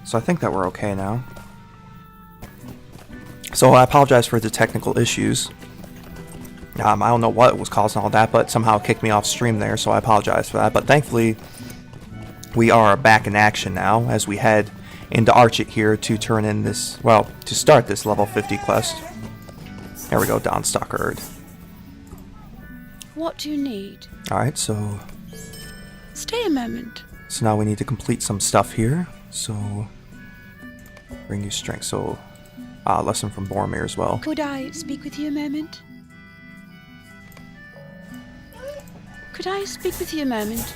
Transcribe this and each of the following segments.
So I think that we're okay now. So I apologize for the technical issues. I don't know what was causing all that, but somehow it kicked me off stream there, so I apologize for that. But thankfully, we are back in action now as we head into Archit here to turn in this, well, to start this level 50 quest. There we go, Dawnstalker. What do you need? Alright, so Stay a moment. now we need to complete some stuff here. So, bring you strength. So, lesson from Boromir as well. Could I speak with you a moment? Could I speak with you a moment?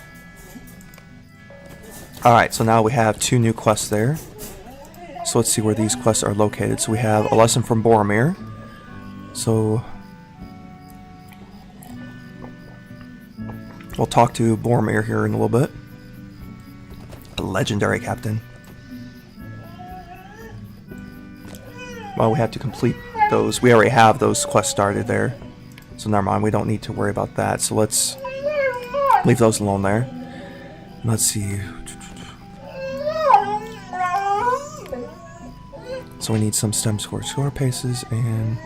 Alright, so now we have 2 new quests there. So let's see where these quests are located. So we have a lesson from Boromir. So we'll talk to Boromir here in a little bit. A legendary captain. Well, we have to complete those. We already have those quests started there. So never mind, we don't need to worry about that. So let's leave those alone there. Let's see. So we need some stem score paces and...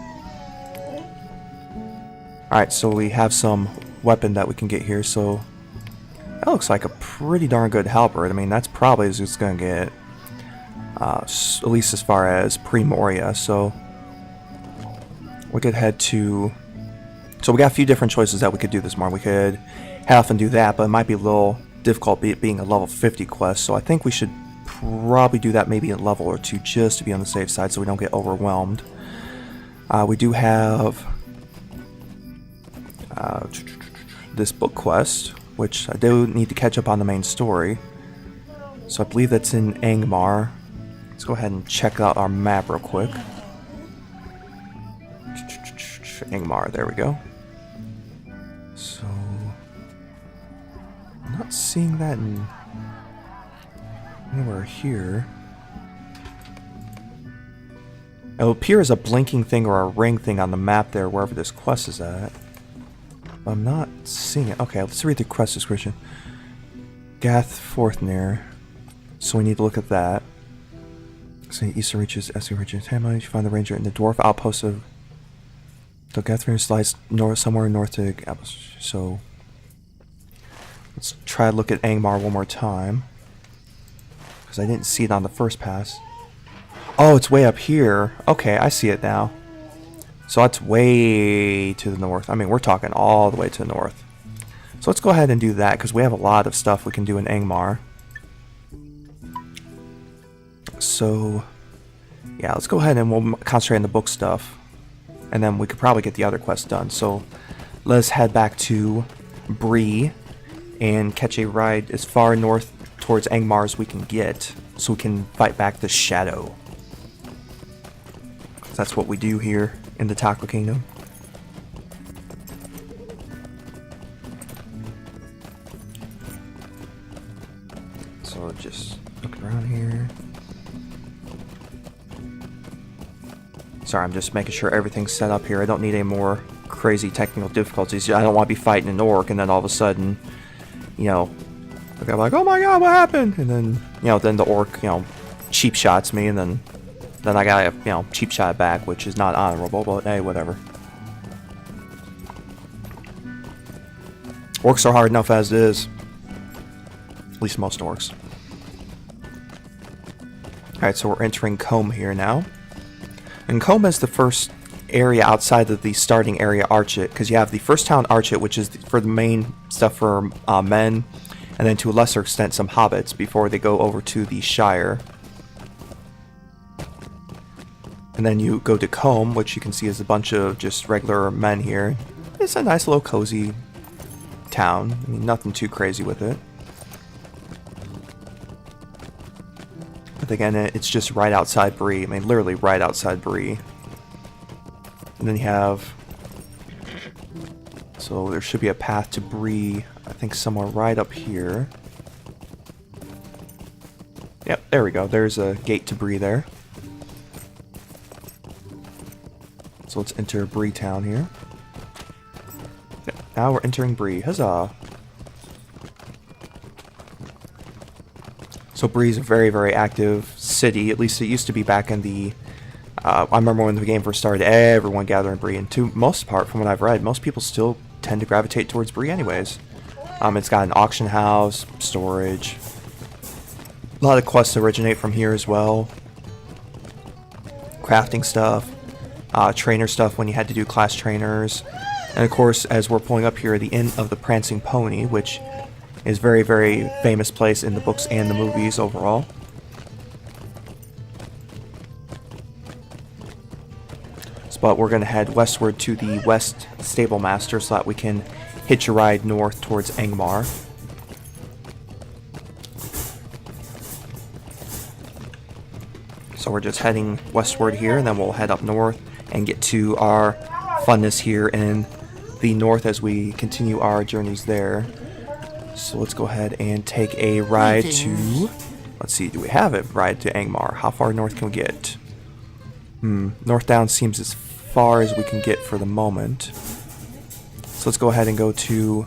Alright, so we have some weapon that we can get here, so... That looks like a pretty darn good halberd. I mean, that's probably as it's gonna get. At least as far as pre-Moria, so... We could head to... So we got a few different choices that we could do this morning. We could head off and do that, but it might be a little difficult being a level 50 quest, so I think we should probably do that maybe a level or 2 just to be on the safe side so we don't get overwhelmed. We do have this book quest, which I do need to catch up on the main story. So I believe that's in Angmar. Let's go ahead and check out our map real quick. Angmar, there we go. So I'm not seeing that in anywhere here. It appears a blinking thing or a ring thing on the map there wherever this quest is at. But I'm not seeing it. Okay, let's read the quest description. Gath Forthner. So we need to look at that. So eastern reaches, Essie reaches Hammer. You find the ranger in the dwarf outpost of the Gathrin lies north, somewhere north to so let's try to look at Angmar one more time. Because I didn't see it on the first pass. Oh, it's way up here. Okay, I see it now. So that's way to the north. I mean, we're talking all the way to the north. So let's go ahead and do that, because we have a lot of stuff we can do in Angmar. So, yeah, let's go ahead and we'll concentrate on the book stuff. And then we could probably get the other quests done. So, let's head back to Bree and catch a ride as far north towards Angmar as we can get, so we can fight back the Shadow. That's what we do here in the Taco Kingdom. So just look around here. Sorry, I'm just making sure everything's set up here. I don't need any more crazy technical difficulties. I don't want to be fighting an orc and then all of a sudden, you know, I'm like, oh my god, what happened? And then, you know, then the orc, you know, cheap shots me, and then I gotta, you know, cheap shot back, which is not honorable, but hey, whatever. Orcs are hard enough as it is. At least most orcs. Alright, so we're entering Combe here now. And Combe is the first area outside of the starting area Archit, because you have the first town Archit, which is for the main stuff for men, and then to a lesser extent some hobbits before they go over to the Shire. And then you go to Combe, which you can see is a bunch of just regular men here. It's a nice little cozy town. I mean, nothing too crazy with it. But again, it's just right outside Bree. I mean, literally right outside Bree. And then you have... So there should be a path to Bree, I think somewhere right up here. Yep, there we go. There's a gate to Bree there. So let's enter Bree town here. Yep, now we're entering Bree. Huzzah! So Bree's a very, very active city. At least it used to be back in the... I remember when the game first started, everyone gathered in Bree. And to most part, from what I've read, most people still tend to gravitate towards Bree anyways. It's got an auction house, storage. A lot of quests originate from here as well. Crafting stuff. Trainer stuff when you had to do class trainers. And of course, as we're pulling up here, the Inn of the Prancing Pony, which is very, very famous place in the books and the movies overall. But we're going to head westward to the West Stable Master so that we can hitch a ride north towards Angmar. So we're just heading westward here, and then we'll head up north and get to our funness here in the north as we continue our journeys there. So let's go ahead and take a ride to... Let's see, do we have a ride to Angmar? How far north can we get? North down seems as far as we can get for the moment. So let's go ahead and go to...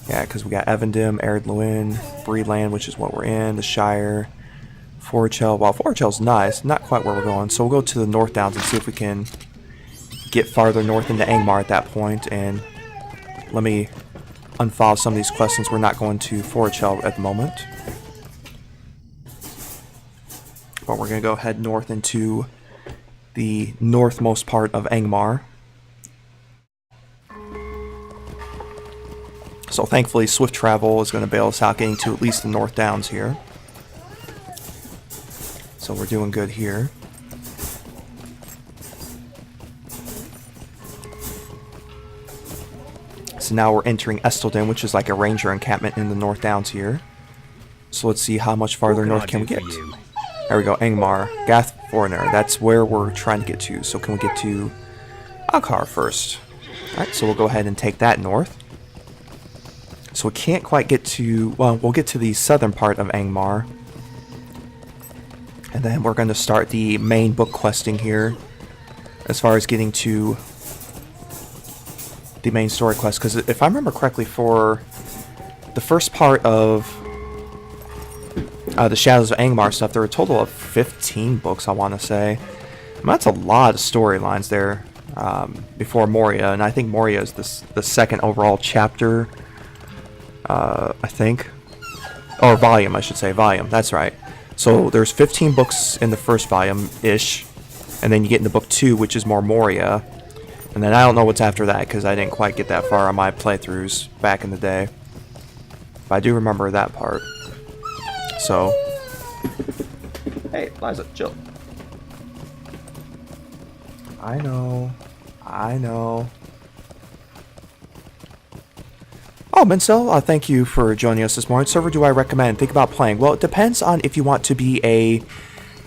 Yeah, because we got Evendim, Ered Luin, Breeland, which is what we're in, the Shire, Forchel. Well, Forchel's nice, not quite where we're going. So we'll go to the North Downs and see if we can get farther north into Angmar at that point. And let me unfollow some of these quests since we're not going to Forchel at the moment. But we're going to go head north into the northmost part of Angmar. So thankfully swift travel is going to bail us out getting to at least the North Downs here. So we're doing good here. So now we're entering Estelden, which is like a ranger encampment in the North Downs here. So let's see how much farther north can we get. There we go, Angmar, Gathforner, that's where we're trying to get to. So can we get to Akhar first? Alright, so we'll go ahead and take that north. So we can't quite get to, well, we'll get to the southern part of Angmar. And then we're going to start the main book questing here. As far as getting to the main story quest. Because if I remember correctly, for the first part of the Shadows of Angmar stuff, there were a total of 15 books, I want to say. I mean, that's a lot of storylines there before Moria, and I think Moria is the second overall chapter, I think. Or volume, I should say. Volume, that's right. So there's 15 books in the first volume-ish, and then you get into book 2, which is more Moria. And then I don't know what's after that, because I didn't quite get that far on my playthroughs back in the day. But I do remember that part. So, hey, Liza, chill. I know. Oh, Mincel, thank you for joining us this morning. Server do I recommend? Think about playing. Well, it depends on if you want to be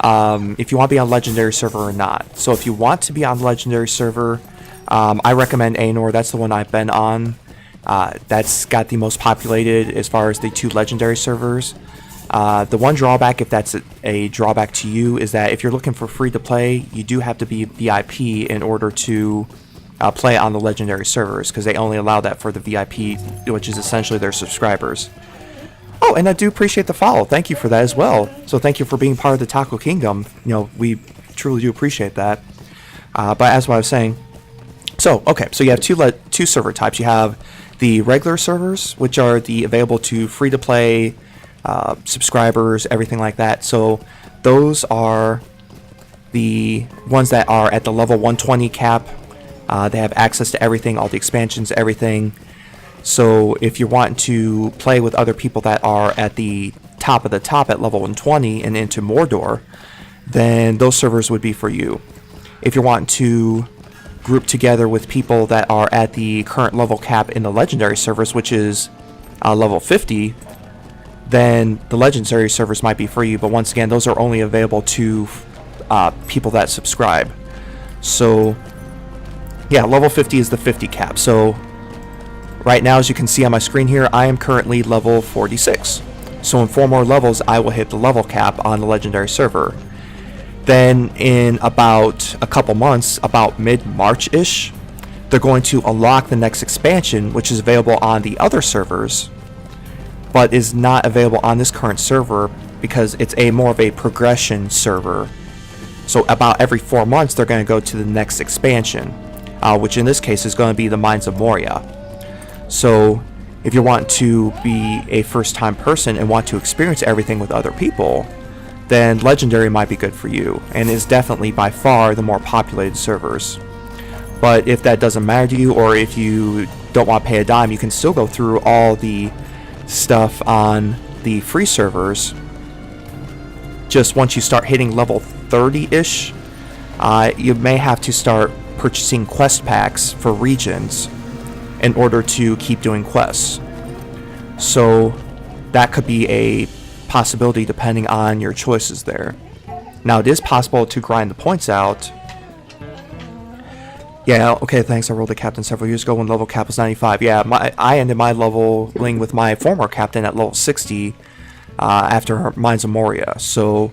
on Legendary server or not. So if you want to be on the Legendary server, I recommend Anor. That's the one I've been on. That's got the most populated as far as the 2 Legendary servers. The one drawback, if that's a drawback to you, is that if you're looking for free to play, you do have to be VIP in order to play on the Legendary servers, because they only allow that for the VIP, which is essentially their subscribers. Oh, and I do appreciate the follow. Thank you for that as well. So thank you for being part of the Taco Kingdom. You know, we truly do appreciate that. But as what I was saying, so okay, so you have two server types. You have the regular servers, which are the available to free to play subscribers, everything like that. So those are the ones that are at the level 120 cap. They have access to everything, all the expansions, everything. So if you're wanting to play with other people that are at the top of the top at level 120 and into Mordor, then those servers would be for you. If you're wanting to group together with people that are at the current level cap in the Legendary servers, which is level 50, then the Legendary servers might be for you. But once again, those are only available to people that subscribe. So yeah, level 50 is the 50 cap. So right now, as you can see on my screen here, I am currently level 46. So in 4 more levels, I will hit the level cap on the Legendary server. Then in about a couple months, about mid-March-ish, they're going to unlock the next expansion, which is available on the other servers, but is not available on this current server because it's a more of a progression server. So about every 4 months, they're going to go to the next expansion, which in this case is going to be the Mines of Moria. So if you want to be a first-time person and want to experience everything with other people, then Legendary might be good for you, and is definitely by far the more populated servers. But if that doesn't matter to you, or if you don't want to pay a dime, you can still go through all the stuff on the free servers. Just once you start hitting level 30-ish, you may have to start purchasing quest packs for regions in order to keep doing quests. So that could be a possibility depending on your choices there. Now, it is possible to grind the points out. Yeah, okay, thanks. I rolled a captain several years ago when level cap was 95. Yeah, I ended my leveling with my former captain at level 60 after Mines of Moria. So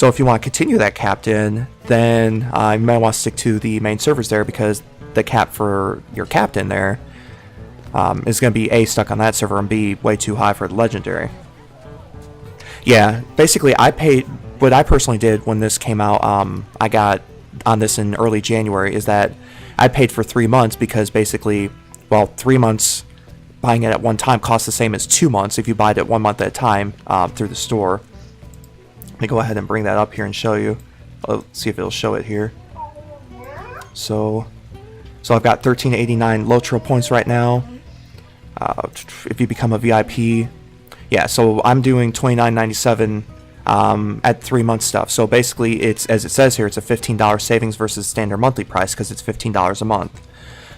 if you want to continue that captain, then you might want to stick to the main servers there, because the cap for your captain there is going to be A, stuck on that server, and B, way too high for the Legendary. Yeah, basically I paid, what I personally did when this came out, I got on this in early January, is that I paid for 3 months, because basically, well, 3 months buying it at one time costs the same as 2 months if you buy it 1 month at a time through the store. Let me go ahead and bring that up here and show you. Let's see if it'll show it here. So I've got 1389 LOTRO points right now. If you become a VIP, yeah, so I'm doing 29.97 at 3 month stuff. So basically, it's, as it says here, it's a $15 savings versus standard monthly price, because it's $15 a month.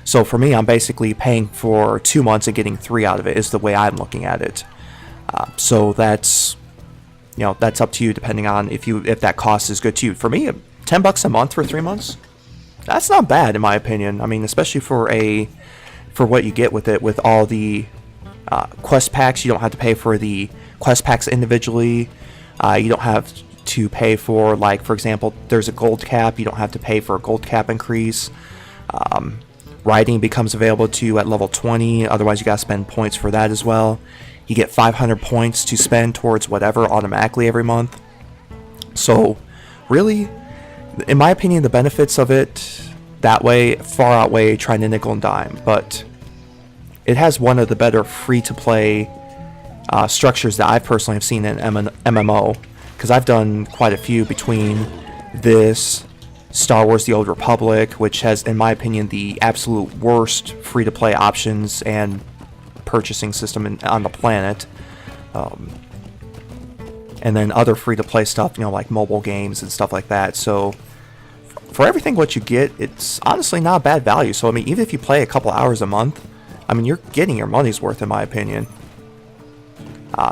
So for me, I'm basically paying for 2 months and getting 3 out of it, is the way I'm looking at it. So that's, you know, that's up to you depending on if that cost is good to you. For me, $10 a month for 3 months, that's not bad in my opinion. I mean, especially for what you get with it, with all the quest packs. You don't have to pay for the quest packs individually. You don't have to pay for, like, for example, there's a gold cap. You don't have to pay for a gold cap increase. Riding becomes available to you at level 20. Otherwise, you gotta spend points for that as well. You get 500 points to spend towards whatever automatically every month. So, really, in my opinion, the benefits of it that way far outweigh trying to nickel and dime. But it has one of the better free-to-play structures that I personally have seen in MMO, because I've done quite a few between this, Star Wars The Old Republic, which has, in my opinion, the absolute worst free-to-play options and purchasing system on the planet, and then other free-to-play stuff, you know, like mobile games and stuff like that. So for everything what you get, it's honestly not bad value. So I mean, even if you play a couple hours a month, I mean, you're getting your money's worth, in my opinion.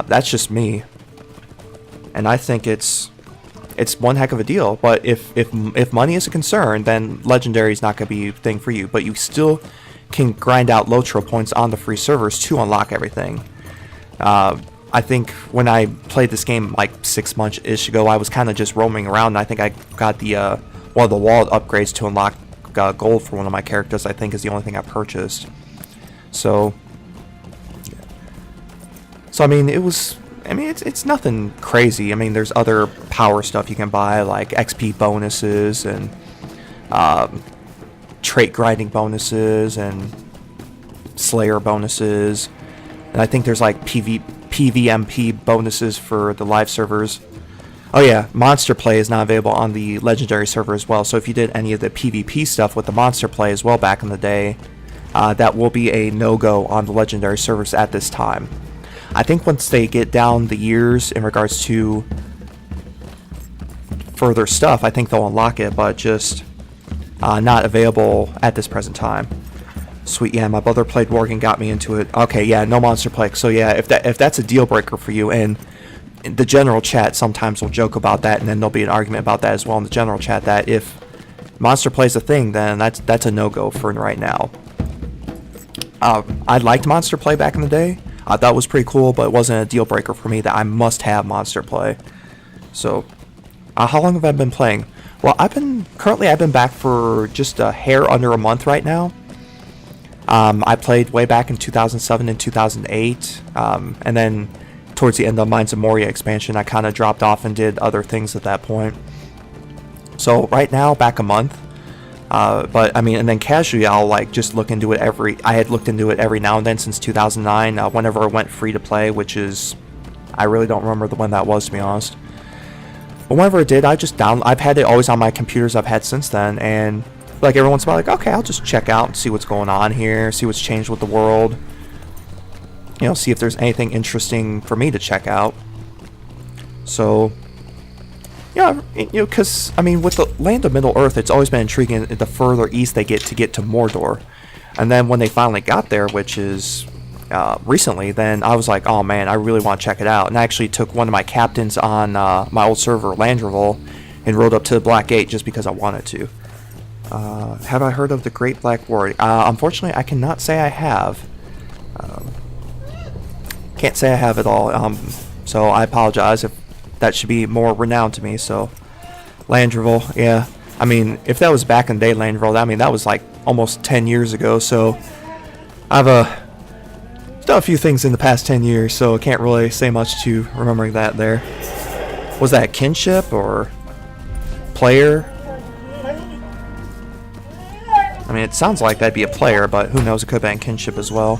That's just me, and I think it's one heck of a deal. But if money is a concern, then Legendary is not going to be a thing for you. But you still can grind out LOTRO points on the free servers to unlock everything. I think when I played this game like 6 months-ish ago, I was kind of just roaming around, and I think I got the one of the wall upgrades to unlock gold for one of my characters. I think is the only thing I purchased. So I mean, it's nothing crazy. I mean, there's other power stuff you can buy, like XP bonuses and trait grinding bonuses and Slayer bonuses, and I think there's like PvMP bonuses for the live servers. Oh yeah, monster play is not available on the Legendary server as well. So if you did any of the PvP stuff with the monster play as well back in the day, that will be a no-go on the Legendary servers at this time. I think once they get down the years in regards to further stuff, I think they'll unlock it, but just not available at this present time. Sweet, yeah, my brother played Worgen, got me into it. Okay, yeah, no monster play. So yeah, if that's a deal breaker for you, and the general chat sometimes will joke about that, and then there'll be an argument about that as well in the general chat, that if monster play is a thing, then that's a no-go for right now. I liked monster play back in the day. I thought it was pretty cool, but it wasn't a deal breaker for me that I must have monster play. So, how long have I been playing? Well, I've been back for just a hair under a month right now. I played way back in 2007 and 2008, and then towards the end of Mines of Moria expansion, I kind of dropped off and did other things at that point. So right now, back a month. But I mean, and then casually, I'll like just look into it I had looked into it every now and then since 2009, whenever it went free to play, which is, I really don't remember when that was, to be honest. But whenever it did, I've had it always on my computers I've had since then, and like every once in a while, like, okay, I'll just check out and see what's going on here, see what's changed with the world, you know, see if there's anything interesting for me to check out. So, yeah, you know, because, I mean, with the Land of Middle-earth, it's always been intriguing the further east they get to Mordor. And then when they finally got there, which is recently, then I was like, oh man, I really want to check it out. And I actually took one of my captains on my old server, Landreval, and rode up to the Black Gate just because I wanted to. Have I heard of the Great Black War? Unfortunately, I cannot say I have. Can't say I have at all. So I apologize if that should be more renowned to me. So Landreval, yeah. I mean, if that was back in the day, Landreval, I mean, that was like almost 10 years ago. So I've done a few things in the past 10 years, so I can't really say much to remembering that there. Was that kinship or player? I mean, it sounds like that'd be a player, but who knows, it could have been kinship as well.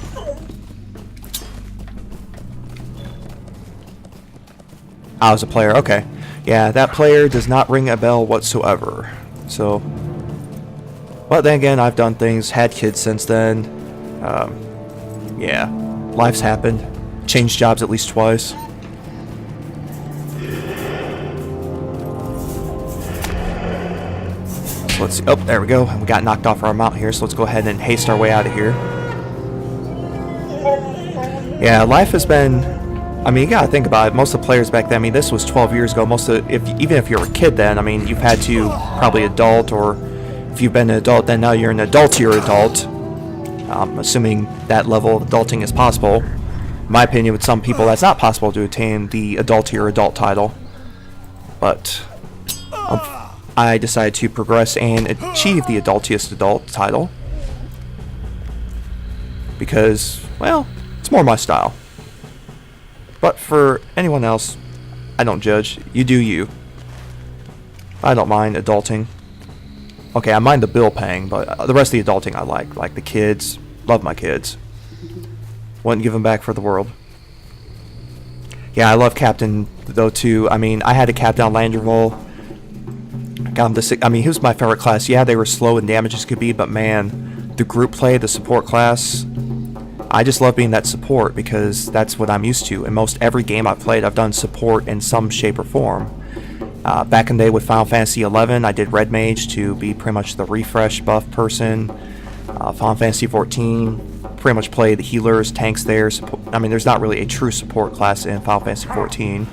I was a player, okay. Yeah, that player does not ring a bell whatsoever. So, but then again, I've done things, had kids since then. Yeah, life's happened. Changed jobs at least twice. So let's see. Oh, there we go. We got knocked off our mount here, so let's go ahead and haste our way out of here. Yeah, life has been... I mean, you gotta think about it. Most of the players back then, I mean, this was 12 years ago. Even if you're a kid then, I mean, you've had to probably adult, or if you've been an adult, then now you're an adultier adult. Assuming that level of adulting is possible. In my opinion, with some people, that's not possible to attain the adultier adult title. But I decided to progress and achieve the adultiest adult title. Because, well, it's more my style. But for anyone else, I don't judge. You do you. I don't mind adulting. Okay, I mind the bill paying, but the rest of the adulting I like. Like the kids. Love my kids. Wouldn't give them back for the world. Yeah, I love Captain, though, too. I mean, I had a Captain on Landreval. Got him to 6. I mean, he was my favorite class. Yeah, they were slow and damage as could be, but man, the group play, the support class... I just love being that support because that's what I'm used to. In most every game I've played, I've done support in some shape or form. Back in the day with Final Fantasy XI, I did Red Mage to be pretty much the refresh buff person. Final Fantasy XIV, pretty much played the healers, tanks there. I mean, there's not really a true support class in Final Fantasy XIV.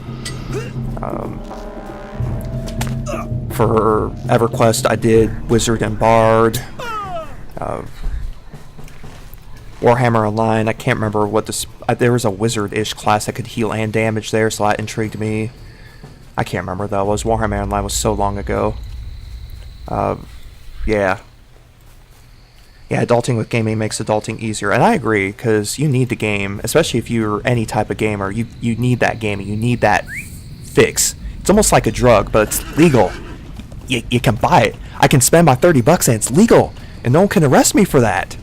For EverQuest, I did Wizard and Bard. Warhammer Online, I can't remember what this... there was a wizard-ish class that could heal and damage there, so that intrigued me. I can't remember what that was. Warhammer Online was so long ago. Yeah. Yeah, adulting with gaming makes adulting easier, and I agree, because you need the game, especially if you're any type of gamer. You need that gaming. You need that fix. It's almost like a drug, but it's legal. You can buy it. I can spend my $30 and it's legal, and no one can arrest me for that.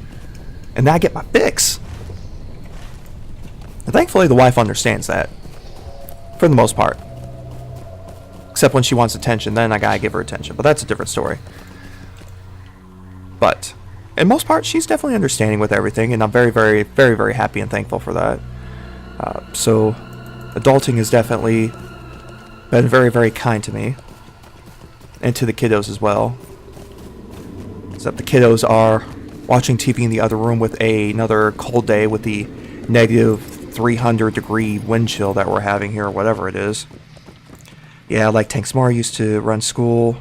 And then I get my fix. And thankfully the wife understands that. For the most part. Except when she wants attention, then I gotta give her attention. But that's a different story. But, in most part, she's definitely understanding with everything. And I'm very, very, very, very happy and thankful for that. So, adulting has definitely been very, very kind to me. And to the kiddos as well. Except the kiddos are... watching TV in the other room with another cold day with the negative 300 degree wind chill that we're having here, or whatever it is. Yeah, like Tanksmar used to run school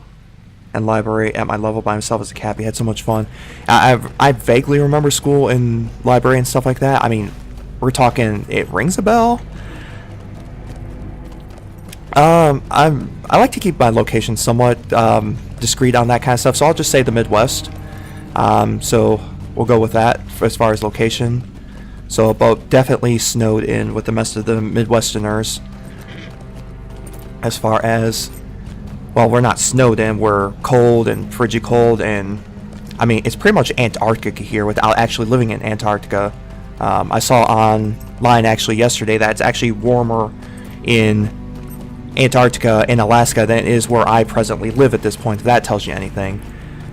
and library at my level by himself as a cap. He had so much fun. I vaguely remember school and library and stuff like that. I mean, we're talking, it rings a bell. I like to keep my location somewhat discreet on that kind of stuff, so I'll just say the Midwest. So we'll go with that as far as location. So about definitely snowed in with the rest of the Midwesterners. As far as, well, we're not snowed in, we're cold and frigid cold, and I mean, it's pretty much Antarctica here without actually living in Antarctica. I saw online actually yesterday that it's actually warmer in Antarctica and Alaska than it is where I presently live at this point, if that tells you anything.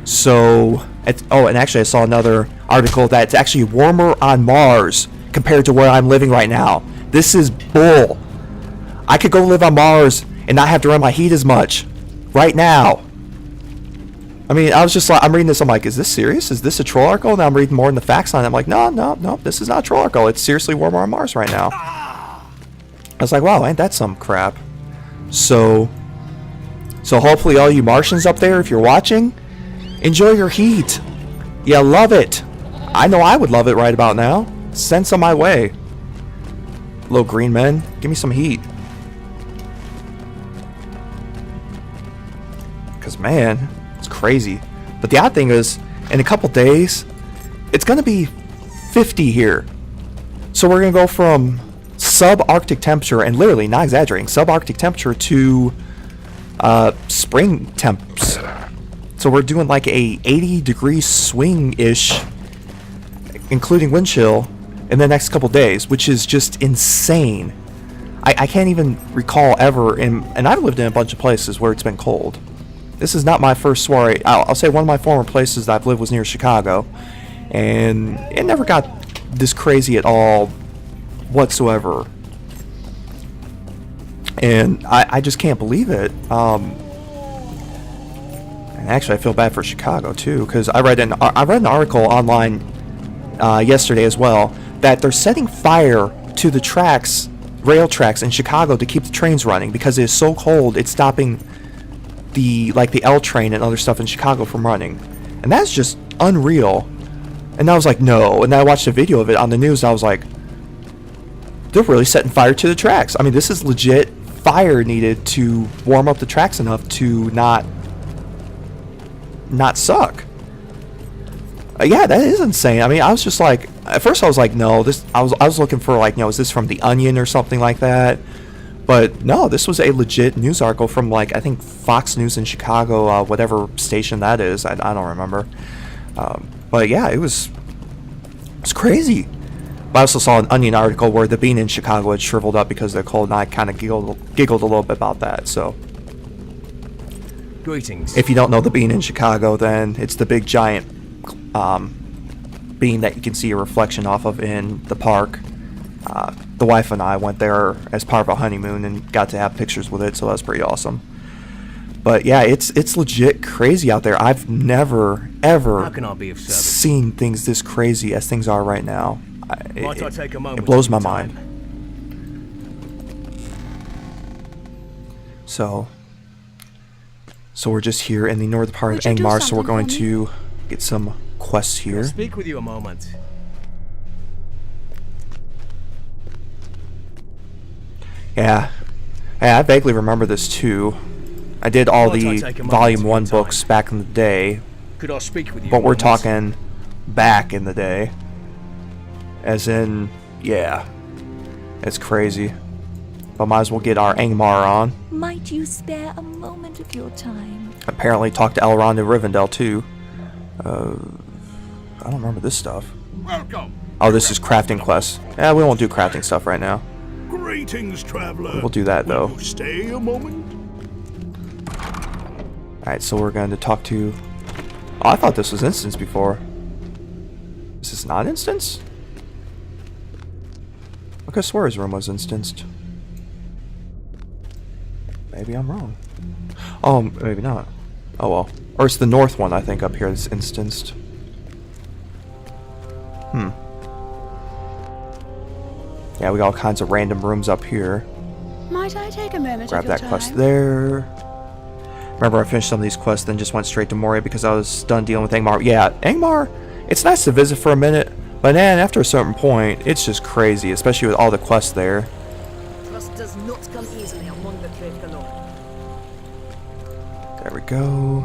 So, oh, and actually I saw another article that it's actually warmer on Mars compared to where I'm living right now. This is bull. I could go live on Mars and not have to run my heat as much right now. I mean, I was just like, I'm reading this, I'm like, is this serious? Is this a troll article? And I'm reading more in the facts on it. I'm like, no, this is not a troll article. It's seriously warmer on Mars right now. I was like, wow, ain't that some crap? So hopefully all you Martians up there, if you're watching, enjoy your heat. Yeah, love it. I know I would love it right about now. Send some my way. Little green men, give me some heat. Because, man, it's crazy. But the odd thing is, in a couple days, it's going to be 50 here. So we're going to go from subarctic temperature, and literally, not exaggerating, subarctic temperature to spring temps. So we're doing like a 80-degree swing-ish, including wind chill, in the next couple days, which is just insane. I can't even recall ever, and I've lived in a bunch of places where it's been cold. This is not my first soiree. I'll say one of my former places that I've lived was near Chicago, and it never got this crazy at all whatsoever. And I just can't believe it. And actually, I feel bad for Chicago too, because I read an article online yesterday as well that they're setting fire to the tracks, rail tracks in Chicago to keep the trains running because it is so cold. It's stopping the L train and other stuff in Chicago from running, and that's just unreal. And I was like, no. And then I watched a video of it on the news, and I was like, they're really setting fire to the tracks. I mean, this is legit fire needed to warm up the tracks enough to not suck. Yeah, that is insane. I mean, I was just like, at first I was like, no, this. I was looking for like, is this from The Onion or something like that? But no, this was a legit news article from like, I think Fox News in Chicago, whatever station that is. I don't remember. But yeah, it's crazy. But I also saw an Onion article where the bean in Chicago had shriveled up because of the cold, and I kind of giggled a little bit about that. So, greetings. If you don't know the bean in Chicago, then it's the big giant bean that you can see a reflection off of in the park. The wife and I went there as part of a honeymoon and got to have pictures with it, so that's pretty awesome. But yeah, it's legit crazy out there. I've never ever seen things this crazy as things are right now. It blows my mind. So we're just here in the northern part of Angmar, so we're going to get some quests here. I'll speak with you a moment. Yeah, I vaguely remember this too. I did all the Volume 1 books back in the day. Could I speak with you? But we're talking back in the day. As in, yeah. It's crazy. But might as well get our Angmar on. Might you spare a moment of your time? Apparently talk to Elrond and Rivendell too. I don't remember this stuff. Welcome. Oh, this is crafting quests. Yeah, we won't do crafting stuff right now. Greetings, traveler. We'll do that though. Will you stay a moment? Alright, so we're going to talk to... Oh, I thought this was instance before. Is this not instance? I could swear his room was instanced. Maybe I'm wrong. Oh, maybe not. Oh well. Or it's the north one, I think, up here that's instanced. Yeah, we got all kinds of random rooms up here. Might I take a moment Grab of your that quest time? there. Remember, I finished some of these quests, then just went straight to Moria because I was done dealing with Angmar. Yeah, Angmar, it's nice to visit for a minute, but then after a certain point, it's just crazy, especially with all the quests there. Trust does not come easily among the great galore. There we go.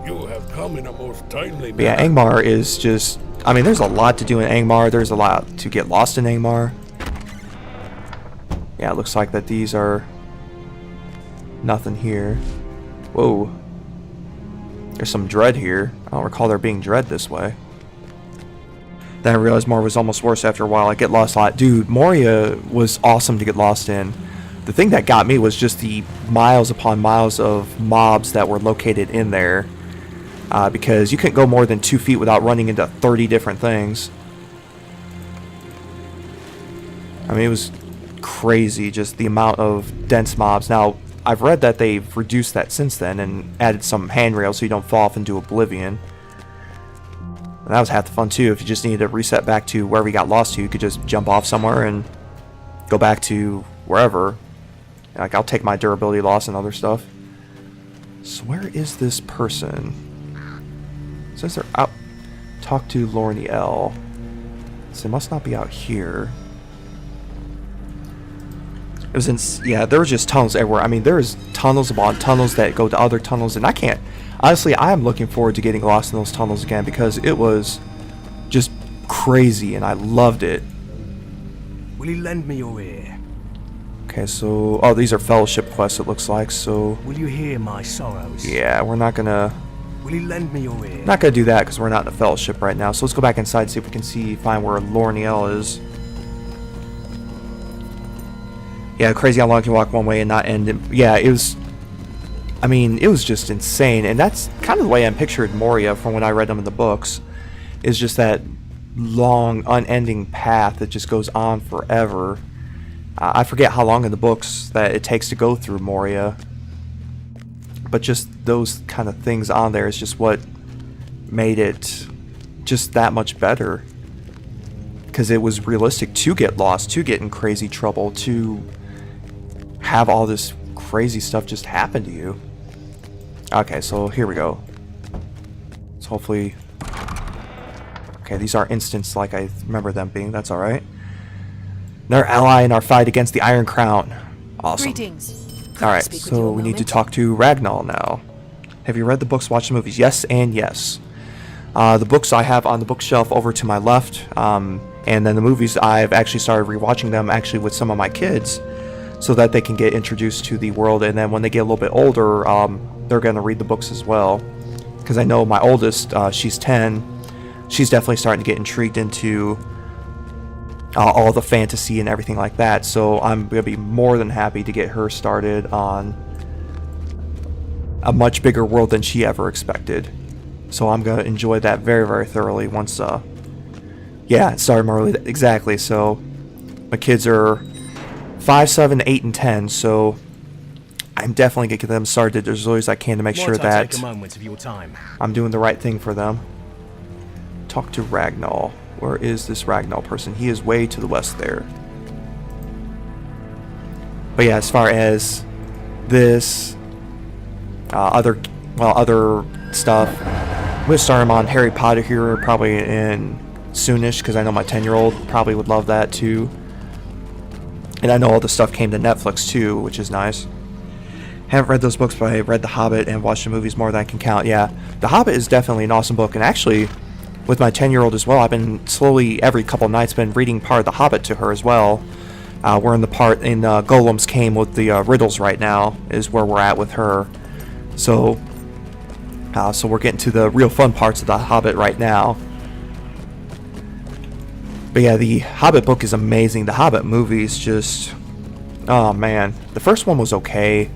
You have come in a most timely But yeah, manner. Angmar is just... I mean, there's a lot to do in Angmar. There's a lot to get lost in Angmar. Yeah, it looks like that these are... nothing here. Whoa. There's some dread here. I don't recall there being dread this way. Then I realized Moria was almost worse after a while. I get lost a lot. Dude, Moria was awesome to get lost in. The thing that got me was just the miles upon miles of mobs that were located in there. Because you couldn't go more than 2 feet without running into 30 different things. I mean, it was crazy, just the amount of dense mobs. Now, I've read that they've reduced that since then and added some handrails so you don't fall off into oblivion. And that was half the fun too. If you just needed to reset back to wherever you got lost to, you could just jump off somewhere and go back to wherever. Like, I'll take my durability loss and other stuff. So where is this person? It says they're out. Talk to Lorniel. So they must not be out here. It was in... Yeah, there were just tunnels everywhere. I mean, there's tunnels upon tunnels that go to other tunnels, and I can't... Honestly, I am looking forward to getting lost in those tunnels again because it was just crazy, and I loved it. Will you lend me your ear? Okay, so... Oh, these are fellowship quests, it looks like, so... Will you hear my sorrows? Yeah, we're not gonna... Will you lend me your ear? Not gonna do that because we're not in a fellowship right now. So let's go back inside and see if we can find where Lorniel is. Yeah, crazy how long you can walk one way and not end it. Yeah, it was... I mean, it was just insane. And that's kind of the way I pictured Moria from when I read them in the books. Is just that long, unending path that just goes on forever. I forget how long in the books that it takes to go through Moria. But just those kind of things on there is just what made it just that much better. Because it was realistic to get lost, to get in crazy trouble, to have all this crazy stuff just happen to you. Okay, so here we go. So hopefully... Okay, these are instants like I remember them being. That's alright. Another ally in our fight against the Iron Crown. Awesome. Greetings. Alright, Speak with you so a we need to moment? talk to Ragnar now. Have you read the books, watched the movies? Yes and yes. The books I have on the bookshelf over to my left. And then the movies, I've actually started rewatching them actually with some of my kids so that they can get introduced to the world. And then when they get a little bit older, they're going to read the books as well. Because I know my oldest, she's 10. She's definitely starting to get intrigued into all the fantasy and everything like that. So I'm going to be more than happy to get her started on a much bigger world than she ever expected. So I'm going to enjoy that very, very thoroughly once, yeah, started more early. Exactly. So my kids are 5, 7, 8, and 10. So I'm definitely going to get them started as early as I can to make sure Might I that take a moment of your time? I'm doing the right thing for them. Talk to Ragnar. Where is this Ragnar person? He is way to the west there. But yeah, as far as this other stuff, I'm gonna start him on Harry Potter here probably in soonish because I know my 10-year-old probably would love that too. And I know all the stuff came to Netflix too, which is nice. Haven't read those books, but I read The Hobbit and watched the movies more than I can count. Yeah, The Hobbit is definitely an awesome book, and actually, with my 10-year-old as well, I've been slowly, every couple nights, been reading part of The Hobbit to her as well. We're in the part in Golem's Cave with the riddles right now, is where we're at with her. So we're getting to the real fun parts of The Hobbit right now. But yeah, the Hobbit book is amazing. The Hobbit movies just... Oh man. The first one was okay.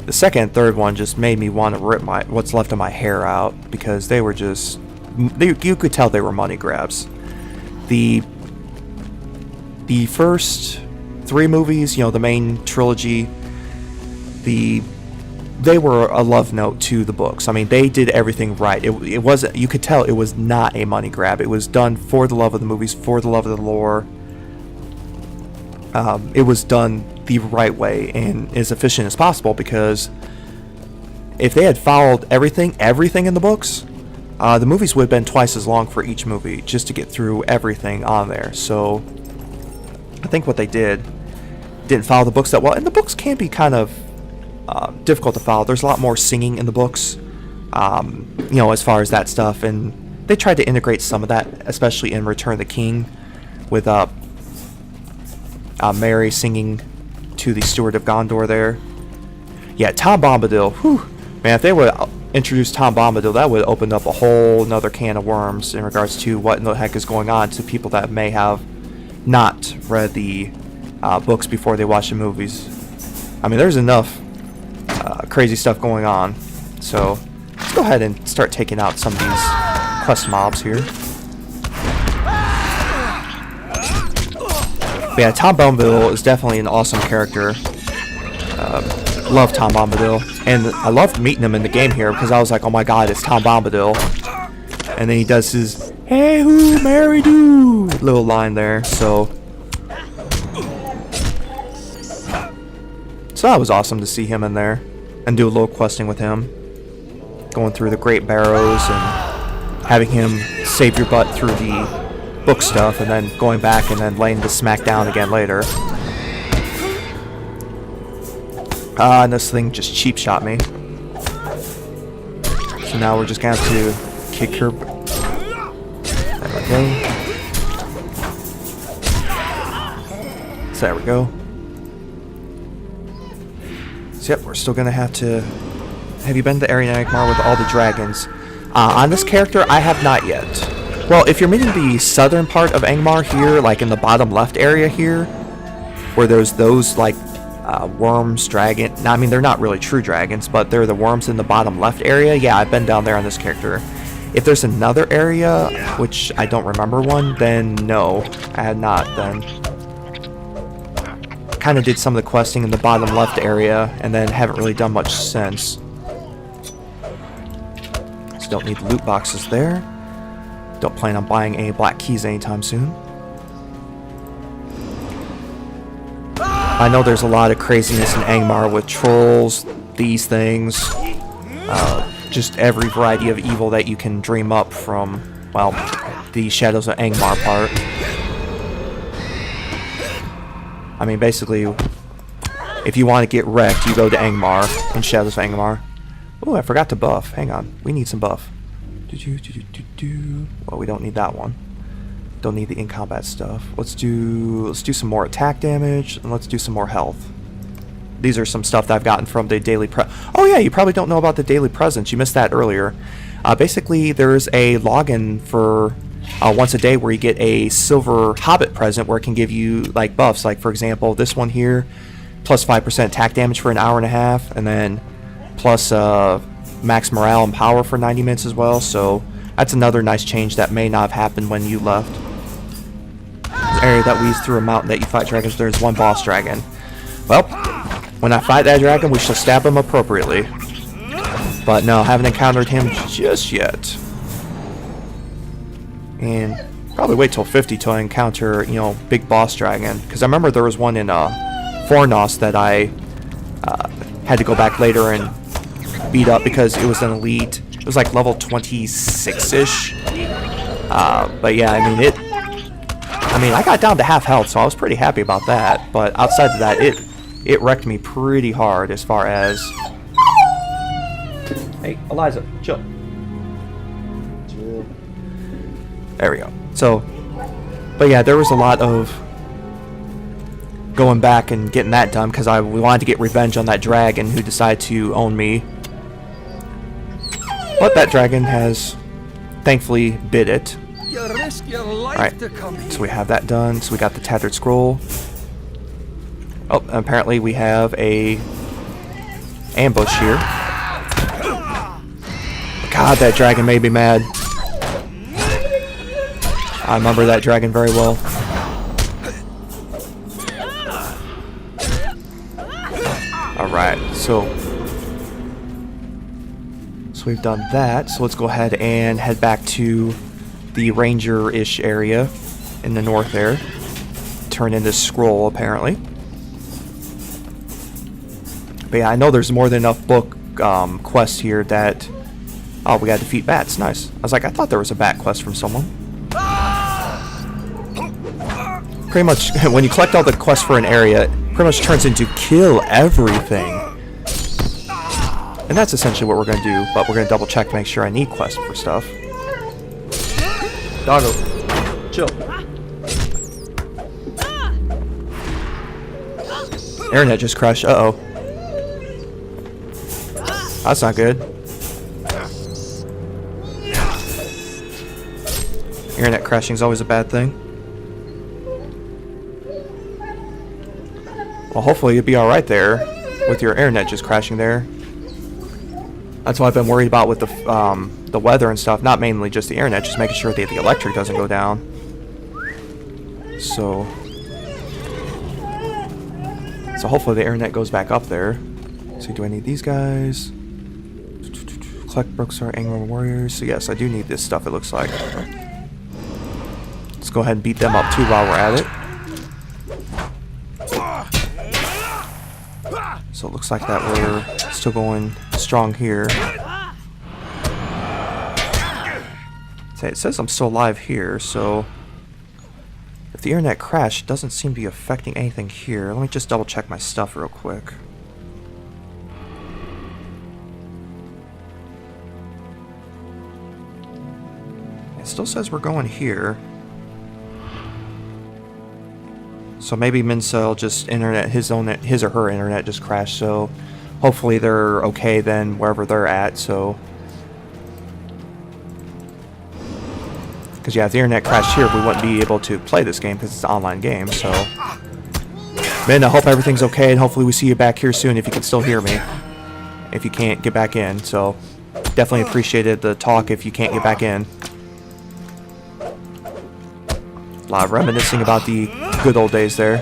The second and third one just made me want to rip what's left of my hair out. Because they were just... you could tell they were money grabs. The first 3 movies, you know, the main trilogy, they were a love note to the books. I mean, they did everything right. It wasn't, you could tell it was not a money grab. It was done for the love of the movies, for the love of the lore. It was done the right way and as efficient as possible, because if they had followed everything in the books, the movies would have been twice as long for each movie just to get through everything on there. So I think what they didn't follow the books that well, and the books can be kind of difficult to follow. There's a lot more singing in the books You know, as far as that stuff, and they tried to integrate some of that, especially in Return of the King, with Mary singing to the Steward of Gondor there. Yeah, Tom Bombadil. Whew. Man, if they would introduce Tom Bombadil, that would open up a whole nother can of worms in regards to what in the heck is going on to people that may have not read the books before they watch the movies. I mean, there's enough crazy stuff going on. So, let's go ahead and start taking out some of these quest mobs here. But yeah, Tom Bombadil is definitely an awesome character. Love Tom Bombadil, and I loved meeting him in the game here because I was like, oh my god, it's Tom Bombadil. And then he does his "Hey who married you" little line there, so that was awesome to see him in there and do a little questing with him, going through the Great Barrows and having him save your butt through the book stuff, and then going back and then laying the smack down again later. And this thing just cheap shot me. So now we're just gonna have to kick her. There we go. So there we go. So yep, we're still gonna have to. Have you been to area in Angmar with all the dragons? On this character, I have not yet. Well, if you're meaning the southern part of Angmar here, like in the bottom left area here, where there's those like worms, dragon. Now, I mean, they're not really true dragons, but they're the worms in the bottom left area. Yeah, I've been down there on this character. If there's another area, which I don't remember one, then no, I had not then. Kind of did some of the questing in the bottom left area, and then haven't really done much since. So don't need the loot boxes there. Don't plan on buying any black keys anytime soon. I know there's a lot of craziness in Angmar with trolls, these things, just every variety of evil that you can dream up from, well, the Shadows of Angmar part. I mean, basically, if you want to get wrecked, you go to Angmar in Shadows of Angmar. Oh, I forgot to buff. Hang on, we need some buff. Well, we don't need that one. Don't need the in-combat stuff. Let's do some more attack damage, and let's do some more health. These are some stuff that I've gotten from the daily Oh yeah, you probably don't know about the daily presents. You missed that earlier. Basically, there's a login for once a day where you get a silver hobbit present where it can give you like buffs. Like for example, this one here, plus 5% attack damage for an hour and a half, and then plus max morale and power for 90 minutes as well. So that's another nice change that may not have happened when you left. This area that leads through a mountain that you fight dragons, there's one boss dragon. Well, when I fight that dragon, we shall stab him appropriately. But no, haven't encountered him just yet. And probably wait till 50 till I encounter, you know, big boss dragon. Because I remember there was one in Fornos that I had to go back later and beat up because it was an elite. It was like level 26-ish. But yeah, I mean, I got down to half health, so I was pretty happy about that. But outside of that, it wrecked me pretty hard as far as... Hey, Eliza, chill. There we go. So, but yeah, there was a lot of going back and getting that done because we wanted to get revenge on that dragon who decided to own me. But that dragon has thankfully bit it. Alright, so we have that done. So we got the Tattered Scroll. Oh, apparently we have a ambush here. God, that dragon made me mad. I remember that dragon very well. Alright, so we've done that. So let's go ahead and head back to the ranger-ish area in the north there. Turn in this scroll, apparently. But yeah, I know there's more than enough book quests here that... Oh, we gotta defeat bats. Nice. I was like, I thought there was a bat quest from someone. Pretty much, when you collect all the quests for an area, it pretty much turns into kill everything. And that's essentially what we're going to do, but we're going to double check to make sure I need quests for stuff. Doggo, chill. Internet just crashed. Uh-oh. That's not good. Internet crashing is always a bad thing. Well, hopefully you'll be alright there with your internet just crashing there. That's what I've been worried about with the weather and stuff. Not mainly just the internet, just making sure that the electric doesn't go down. So hopefully the internet goes back up there. So do I need these guys? Collect Brookstar Angmar warriors. So yes, I do need this stuff, it looks like. Let's go ahead and beat them up too while we're at it. So it looks like that we're still going strong here. It says I'm still alive here, so if the internet crashed, it doesn't seem to be affecting anything here. Let me just double check my stuff real quick. It still says we're going here. So maybe Mincel just his or her internet just crashed, so hopefully they're okay then wherever they're at. So because yeah, if the internet crashed here, we wouldn't be able to play this game because it's an online game. So Min, I hope everything's okay, and hopefully we see you back here soon if you can still hear me. If you can't get back in, so definitely appreciated the talk if you can't get back in. A lot of reminiscing about the good old days there.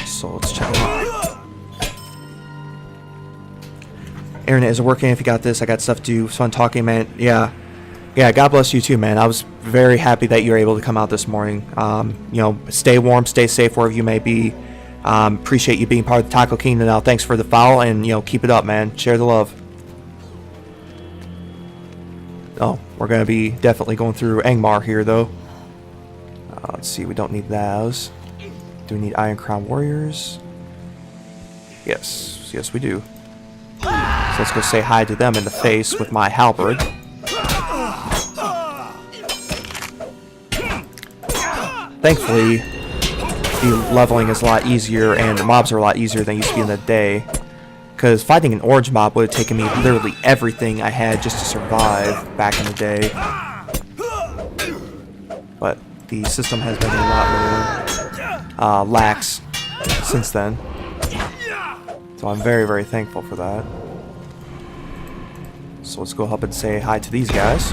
So let's check it out. Internet isn't working. If you got this, I got stuff to do. It's fun talking, man. Yeah, God bless you too, man. I was very happy that you were able to come out this morning. You know, stay warm, stay safe wherever you may be. Appreciate you being part of the Taco Kingdom now. Thanks for the follow, and, you know, keep it up, man. Share the love. Oh, we're going to be definitely going through Angmar here, though. Let's see, we don't need those. Do we need Iron Crown Warriors? Yes, we do. So let's go say hi to them in the face with my halberd. Thankfully, the leveling is a lot easier and the mobs are a lot easier than used to be in the day, because fighting an orange mob would have taken me literally everything I had just to survive back in the day. But the system has been a lot more lax since then, so I'm very, very thankful for that. So let's go up and say hi to these guys.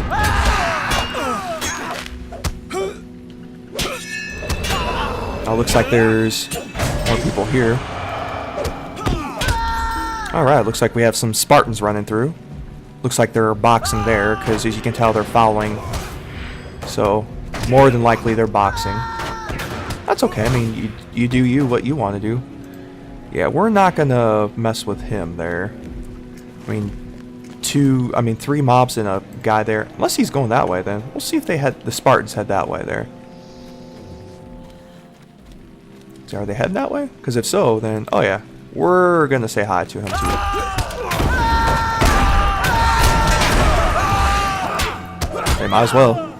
Oh, looks like there's more people here. Alright, looks like we have some Spartans running through. Looks like they're boxing there, because as you can tell, they're following. So, more than likely they're boxing. That's okay, I mean, you do you what you want to do. Yeah, we're not gonna mess with him there. I mean, 3 mobs and a guy there. Unless he's going that way, then. We'll see if the Spartans head that way there. Are they heading that way? Because if so, then, oh yeah, we're gonna say hi to him too. They might as well.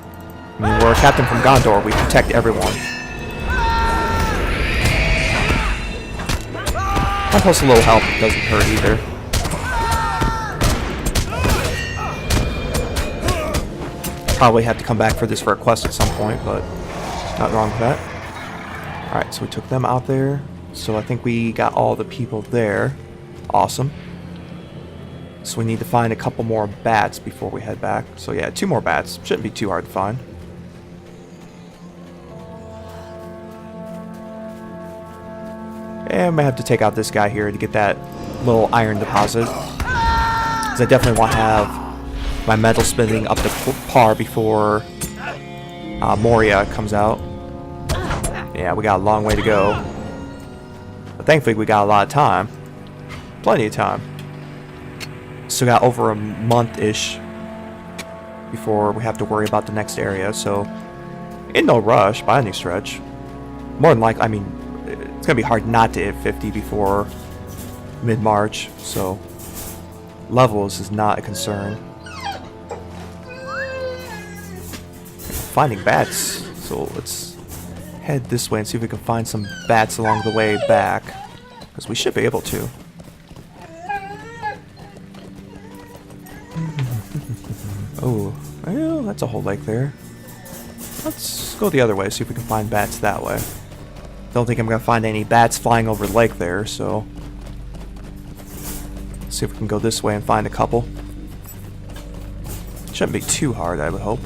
I mean, we're a captain from Gondor. We protect everyone. Plus a little help doesn't hurt either. Probably have to come back for this for a quest at some point, but not wrong with that. Alright, so we took them out there. So I think we got all the people there. Awesome. So we need to find a couple more bats before we head back. So yeah, 2 more bats. Shouldn't be too hard to find. And I may have to take out this guy here to get that little iron deposit. Because I definitely want to have my metal spinning up to par before Moria comes out. Yeah, we got a long way to go. But thankfully we got a lot of time. Plenty of time. Still got over a month-ish before we have to worry about the next area, so in no rush by any stretch. More than likely, I mean, it's gonna be hard not to hit 50 before mid-March, so levels is not a concern. Finding bats, so let's head this way and see if we can find some bats along the way back, because we should be able to. Oh, well, that's a whole lake there. Let's go the other way, see if we can find bats that way. Don't think I'm gonna find any bats flying over the lake there, so let's see if we can go this way and find a couple. Shouldn't be too hard, I would hope.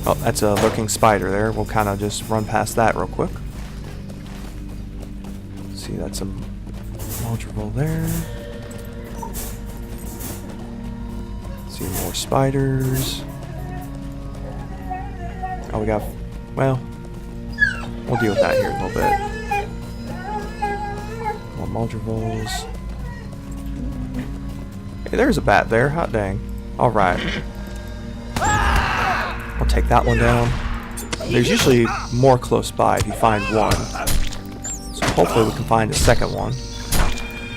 Oh, that's a lurking spider there. We'll kind of just run past that real quick. See, that's a module there. See more spiders. Oh, we got... well, we'll deal with that here in a little bit. More module. Hey, there's a bat there. Hot dang. Alright. I'll take that one down. There's usually more close by if you find one. So hopefully we can find a second one.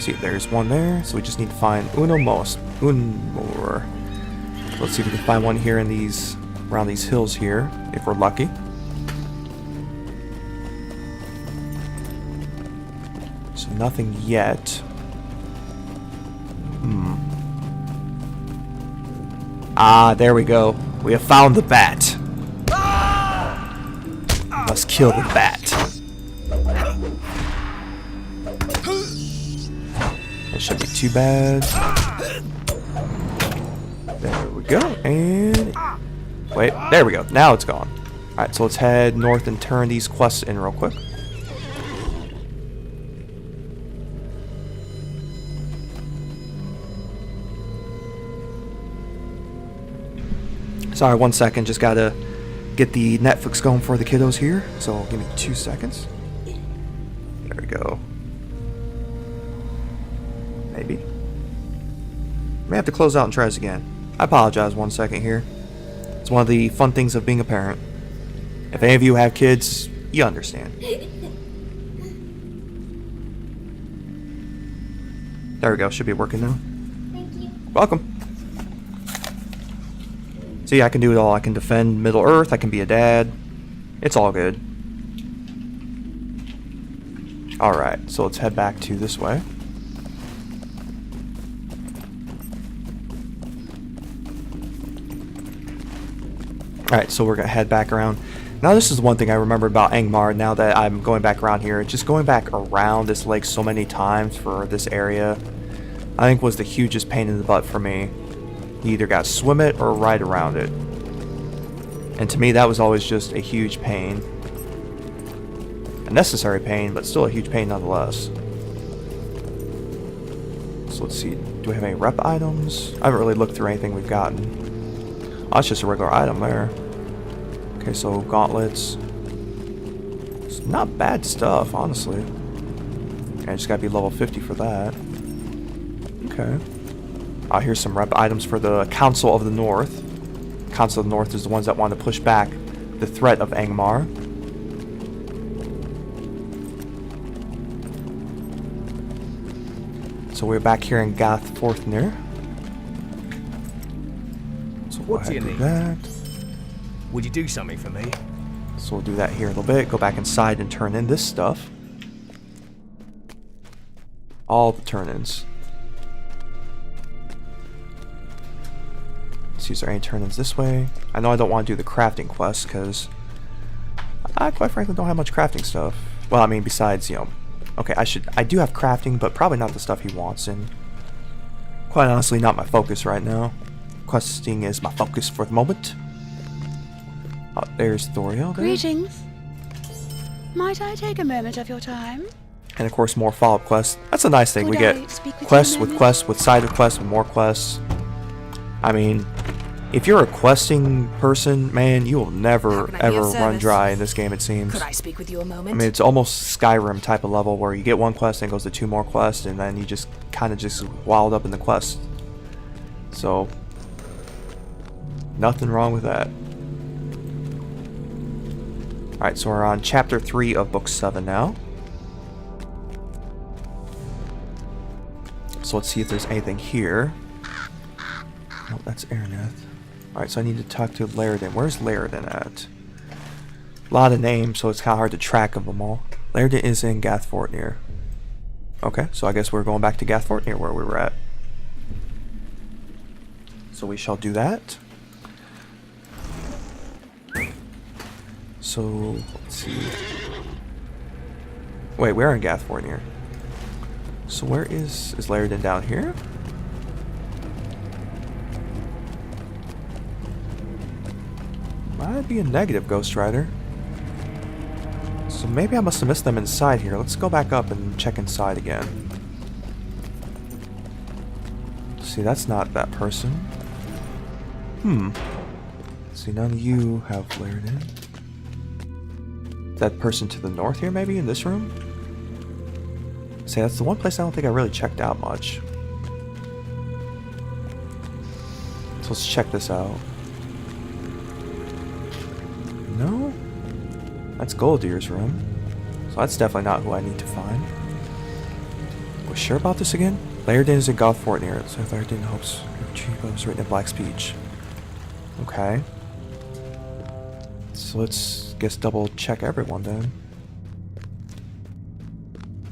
See, there's one there. So we just need to find uno more. Let's see if we can find one here in these, around these hills here, if we're lucky. So nothing yet. Ah, there we go. We have found the bat. Must kill the bat. That shouldn't be too bad. There we go. And wait, there we go. Now it's gone. Alright, so let's head north and turn these quests in real quick. Sorry, 1 second. Just gotta get the Netflix going for the kiddos here. So give me 2 seconds. There we go. Maybe. May have to close out and try this again. I apologize 1 second here. It's one of the fun things of being a parent. If any of you have kids, you understand. There we go. Should be working now. Thank you. Welcome. See, I can do it all. I can defend Middle Earth. I can be a dad. It's all good. Alright, so let's head back to this way. Alright, so we're going to head back around. Now this is one thing I remember about Angmar now that I'm going back around here. Just going back around this lake so many times for this area, I think was the hugest pain in the butt for me. You either got to swim it or ride around it. And to me, that was always just a huge pain. A necessary pain, but still a huge pain nonetheless. So let's see. Do we have any rep items? I haven't really looked through anything we've gotten. Oh, that's just a regular item there. Okay, so gauntlets. It's not bad stuff, honestly. I just gotta be level 50 for that. Okay. Here's some rep items for the Council of the North. Council of the North is the ones that want to push back the threat of Angmar. So we're back here in Forthner. So What do you need? that. Would you do something for me? So we'll do that here in a little bit. Go back inside and turn in this stuff. All the turn-ins. See, is there any turn-ins this way? I know I don't want to do the crafting quest because I quite frankly don't have much crafting stuff. Well, I mean, besides, you know, okay, I do have crafting, but probably not the stuff he wants, and quite honestly, not my focus right now. Questing is my focus for the moment. Oh, there's Thoriel there. Greetings. Might I take a moment of your time? And of course, more follow-up quests. That's a nice thing. We Could I get speak with quests you a with moment? quests with side of quests with more quests. I mean, if you're a questing person, man, you will never can I be ever of run service? dry in this game, it seems. Could I speak with you a I moment? mean, it's almost Skyrim type of level where you get one quest and it goes to 2 more quests, and then you just kind of just wild up in the quest. So, Nothing wrong with that. Alright, so we're on chapter 3 of book 7 now. So let's see if there's anything here. Oh, that's Erneth. Alright, so I need to talk to Laridan. Where's Laridan at? A lot of names, so it's kind of hard to track of them all. Laridan is in Gathfortnir. Okay, so I guess we're going back to Gathfortnir where we were at. So we shall do that. So, let's see. Wait, we're in Gathfortnir. So where is Laridan down here? Might be a negative, Ghost Rider. So maybe I must have missed them inside here. Let's go back up and check inside again. See, that's not that person. See, none of you have Laridan. That person to the north here, maybe, in this room? See, that's the one place I don't think I really checked out much. So let's check this out. No? That's Goldear's room. So that's definitely not who I need to find. We're sure about this again? Laridan is in Gathfortnir. So Laridan hopes it was written in black speech. Okay. So let's guess double check everyone then.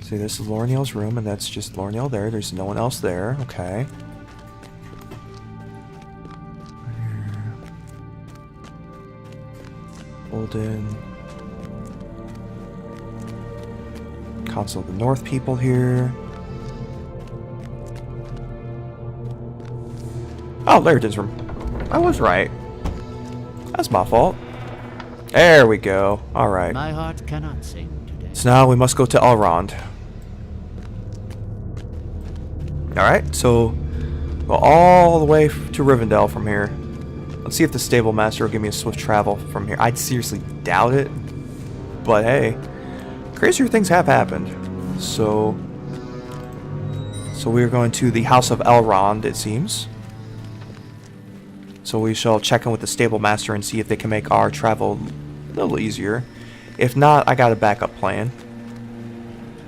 See, this is Lorniel's room, and that's just Lorniel there. There's no one else there. Okay. Olden. Council of the North people here. Oh, Laridan's room. I was right. That's my fault. There we go. Alright. My heart cannot sing today. So now we must go to Elrond. Alright, so go all the way to Rivendell from here. Let's see if the stable master will give me a swift travel from here. I'd seriously doubt it. But hey, crazier things have happened. So we're going to the House of Elrond, it seems. So we shall check in with the stable master and see if they can make our travel a little easier. If not, I got a backup plan.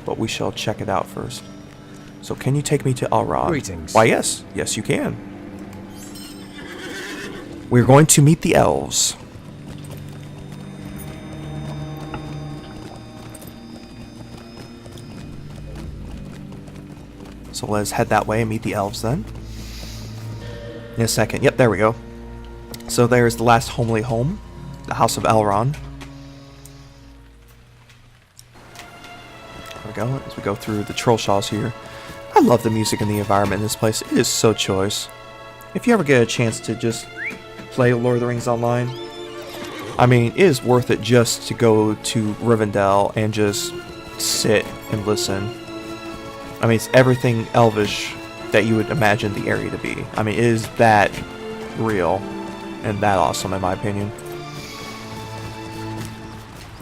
But we shall check it out first. So can you take me to Elrond? Greetings. Why, yes. Yes, you can. We're going to meet the elves. So let's head that way and meet the elves then. In a second. Yep, there we go. So there's the last homely home, the House of Elrond. There we go, as we go through the Trollshaws here. I love the music and the environment in this place. It is so choice. If you ever get a chance to just play Lord of the Rings online, I mean, it is worth it just to go to Rivendell and just sit and listen. I mean, it's everything elvish that you would imagine the area to be. I mean, it is that real and that awesome in my opinion.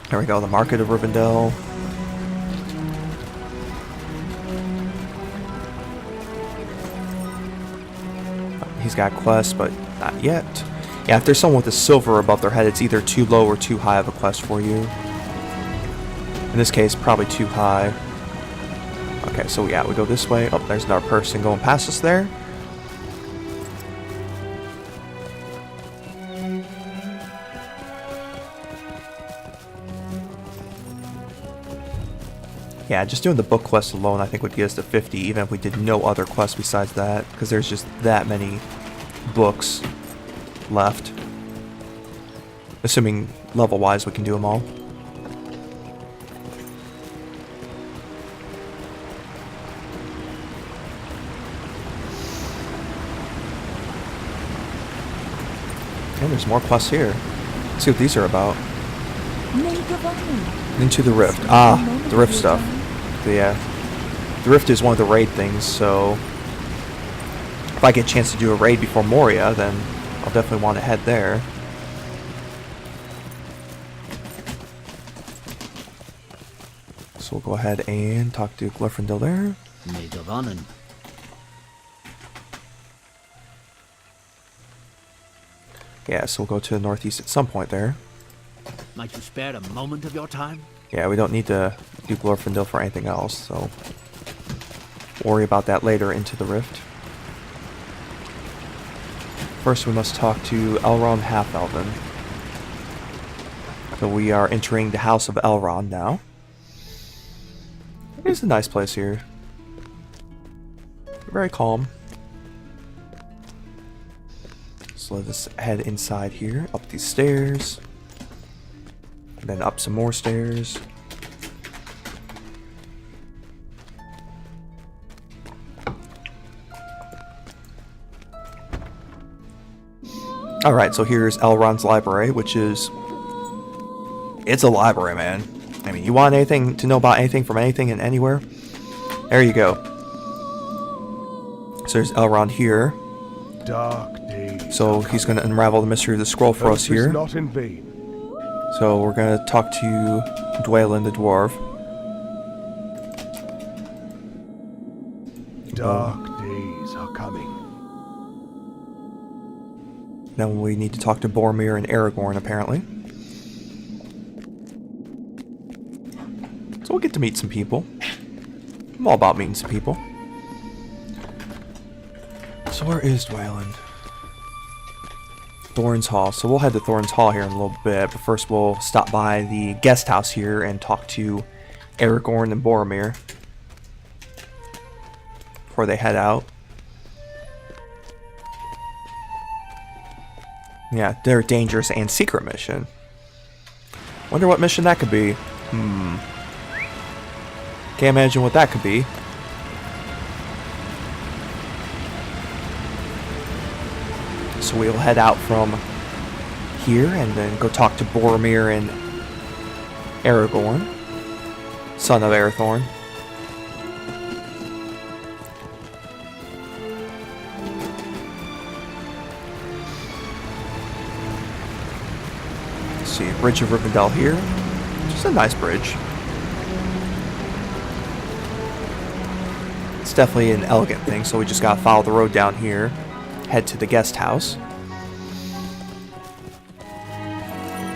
There we go, the Market of Rivendell. He's got quests, but not yet. Yeah, if there's someone with a silver above their head, it's either too low or too high of a quest for you. In this case, probably too high. Okay, so yeah, we go this way. Oh, there's another person going past us there. Yeah, just doing the book quest alone I think would get us to 50, even if we did no other quests besides that, because there's just that many books left. Assuming level-wise we can do them all. And there's more quests here. Let's see what these are about. Into the Rift. Ah, the Rift stuff. Yeah. The Rift is one of the raid things, so if I get a chance to do a raid before Moria, then I'll definitely want to head there. So we'll go ahead and talk to Glorfindel there. Yeah, so we'll go to the northeast at some point there. Might you spare a moment of your time? Yeah, we don't need to do Glorfindel for anything else, so worry about that later into the rift. First, we must talk to Elrond Half-Elven. So we are entering the House of Elrond now. It's a nice place here. Very calm. So let us head inside here, up these stairs. And then up some more stairs. Alright, so here's Elrond's library, which is... It's a library, man. I mean, you want anything to know about anything from anything and anywhere? There you go. So there's Elrond here. Dark days. So he's going to unravel the mystery of the scroll for us here. Not in vain. So we're going to talk to Dwalin the dwarf. Dark days are coming. Then we need to talk to Boromir and Aragorn, apparently. So we'll get to meet some people. I'm all about meeting some people. So where is Dwalin? Thorn's Hall. So we'll head to Thorn's Hall here in a little bit, but first we'll stop by the guest house here and talk to Aragorn and Boromir before they head out. Yeah, they're dangerous and secret mission. Wonder what mission that could be. Can't imagine what that could be. So we'll head out from here and then go talk to Boromir and Aragorn, son of Arathorn. Let's see, Bridge of Rivendell here. Just a nice bridge. It's definitely an elegant thing, so we just gotta follow the road down here, head to the guest house.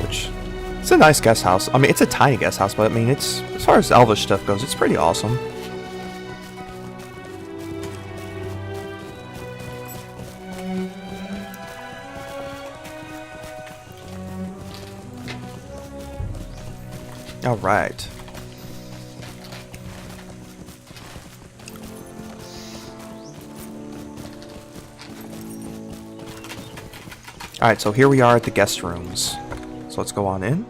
Which, it's a nice guest house. I mean, it's a tiny guest house, but I mean, it's, as far as Elvish stuff goes, it's pretty awesome. Alright. Alright, so here we are at the guest rooms. So let's go on in.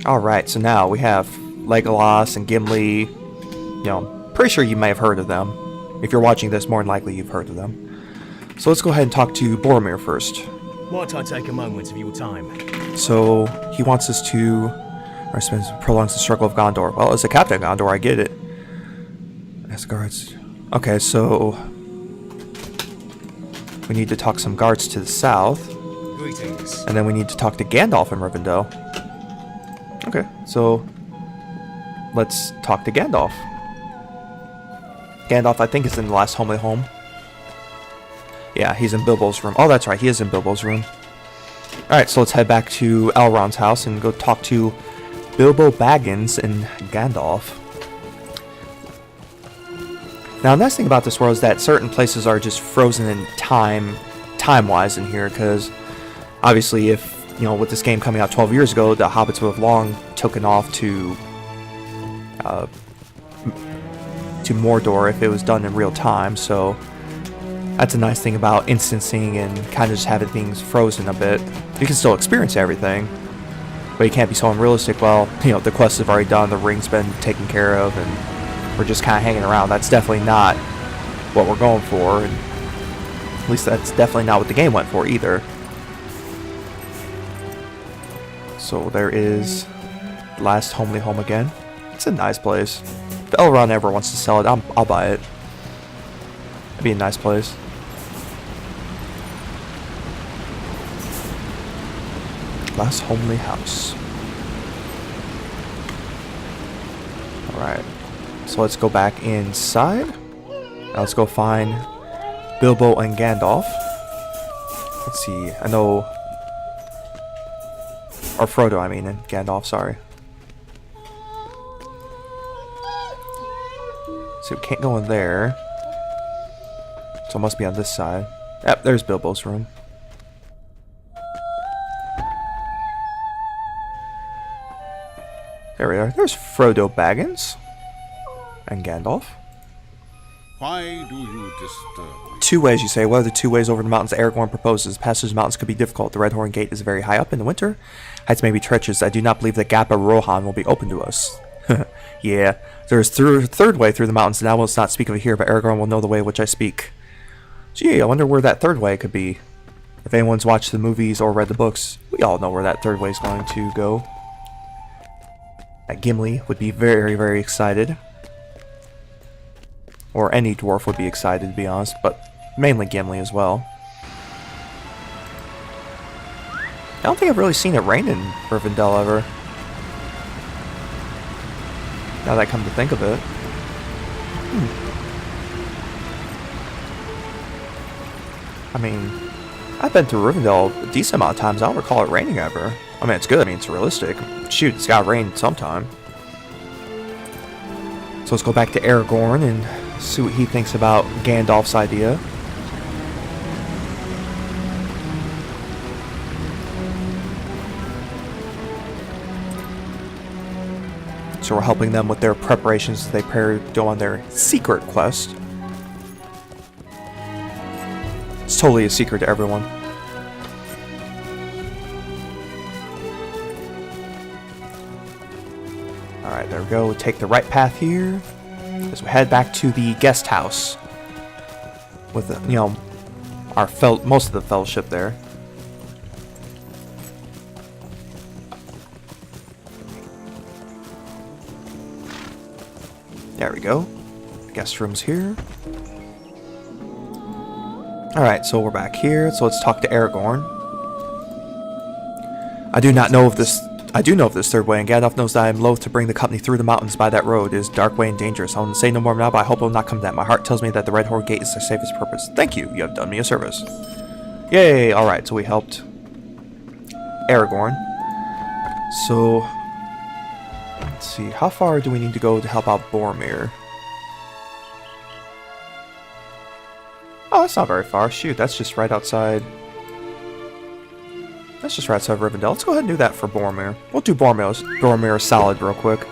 Alright, so now we have Legolas and Gimli. You know, pretty sure you may have heard of them. If you're watching this, more than likely you've heard of them. So let's go ahead and talk to Boromir first. Might I take a moment of your time? So he wants us to... Or prolongs the struggle of Gondor. Well, as a captain of Gondor, I get it. As guards... Okay, so... We need to talk some guards to the south. Greetings. And then we need to talk to Gandalf in Rivendell. Okay, so let's talk to Gandalf. Gandalf, I think, is in the last homely home. Yeah, he's in Bilbo's room. Oh, that's right, he is in Bilbo's room. Alright, so let's head back to Elrond's house and go talk to Bilbo Baggins and Gandalf. Now, the nice thing about this world is that certain places are just frozen in time-wise in here, because obviously if, you know, with this game coming out 12 years ago, the hobbits would have long taken off to Mordor if it was done in real time, so that's a nice thing about instancing and kind of just having things frozen a bit. You can still experience everything, but you can't be so unrealistic. Well, you know, the quests have already done, the ring's been taken care of, and we're just kind of hanging around. That's definitely not what we're going for, and at least that's definitely not what the game went for either. So there is Last Homely Home again. It's a nice place. If Elrond ever wants to sell it, I'll buy it. It'd be a nice place. Last Homely House. Alright. So let's go back inside. Now let's go find Bilbo and Gandalf. Let's see, I know... Or Frodo, I mean, and Gandalf, sorry. So we can't go in there. So it must be on this side. Yep, there's Bilbo's room. There we are. There's Frodo Baggins. And Gandalf. Why do you disturb me? 2 ways, you say. What are the 2 ways over the mountains Aragorn proposes? Passage the mountains could be difficult. The Red Horn Gate is very high up in the winter. Heights may be treacherous. I do not believe the Gap of Rohan will be open to us. Yeah. There is a third way through the mountains, and I will not speak of it here, but Aragorn will know the way which I speak. Gee, I wonder where that third way could be. If anyone's watched the movies or read the books, we all know where that third way is going to go. Gimli would be very, very excited. Or any dwarf would be excited, to be honest, but mainly Gimli as well. I don't think I've really seen it rain in Rivendell ever. Now that I come to think of it. I mean, I've been to Rivendell a decent amount of times. I don't recall it raining ever. I mean, it's good. I mean, it's realistic. Shoot, it's got rain sometime. So let's go back to Aragorn and see what he thinks about Gandalf's idea. So we're helping them with their preparations as they prepare to go on their secret quest. It's totally a secret to everyone. Alright, there we go. We'll take the right path here as we head back to the guest house with, you know, our most of the fellowship there. There we go. Guest room's here. Alright, so we're back here. So let's talk to Aragorn. I do know of this third way, and Gandalf knows that I am loath to bring the company through the mountains by that road. It is dark way and dangerous. I will say no more now, but I hope it will not come to that. My heart tells me that the Red Horn Gate is their safest purpose. Thank you. You have done me a service. Yay! Alright, so we helped Aragorn. So, let's see. How far do we need to go to help out Boromir? Oh, that's not very far. Shoot, that's just right outside. That's just right outside Rivendell. Let's go ahead and do that for Boromir. We'll do Boromir solid real quick.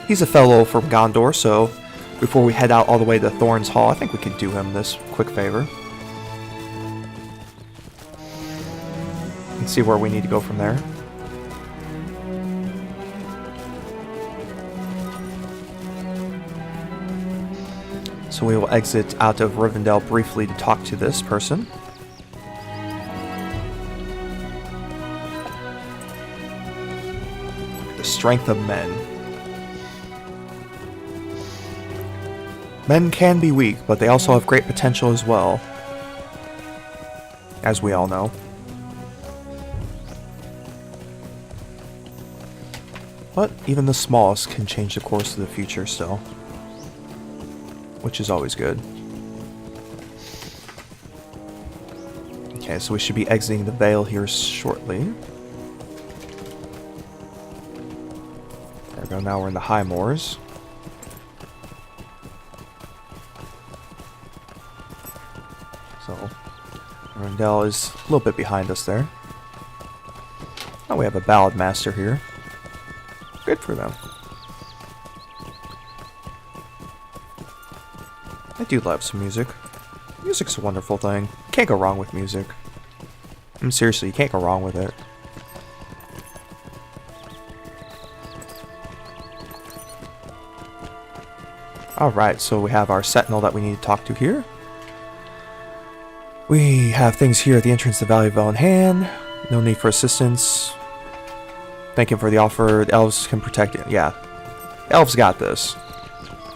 He's a fellow from Gondor, so before we head out all the way to Thorin's Hall, I think we could do him this quick favor. And see where we need to go from there. So we will exit out of Rivendell briefly to talk to this person. The strength of men. Men can be weak, but they also have great potential as well. As we all know. But even the smallest can change the course of the future still. Which is always good. Okay, so we should be exiting the Vale here shortly. There we go, now we're in the High Moors. So, Rivendell is a little bit behind us there. Oh, we have a Ballad Master here. Good for them. I do love some music. Music's a wonderful thing. Can't go wrong with music. I mean, seriously, you can't go wrong with it. Alright, so we have our sentinel that we need to talk to here. We have things here at the entrance to the Valley of Vel in hand. No need for assistance. Thank him for the offer. The elves can protect it. Yeah. Elves got this.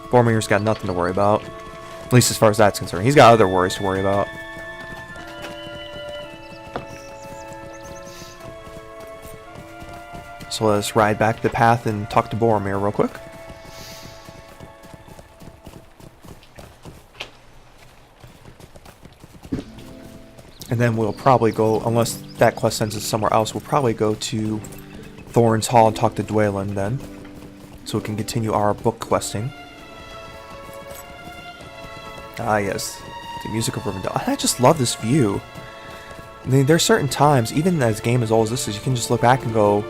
Boromir's got nothing to worry about. At least as far as that's concerned. He's got other worries to worry about. So let's ride back the path and talk to Boromir real quick. And then we'll probably go, unless that quest sends us somewhere else, we'll probably go to Thorn's Hall and talk to Dwaylen then. So we can continue our book questing. Ah yes, the music of Rivendell. I just love this view. I mean, there's certain times, even as a game as old as this is, you can just look back and go,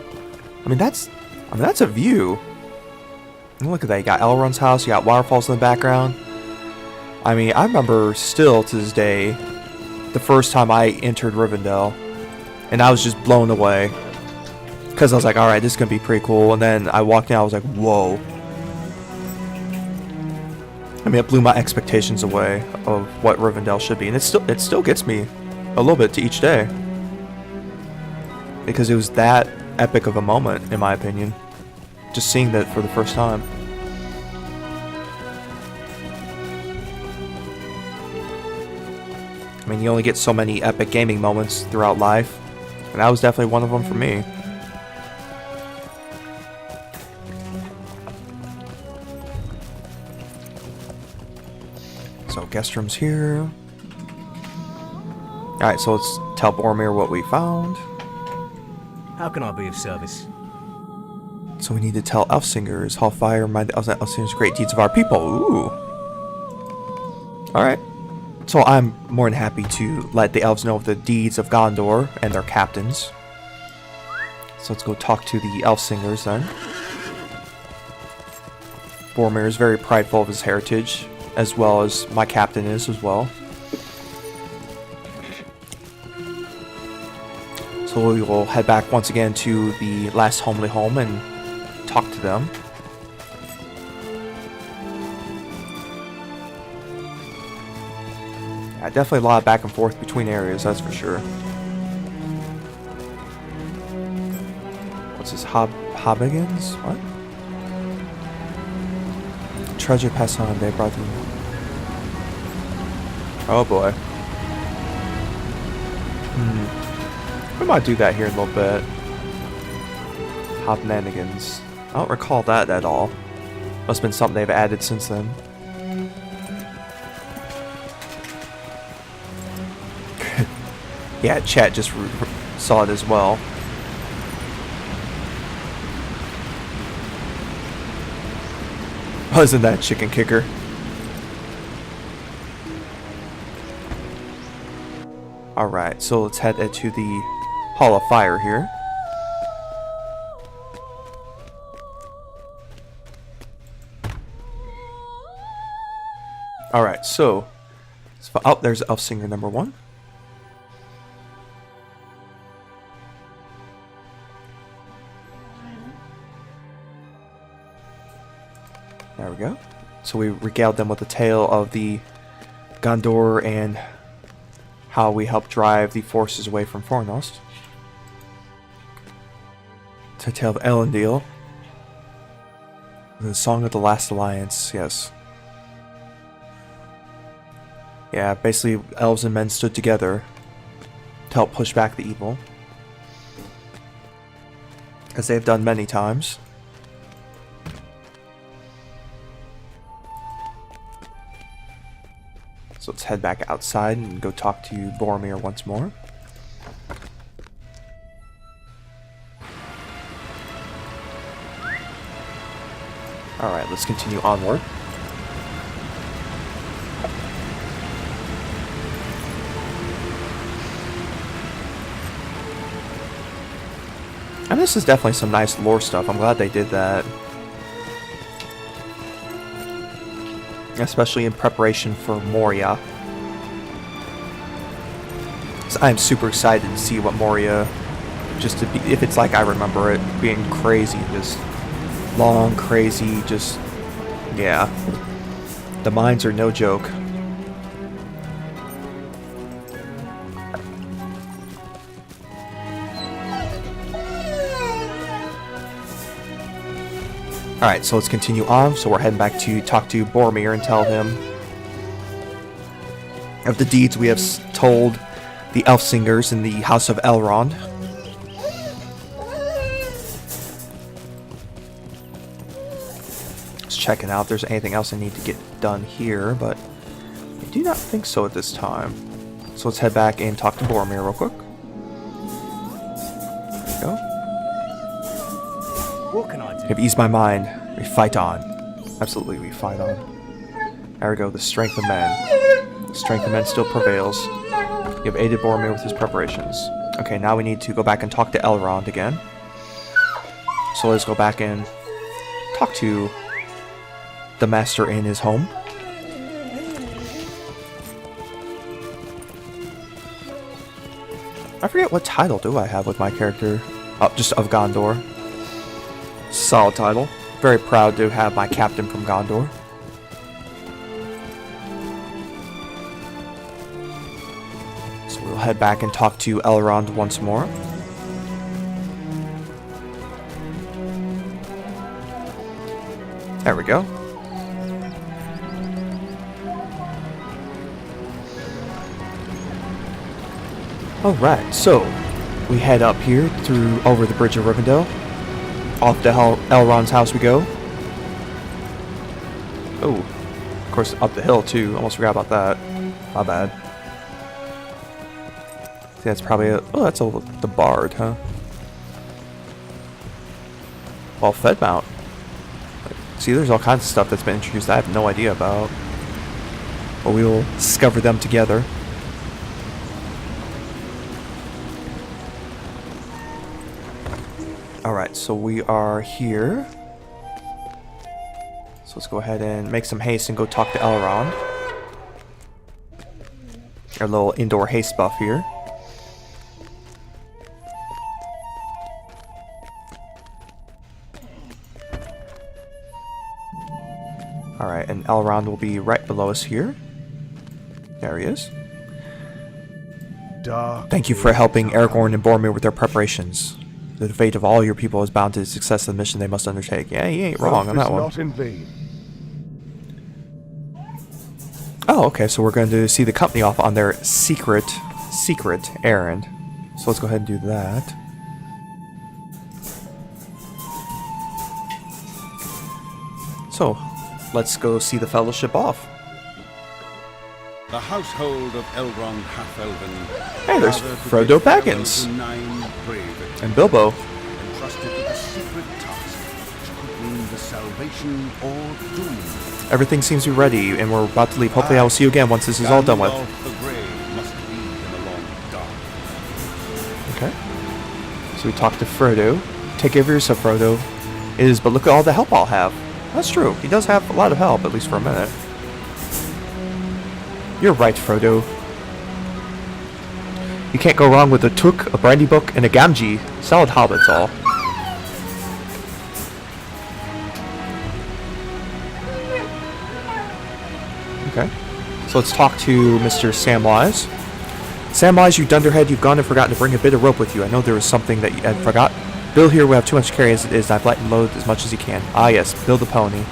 I mean that's a view. And look at that, you got Elrond's house, you got waterfalls in the background. I mean, I remember still to this day, the first time I entered Rivendell, and I was just blown away. Because I was like, alright, this is going to be pretty cool. And then I walked in, I was like, whoa. I mean, it blew my expectations away of what Rivendell should be. And it still gets me a little bit to each day. Because it was that epic of a moment, in my opinion. Just seeing that for the first time. I mean, you only get so many epic gaming moments throughout life. And that was definitely one of them for me. So, guest room's here. Alright, so let's tell Boromir what we found. How can I be of service? So we need to tell Elfsingers, Hallfire, remind the elves that Elfsingers great deeds of our people. Ooh. Alright. So I'm more than happy to let the elves know of the deeds of Gondor and their captains. So let's go talk to the Elfsingers then. Boromir is very prideful of his heritage, as well as my captain is as well. So we will head back once again to the last homely home and talk to them. Yeah, definitely a lot of back and forth between areas, that's for sure. What's this? Hobbigans? What? Treasure pass on, they brought them. Oh boy. We might do that here in a little bit. Hobnanigans. I don't recall that at all. Must have been something they've added since then. Yeah, chat just saw it as well. Wasn't that chicken kicker? Alright, so let's head into the Hall of Fire here. Alright, so... oh, there's Elfsinger number 1. There we go. So we regaled them with the tale of the Gondor and how we helped drive the forces away from Fornost. It's a tale of Elendil. The Song of the Last Alliance, yes. Yeah, basically elves and men stood together to help push back the evil. As they have done many times. So let's head back outside and go talk to Boromir once more. Alright, let's continue onward. And this is definitely some nice lore stuff. I'm glad they did that. Especially in preparation for Moria. So I'm super excited to see what Moria, just to be, if it's like I remember it, being crazy, just long, crazy, just, yeah. The mines are no joke. Alright, so let's continue on. So we're heading back to talk to Boromir and tell him of the deeds we have told the Elfsingers in the House of Elrond. Just checking out if there's anything else I need to get done here, but I do not think so at this time. So let's head back and talk to Boromir real quick. There we go. What can I do? You've eased my mind. We fight on. Absolutely, we fight on. There we go, the strength of men. The strength of men still prevails. You have aided Boromir with his preparations. Okay, now we need to go back and talk to Elrond again. So let's go back and talk to the master in his home. I forget what title do I have with my character. Oh, just of Gondor. Solid title. Very proud to have my captain from Gondor. So we'll head back and talk to Elrond once more. There we go. Alright, so we head up here through over the Bridge of Rivendell. Off to Elrond's house we go. Oh, of course up the hill too. Almost forgot about that. My bad. See, that's probably oh, that's the Bard, huh? Well, Fedmount. See, there's all kinds of stuff that's been introduced that I have no idea about. But we will discover them together. Alright, so we are here. So let's go ahead and make some haste and go talk to Elrond. Our little indoor haste buff here. Alright, and Elrond will be right below us here. There he is. Thank you for helping Aragorn and Boromir with their preparations. The fate of all your people is bound to the success of the mission they must undertake. Yeah, he ain't wrong on that one. Not in vain. Oh, okay, so we're going to see the company off on their secret errand. So let's go ahead and do that. So, let's go see the fellowship off. The household of Elrond Half-Elven. Hey, there's gathered Frodo with their Baggins. fellows 9 brave And Bilbo. entrusted with a secret task which could mean the salvation or doom. Everything seems to be ready, and we're about to leave. Hopefully I will see you again once this is all done with. Gandalf the Grey must lead in a long dark. Okay. So we talked to Frodo. Take care of yourself, Frodo. It is, but look at all the help I'll have. That's true. He does have a lot of help, at least for a minute. You're right, Frodo. You can't go wrong with a Took, a Brandy Book, and a Gamgee. Solid hobbits, all. Okay. So let's talk to Mr. Samwise. Samwise, you dunderhead, you've gone and forgotten to bring a bit of rope with you. I know there was something that you had forgot. Bill here will have too much to carry as it is, and I've let him load as much as he can. Ah yes, Bill the pony.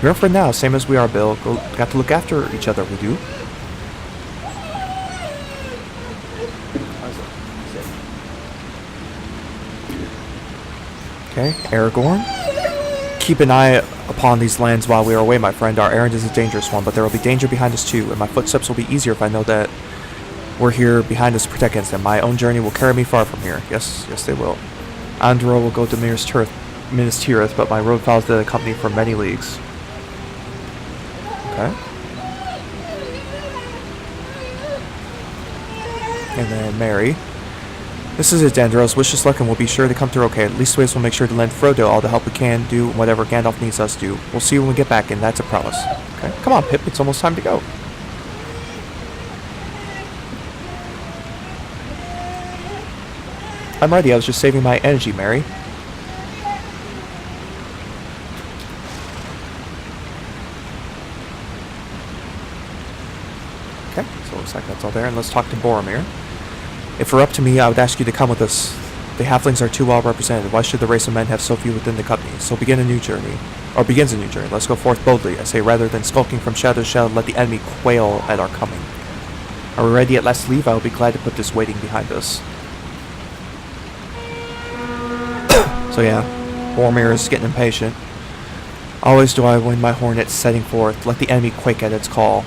You're a friend now, same as we are, Bill. Got to look after each other, we do. Okay, Aragorn. Keep an eye upon these lands while we are away, my friend. Our errand is a dangerous one, but there will be danger behind us too, and my footsteps will be easier if I know that we're here behind us to protect against them. My own journey will carry me far from here. Yes, yes they will. Anor will go to Minas Tirith, but my road follows the company for many leagues. Okay. And then Mary. This is it, Dandros. Wish us luck and we'll be sure to come through okay. At least we'll make sure to lend Frodo all the help we can do whatever Gandalf needs us to do. We'll see you when we get back, and that's a promise. Okay. Come on, Pip. It's almost time to go. I'm ready. I was just saving my energy, Mary. Okay, so it looks like that's all there. And let's talk to Boromir. If it were up to me, I would ask you to come with us. The halflings are too well represented. Why should the race of men have so few within the company? So begins a new journey. Let's go forth boldly. I say, rather than skulking from shadow to shadow, let the enemy quail at our coming. Are we ready at last to leave? I will be glad to put this waiting behind us. So yeah, Boromir is getting impatient. Always do I win my hornet setting forth. Let the enemy quake at its call.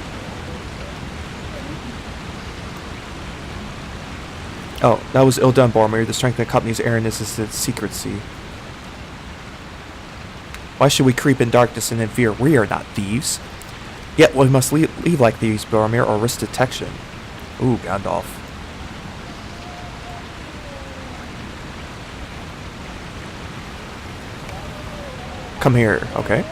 Oh, that was ill done, Boromir. The strength of the company's errandness is its secrecy. Why should we creep in darkness and in fear? We are not thieves. Yet we must leave like thieves, Boromir, or risk detection. Ooh, Gandalf. Come here, okay.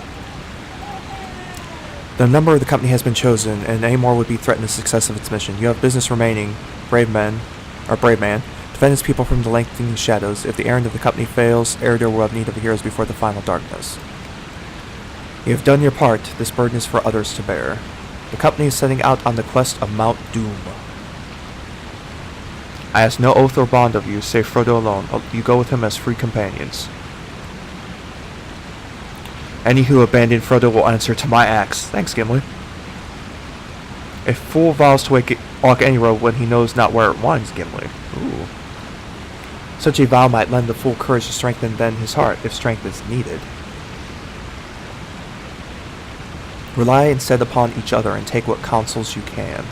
The number of the company has been chosen, and Angmar would be threatened the success of its mission. You have business remaining, brave man. Defend its people from the lengthening shadows. If the errand of the company fails, Eredor will have need of heroes before the final darkness. You have done your part. This burden is for others to bear. The company is setting out on the quest of Mount Doom. I ask no oath or bond of you, save Frodo alone. You go with him as free companions. Any who abandon Frodo will answer to my axe. Thanks, Gimli. A fool vows to walk any road when he knows not where it winds, Gimli. Ooh. Such a vow might lend the fool courage to strengthen then his heart, if strength is needed. Rely instead upon each other and take what counsels you can.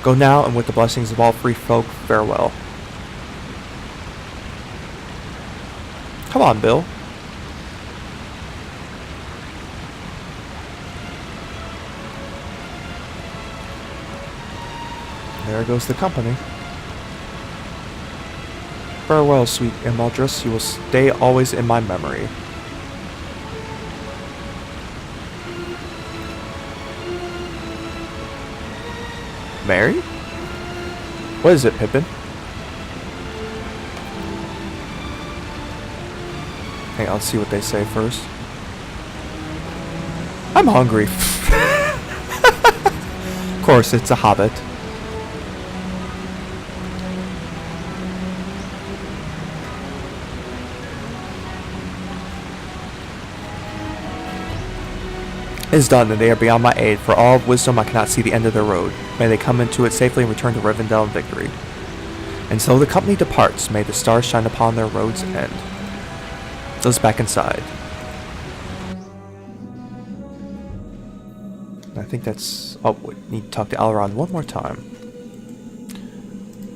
Go now, and with the blessings of all free folk, farewell. Come on, Bill. There goes the company. Farewell, sweet Immaldris. You will stay always in my memory. Mary? What is it, Pippin? Hang on, let's see what they say first. I'm hungry. Of course, it's a hobbit. It is done, and they are beyond my aid. For all of wisdom, I cannot see the end of their road. May they come into it safely and return to Rivendell in victory. And so the company departs. May the stars shine upon their road's end. Let's back inside. I think that's... Oh, we need to talk to Elrond one more time.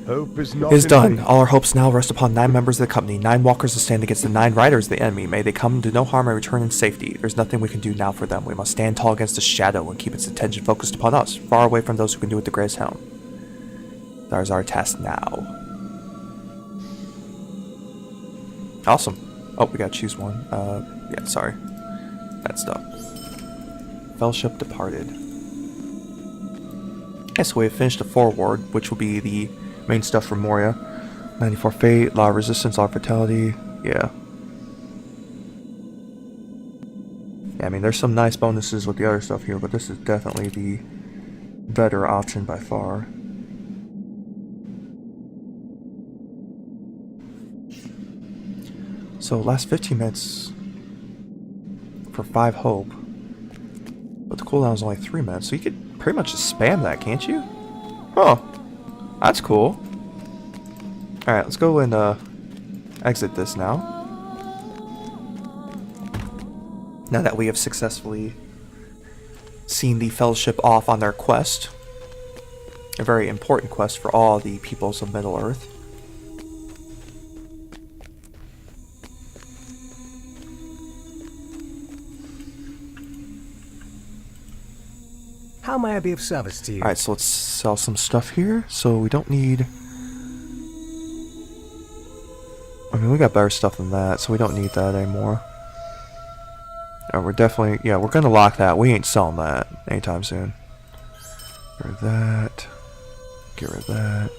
Hope is not It is in done. vain. All our hopes now rest upon 9 members of the company, 9 walkers to stand against the 9 riders of the enemy. May they come to no harm and return in safety. There's nothing we can do now for them. We must stand tall against the shadow and keep its attention focused upon us, far away from those who can do it the greatest helm. That is our task now. Awesome. Oh, we gotta choose one. Yeah, sorry. That stuff. Fellowship departed. Yes, we have finished the foreword, which will be the main stuff for Moria. 94 Fate, Law of Resistance, Law of Vitality. Yeah. Yeah, I mean, there's some nice bonuses with the other stuff here, but this is definitely the better option by far. So, last 15 minutes for 5 hope. But the cooldown is only 3 minutes, so you could pretty much just spam that, can't you? Oh. That's cool. Alright, let's go and exit this now. Now that we have successfully seen the Fellowship off on their quest. A very important quest for all the peoples of Middle-earth. How may I be of service to you? Alright, so let's sell some stuff here. So we don't need... I mean, we got better stuff than that, so we don't need that anymore. Oh, we're definitely... Yeah, we're gonna lock that. We ain't selling that anytime soon. Get rid of that. Get rid of that.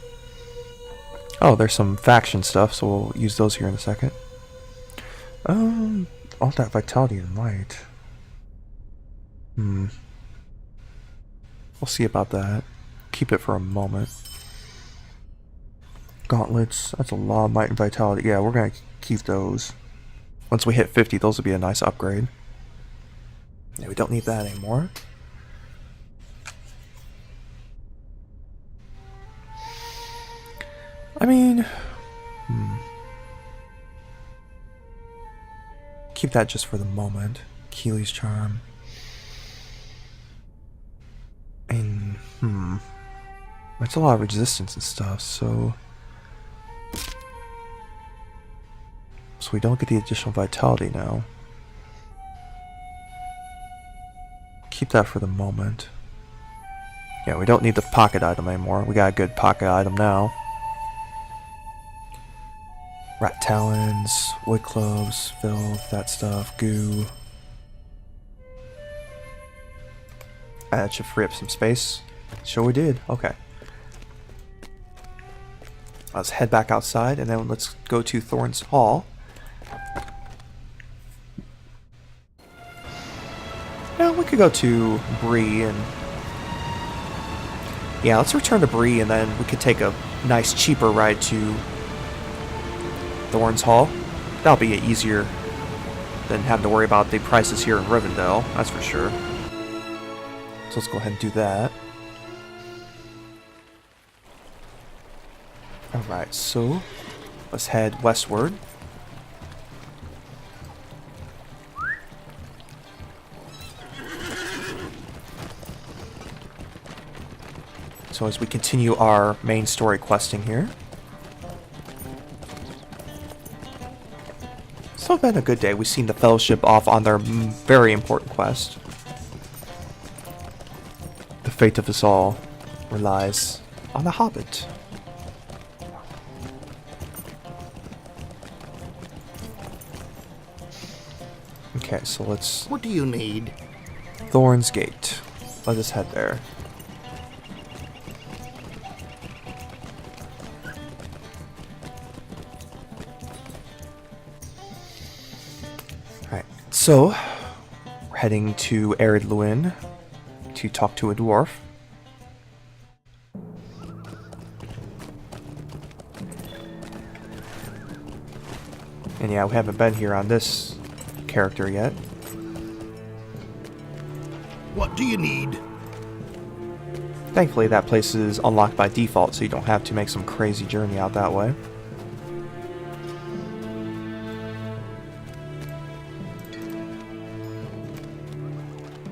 Oh, there's some faction stuff, so we'll use those here in a second. All that vitality and light. We'll see about that. Keep it for a moment. Gauntlets. That's a lot of might and vitality. Yeah, we're going to keep those. Once we hit 50, those will be a nice upgrade. Yeah, we don't need that anymore. I mean... Keep that just for the moment. Keely's Charm. And, It's a lot of resistance and stuff, so we don't get the additional vitality now. Keep that for the moment. Yeah, we don't need the pocket item anymore. We got a good pocket item now. Rat talons, wood cloves, filth, that stuff, goo. That should free up some space. Sure we did. Okay. Let's head back outside and then let's go to Thorn's Hall. Now we could go to Bree and... Yeah, let's return to Bree and then we could take a nice cheaper ride to Thorn's Hall. That'll be easier than having to worry about the prices here in Rivendell, that's for sure. So let's go ahead and do that. Alright, so let's head westward. So as we continue our main story questing here. It's not been a good day. We've seen the Fellowship off on their very important quest. The fate of us all relies on the Hobbit. Okay, so let's... What do you need? Thorn's Gate. Let us head there. Alright, so we're heading to Arid Luin to talk to a dwarf. And yeah, we haven't been here on this character yet. What do you need? Thankfully that place is unlocked by default, so you don't have to make some crazy journey out that way.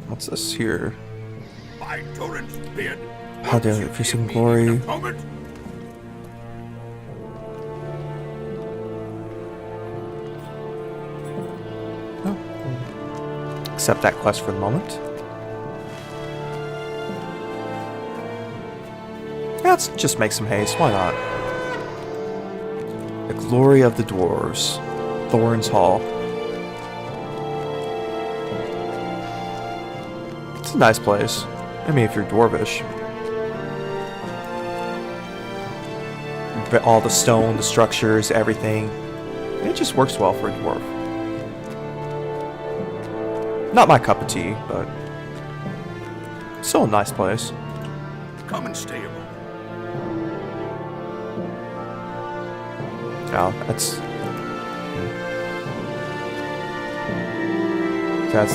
What's this here? By Torrent's beard. How dare you, fishing glory. Accept that quest for the moment. Let's just make some haste, why not? The glory of the dwarves. Thorn's Hall. It's a nice place. I mean, if you're dwarvish. But all the stone, the structures, everything. It just works well for a dwarf. Not my cup of tea, but still a nice place. Come and stay a moment. Oh, that's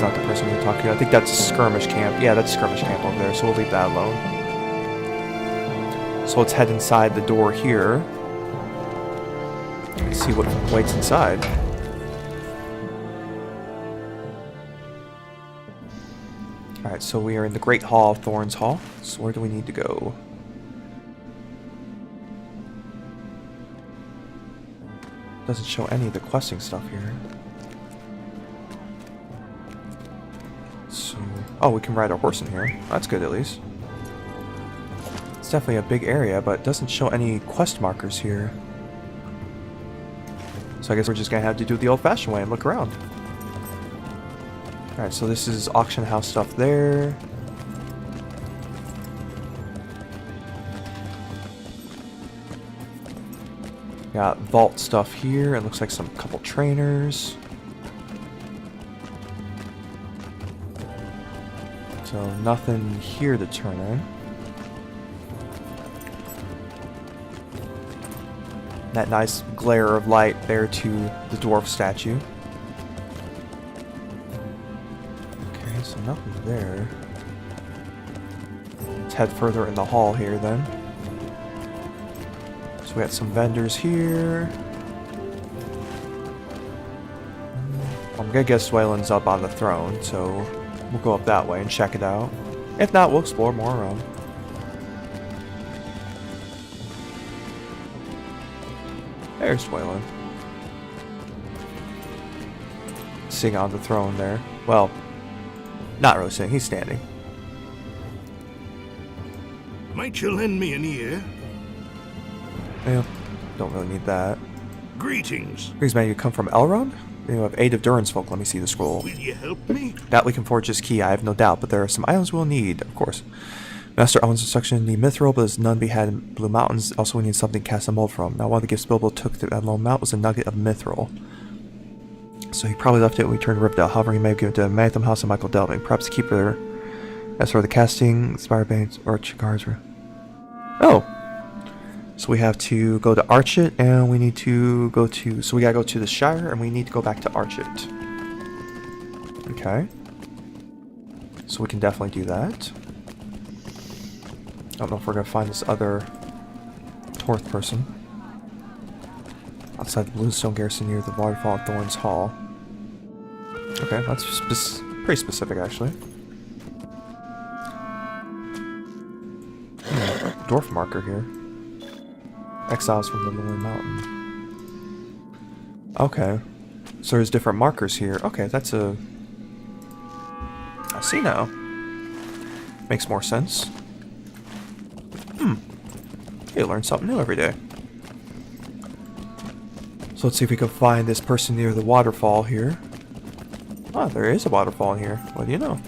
not the person we're talking to. I think that's a skirmish camp. Yeah, that's a skirmish camp over there, so we'll leave that alone. So let's head inside the door here and see what waits inside. Alright, so we are in the Great Hall of Thorn's Hall. So where do we need to go? Doesn't show any of the questing stuff here. So, oh, we can ride a horse in here. That's good at least. It's definitely a big area, but it doesn't show any quest markers here. So I guess we're just gonna have to do it the old-fashioned way and look around. Alright, so this is auction house stuff there. Got vault stuff here. It looks like some couple trainers. So nothing here to turn in. That nice glare of light there to the dwarf statue. Okay, so nothing there. Let's head further in the hall here then. So we got some vendors here. I'm gonna guess Wayland's up on the throne, so we'll go up that way and check it out. If not, we'll explore more around. There's Dwaylen. Sitting on the throne there. Well, not really sitting, he's standing. Might you lend me an ear? Yeah, don't really need that. Greetings. Greetings, man, you come from Elrond? You have aid of Durin's folk, let me see the scroll. Will you help me? That we can forge his key, I have no doubt, but there are some items we'll need, of course. Master owns instruction in the mithril, but there's none to be had in Blue Mountains. Also, we need something cast a mold from. Now, one of the gifts Bilbo took to that lone mount was a nugget of mithril. So he probably left it when we returned to Rivendell. However, he may have given it to Mantham House and Michael Delving. Perhaps the keeper. As for the casting, Spirebanes, or Chigars. Oh! So we have to go to Archit, and we need to go to... So we gotta go to the Shire, and we need to go back to Archit. Okay. So we can definitely do that. I don't know if we're gonna find this other Torth person. Outside the Bluestone Garrison near the waterfall at Thorn's Hall. Okay, that's pretty specific actually. Dwarf marker here. Exiles from the Lonely Mountain. Okay. So there's different markers here. Okay, that's a... I see now. Makes more sense. You learn something new every day. So let's see if we can find this person near the waterfall here. Ah, there is a waterfall in here. What do you know?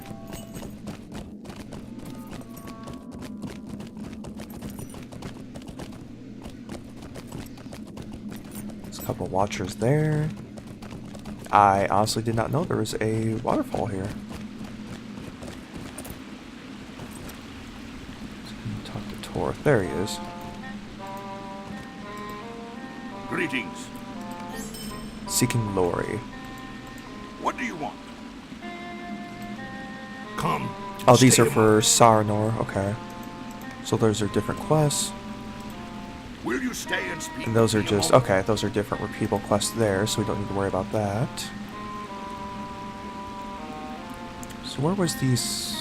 There's a couple watchers there. I honestly did not know there was a waterfall here. Talk to Tor. There he is. Greetings. Seeking Lori. What do you want? Come. Oh, these stay are a for Saranor. Okay. So those are different quests. Will you stay and speak? And those are with me a just... moment? Okay, those are different repeatable quests there, so we don't need to worry about that. So where was these...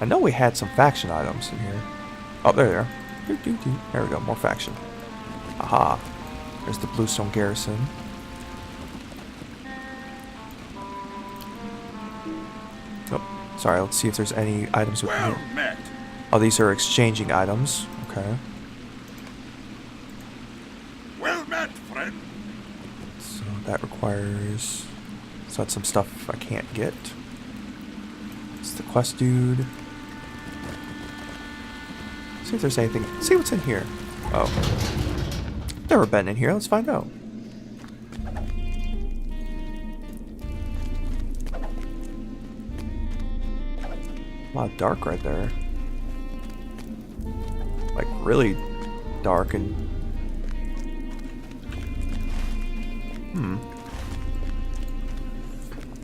I know we had some faction items in here. Oh, there they are. There we go, more faction. Aha. There's the Bluestone Garrison. Oh, sorry, let's see if there's any items with Well me. met. Oh, these are exchanging items. Okay. Well met, friend. So that requires... So that's some stuff I can't get. It's the quest dude. See if there's anything. See what's in here. Oh. Never been in here. Let's find out. A lot of dark right there. Like really dark and...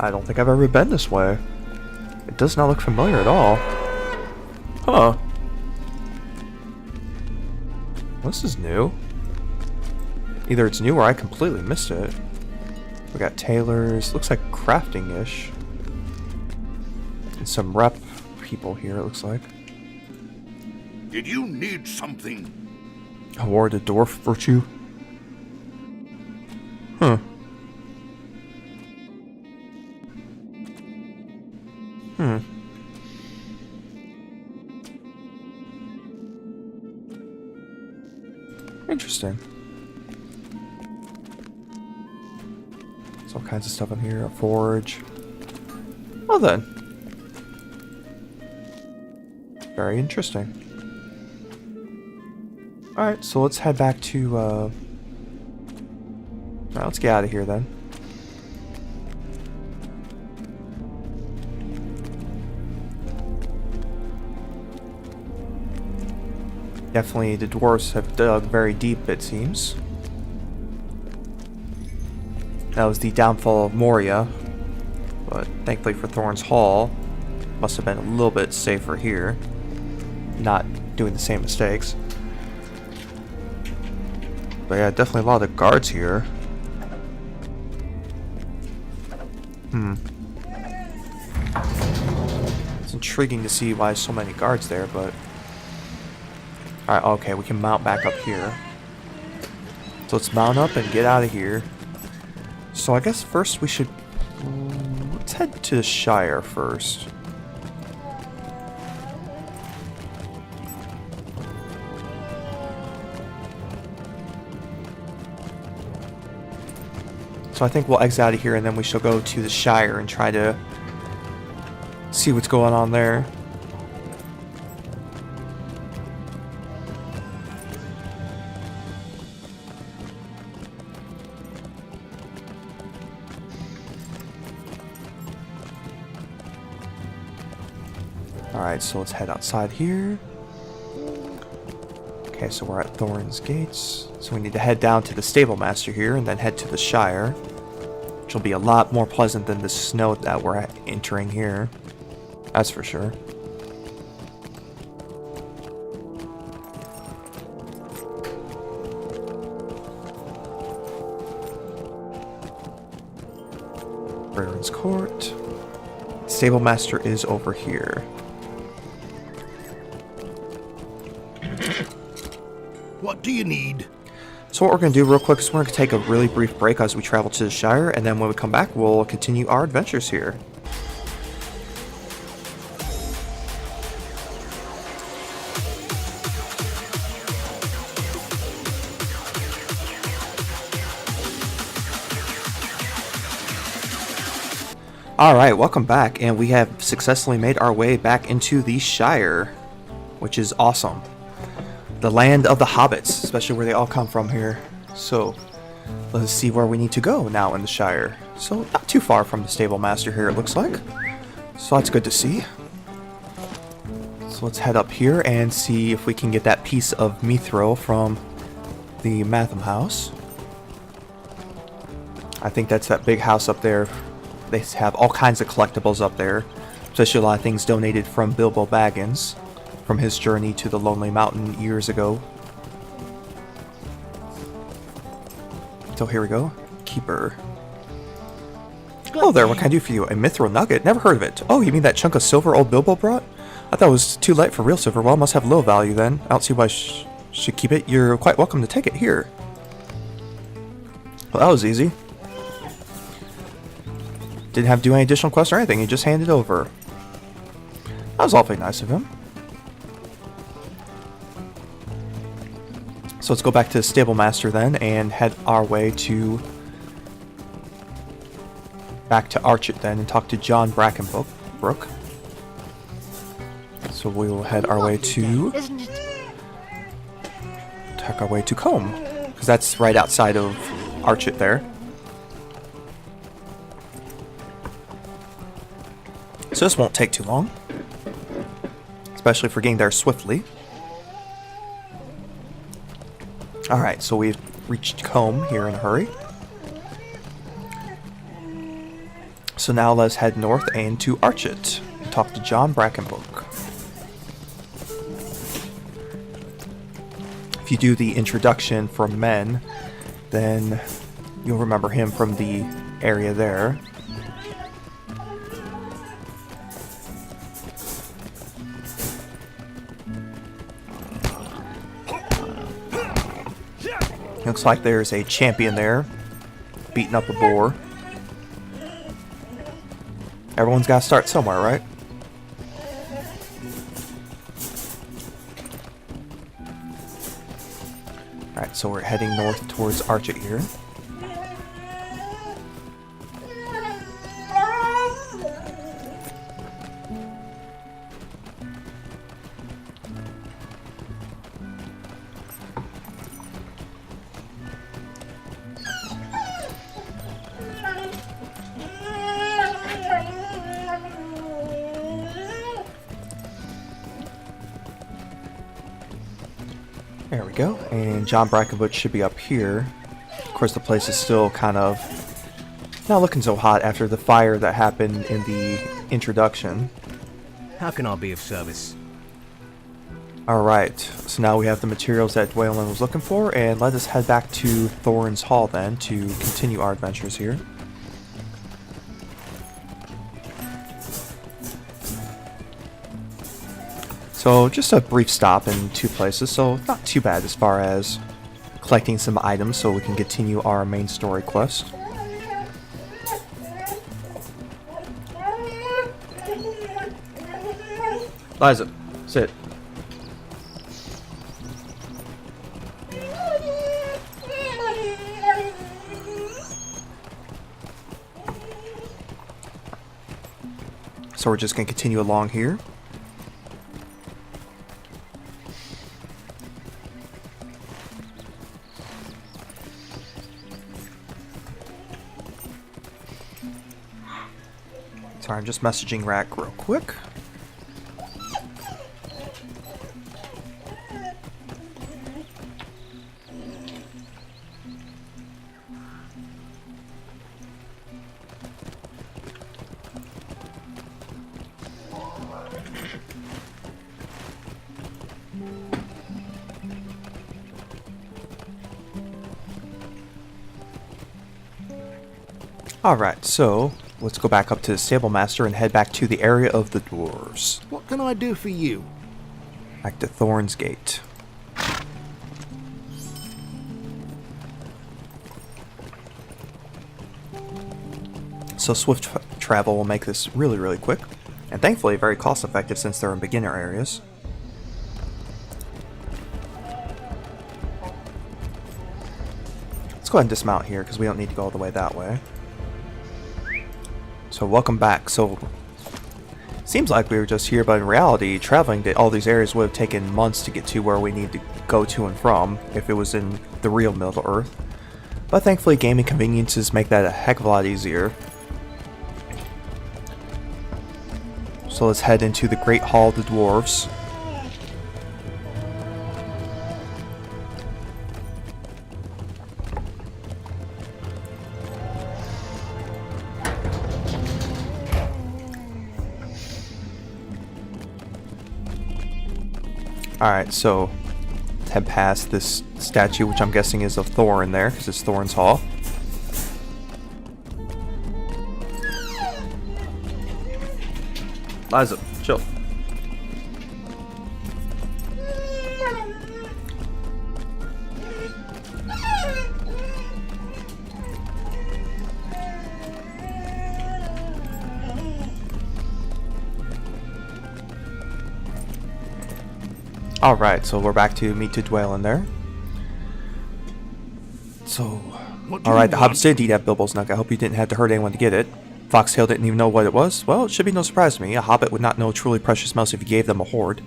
I don't think I've ever been this way. It does not look familiar at all. Huh. This is new. Either it's new or I completely missed it. We got tailors. Looks like crafting-ish. And some rep people here, it looks like. Did you need something? Award a dwarf virtue. Huh. Interesting. There's all kinds of stuff in here. A forge. Well then. Very interesting. Alright, so let's head back to, Alright, let's get out of here then. Definitely the dwarves have dug very deep, it seems. That was the downfall of Moria. But thankfully for Thorn's Hall, must have been a little bit safer here. Not doing the same mistakes. But yeah, definitely a lot of guards here. It's intriguing to see why so many guards there, but... Alright, okay, we can mount back up here. So let's mount up and get out of here. So I guess first we should... let's head to the Shire first. So I think we'll exit out of here and then we shall go to the Shire and try to see what's going on there. Alright, so let's head outside here. Okay, so we're at Thorin's Gates. So we need to head down to the Stable Master here and then head to the Shire. Which will be a lot more pleasant than the snow that we're entering here. That's for sure. Baron's Court. Stable Master is over here. What do you need? So what we're going to do real quick is we're going to take a really brief break as we travel to the Shire, and then when we come back, we'll continue our adventures here. Alright, welcome back, and we have successfully made our way back into the Shire, which is awesome. The land of the hobbits, especially where they all come from here. So, let's see where we need to go now in the Shire. So, not too far from the Stable Master here, it looks like. So that's good to see. So let's head up here and see if we can get that piece of mithril from the Matham house. I think that's that big house up there. They have all kinds of collectibles up there. Especially a lot of things donated from Bilbo Baggins. From his journey to the Lonely Mountain years ago. So here we go. Keeper. Oh there, what can I do for you? A mithril nugget? Never heard of it. Oh, you mean that chunk of silver old Bilbo brought? I thought it was too light for real silver. Well, it must have low value then. I don't see why I should keep it. You're quite welcome to take it. Here. Well, that was easy. Didn't have to do any additional quests or anything. He just handed it over. That was awfully nice of him. So let's go back to the Stable Master then and head our way to back to Archet then and talk to John Brackenbrook. So we will head our way to Combe, because that's right outside of Archet there. So this won't take too long, especially if we're getting there swiftly. Alright, so we've reached Combe here in a hurry. So now let's head north and to Archet. Talk to John Brackenbrook. If you do the introduction for men, then you'll remember him from the area there. Looks like there's a champion there, beating up a boar. Everyone's got to start somewhere, right? Alright, so we're heading north towards Archet here. There we go, and John Brackenbrook should be up here. Of course, the place is still kind of not looking so hot after the fire that happened in the introduction. How can I be of service? Alright, so now we have the materials that Dwaylen was looking for, and let us head back to Thorin's Hall then to continue our adventures here. So just a brief stop in 2 places, so not too bad as far as collecting some items so we can continue our main story quest. Liza, sit. So we're just going to continue along here. Sorry, I'm just messaging Rack real quick. Alright, so let's go back up to the stable master and head back to the area of the dwarves. What can I do for you? Back to Thorn's Gate. So swift travel will make this really, really quick. And thankfully very cost effective since they're in beginner areas. Let's go ahead and dismount here because we don't need to go all the way that way. So welcome back. So seems like we were just here, but in reality, traveling to all these areas would have taken months to get to where we need to go to and from if it was in the real Middle Earth. But thankfully, gaming conveniences make that a heck of a lot easier. So let's head into the Great Hall of the Dwarves. Alright, so let's head past this statue, which I'm guessing is of Thorn there, because it's Thorn's Hall. Liza, chill. Alright, so we're back to meet to dwell in there. So, alright, the hobbits did indeed have Bilbo's nugget. I hope you didn't have to hurt anyone to get it. Foxtail didn't even know what it was. Well, it should be no surprise to me. A hobbit would not know a truly precious mouse if you gave them a hoard.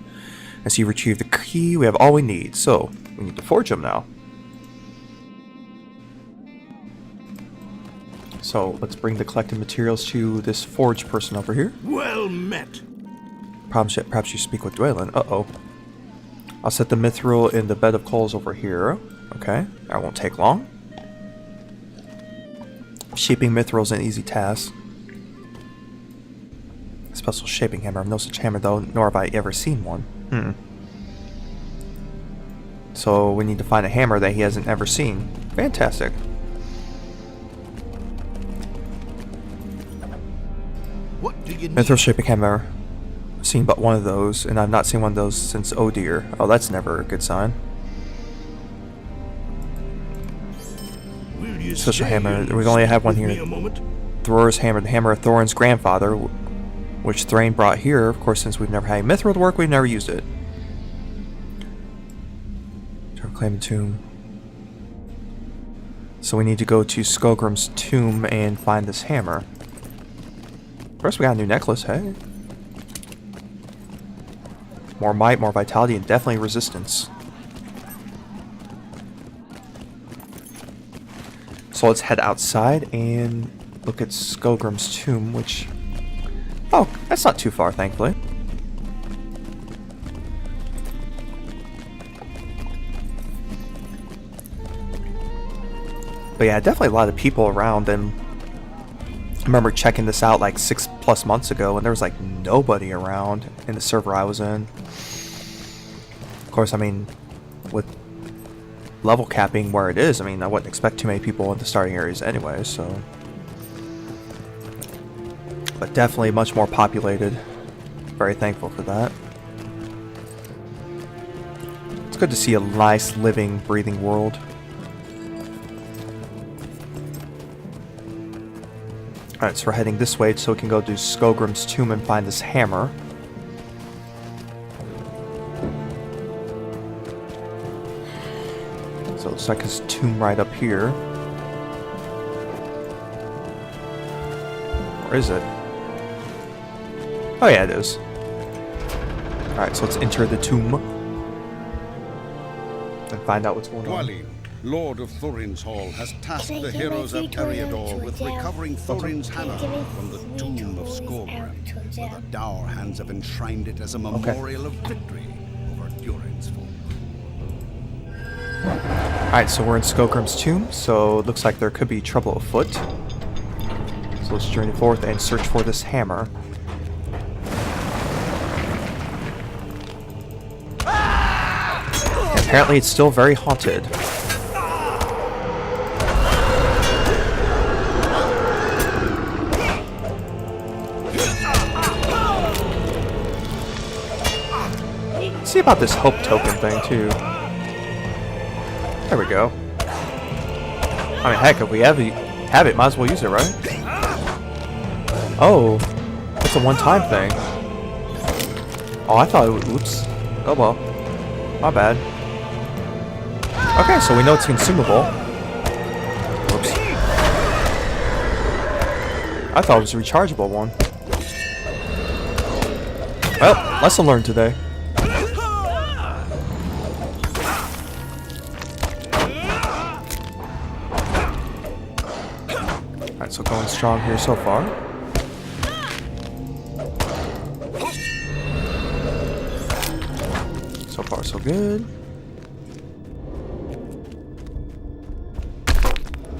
As you retrieve the key, we have all we need. So, we need to forge them now. So, let's bring the collected materials to this forge person over here. Well met. Perhaps you speak with Dwaylen. Uh-oh. I'll set the mithril in the bed of coals over here. Okay, that won't take long. Shaping mithril is an easy task. Special shaping hammer. I have no such hammer though, nor have I ever seen one. So we need to find a hammer that he hasn't ever seen. Fantastic. What do you need? Mithril shaping hammer. I've seen but one of those, and I've not seen one of those since oh dear. Oh, that's never a good sign. Will you Such a stay hammer. and We only have one speak with here. me a moment? Thor's hammer, the hammer of Thorin's grandfather, which Thrain brought here. Of course, since we've never had mithril to work, we've never used it. To reclaim the tomb. So we need to go to Skogrim's tomb and find this hammer. First, we got a new necklace, hey? More might, more vitality, and definitely resistance. So let's head outside and look at Skogrim's tomb, which... Oh, that's not too far, thankfully. But yeah, definitely a lot of people around, and I remember checking this out like 6+ months ago, and there was like nobody around in the server I was in. Of course, I mean, with level capping where it is, I mean, I wouldn't expect too many people in the starting areas anyway, so... But definitely much more populated. Very thankful for that. It's good to see a nice, living, breathing world. Alright, so we're heading this way so we can go to Skogrim's tomb and find this hammer. So it looks like his tomb right up here. Or is it? Oh yeah, it is. Alright, so let's enter the tomb. And find out what's going on. Dwalin, Lord of Thorin's Hall, has tasked the heroes of Eriador with recovering Thorin's hammer from the tomb of Skogrim, where the dour hands have enshrined it as a memorial of victory over Durin's folk. Alright, so we're in Skogrim's tomb, so it looks like there could be trouble afoot. So let's journey forth and search for this hammer. And apparently it's still very haunted. Let's see about this hope token thing too. There we go. I mean, heck, if we have it, might as well use it, right? Oh, that's a one-time thing. Oh, I thought it would. Oops. Oh well. My bad. Okay, so we know it's consumable. Oops. I thought it was a rechargeable one. Well, lesson learned today. Alright, so going strong here so far. So far, so good.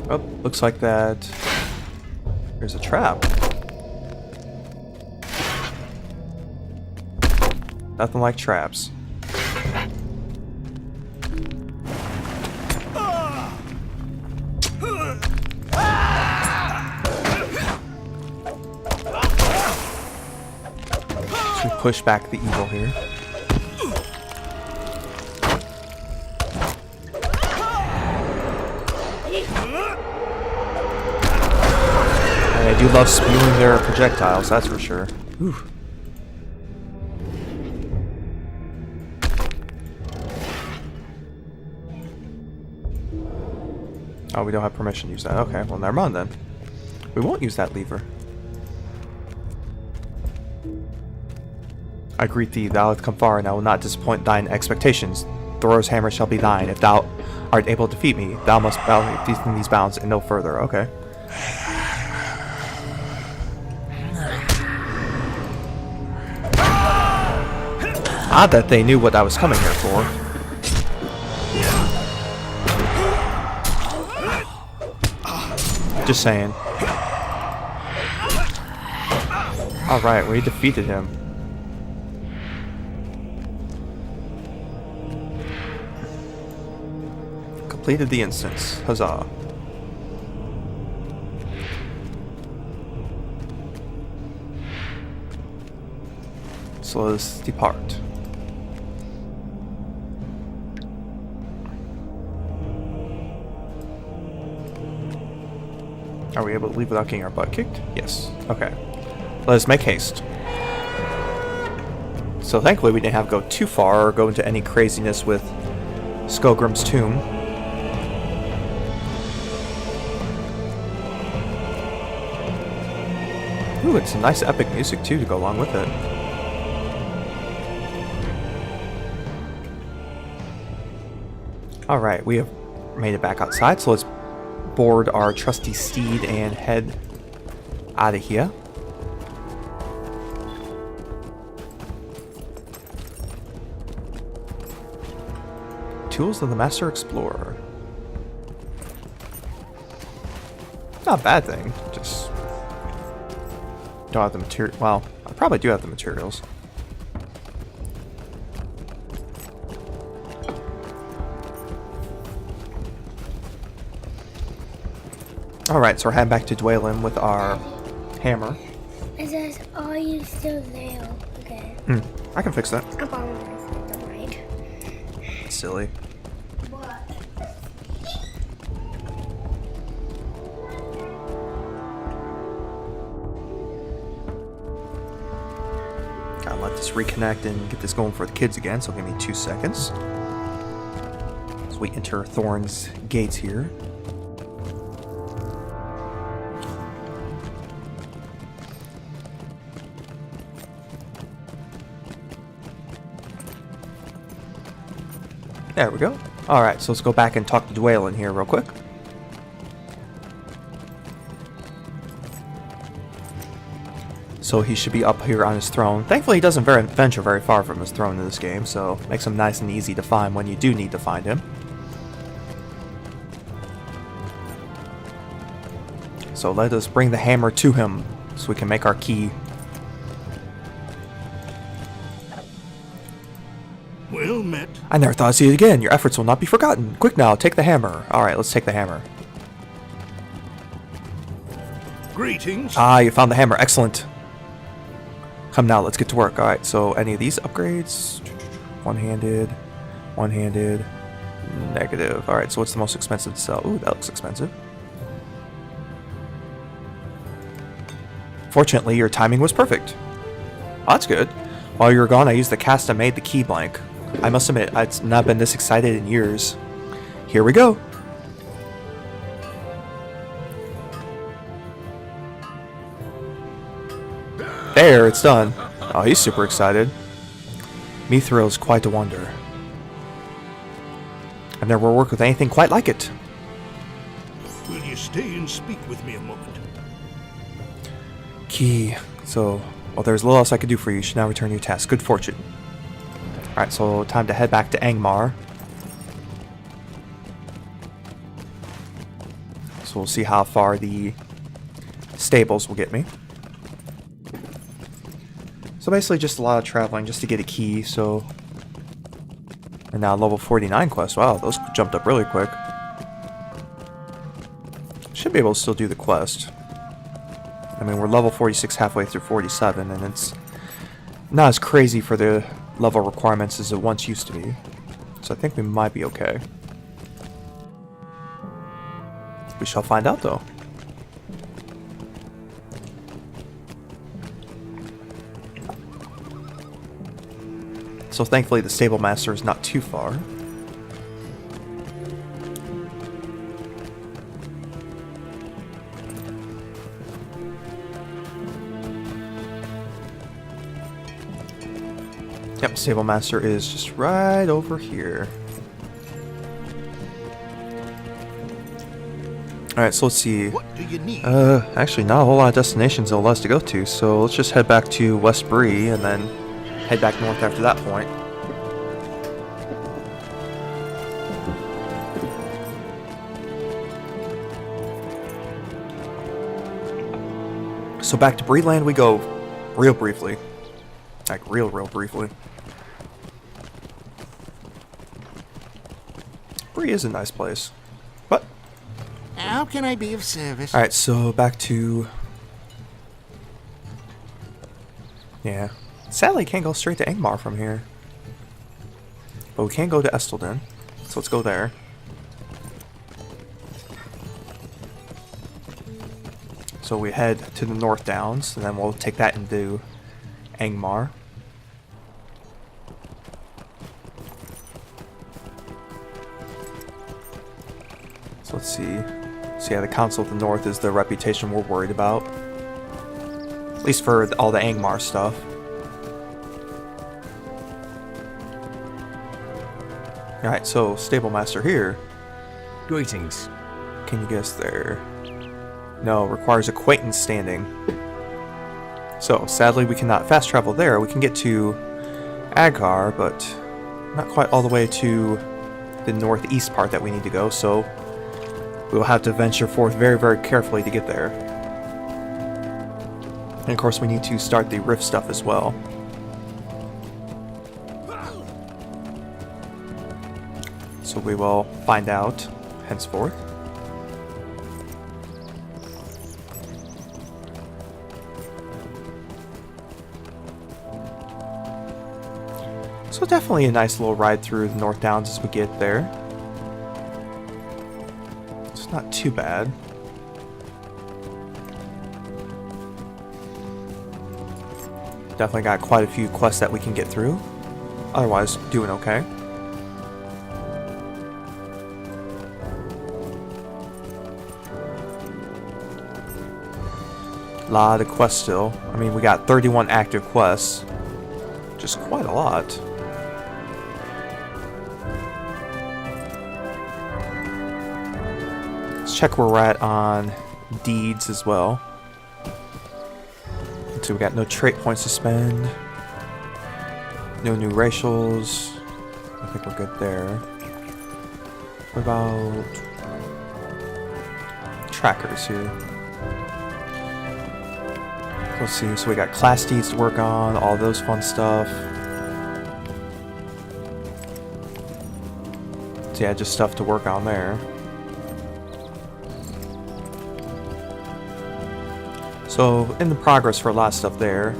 Oh, looks like that. There's a trap. Nothing like traps. So we push back the evil here. And I do love spewing their projectiles, that's for sure. Whew. Oh, we don't have permission to use that. Okay, well, never mind then. We won't use that lever. I greet thee, thou hast come far, and I will not disappoint thine expectations. Thor's hammer shall be thine. If thou art able to defeat me, thou must bow within these bounds and no further. Okay. Odd that they knew what I was coming here for. Just saying. Alright, we defeated him. Completed the instance. Huzzah. So let's depart. Are we able to leave without getting our butt kicked? Yes. Okay. Let us make haste. So thankfully we didn't have to go too far or go into any craziness with Skogrim's tomb. Ooh, it's some nice epic music too to go along with it. Alright, we have made it back outside, so let's board our trusty steed and head out of here. Tools of the Master Explorer. Not a bad thing, just don't have the material. Well, I probably do have the materials. Alright, so we're heading back to Dwalin with our hammer. It says, are you still there? Okay. I can fix that. I apologize, don't mind. silly. Gotta let this reconnect and get this going for the kids again, so give me 2 seconds. As we enter Thorn's gates here. There we go. Alright, so let's go back and talk to Dwaylen here real quick. So he should be up here on his throne. Thankfully, he doesn't venture very far from his throne in this game, so makes him nice and easy to find when you do need to find him. So let us bring the hammer to him so we can make our key. Well met. I never thought I'd see it again. Your efforts will not be forgotten. Quick now, take the hammer. Alright, let's take the hammer. Greetings. Ah, you found the hammer. Excellent. Come now, let's get to work. Alright, so any of these upgrades? One-handed. One-handed. Negative. Alright, so what's the most expensive to sell? Ooh, that looks expensive. Fortunately, your timing was perfect. Oh, that's good. While you were gone, I used the cast and made the key blank. I must admit, I've not been this excited in years. Here we go. There, it's done. Oh, he's super excited. Mithril quite a wonder. I've never worked with anything quite like it. Will you stay and speak with me a moment? Key. So, well, there's little else I could do for you. You should now return your task. Good fortune. Alright, so time to head back to Angmar. So we'll see how far the stables will get me. So basically just a lot of traveling just to get a key, so... And now level 49 quest. Wow, those jumped up really quick. Should be able to still do the quest. I mean, we're level 46 halfway through 47, and it's not as crazy for the level requirements as it once used to be. So I think we might be okay. We shall find out, though. So thankfully the stable master is not too far. Yep, stable master is just right over here. Alright, so let's see. What do you need? Actually not a whole lot of destinations that allows to go to, so let's just head back to West Bree and then head back north after that point. So back to Breeland we go real briefly. Like real briefly. Bree is a nice place. But How can I be of service? alright, so back to... Yeah. Sadly, can't go straight to Angmar from here. But we can go to Estelden. So let's go there. So we head to the North Downs, and then we'll take that into Angmar. So let's see. So yeah, the Council of the North is the reputation we're worried about. At least for all the Angmar stuff. Alright, so Stable Master here. Greetings. Can you guess there? No, requires acquaintance standing. So, sadly we cannot fast travel there. We can get to Agar, but not quite all the way to the northeast part that we need to go, so we'll have to venture forth very, very carefully to get there. And of course we need to start the rift stuff as well. So we will find out henceforth. So definitely a nice little ride through the North Downs as we get there. It's not too bad. Definitely got quite a few quests that we can get through. Otherwise, doing okay. A lot of quests still. I mean, we got 31 active quests. Just quite a lot. Let's check where we're at on deeds as well. So we got no trait points to spend. No new racials. I think we're good there. What about trackers here? Let's see. So we got class deeds to work on, all those fun stuff. So yeah, just stuff to work on there. So in the progress for a lot of stuff there.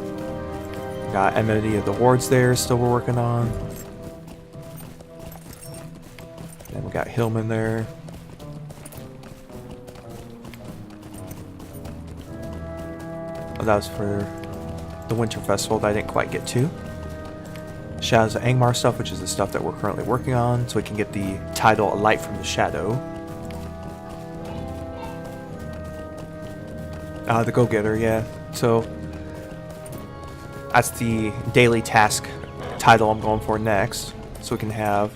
Got Enmity of the Wards there, still we're working on. Then we got Hillman there. Oh, that was for the Winter Festival that I didn't quite get to. Shadows of Angmar stuff, which is the stuff that we're currently working on, so we can get the title A Light from the Shadow. The Go-Getter, yeah. So that's the daily task title I'm going for next. So we can have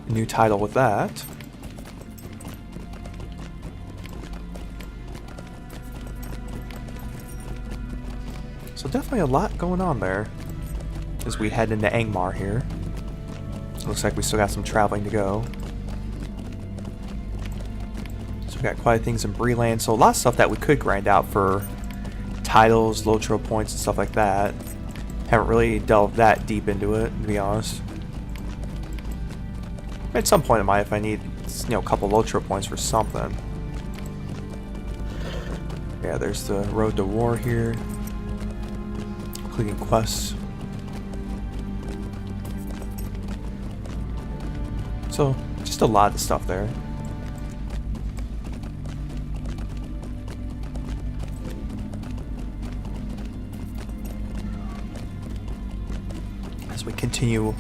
a new title with that. So definitely a lot going on there as we head into Angmar here. Looks like we still got some traveling to go. So we got quite a things in Breland, so a lot of stuff that we could grind out for titles, LOTRO points, and stuff like that. Haven't really delved that deep into it, to be honest. At some point in my life, I need, you know, a couple LOTRO points for something. Yeah, there's the Road to War here, including quests. So, just a lot of stuff there. As we continue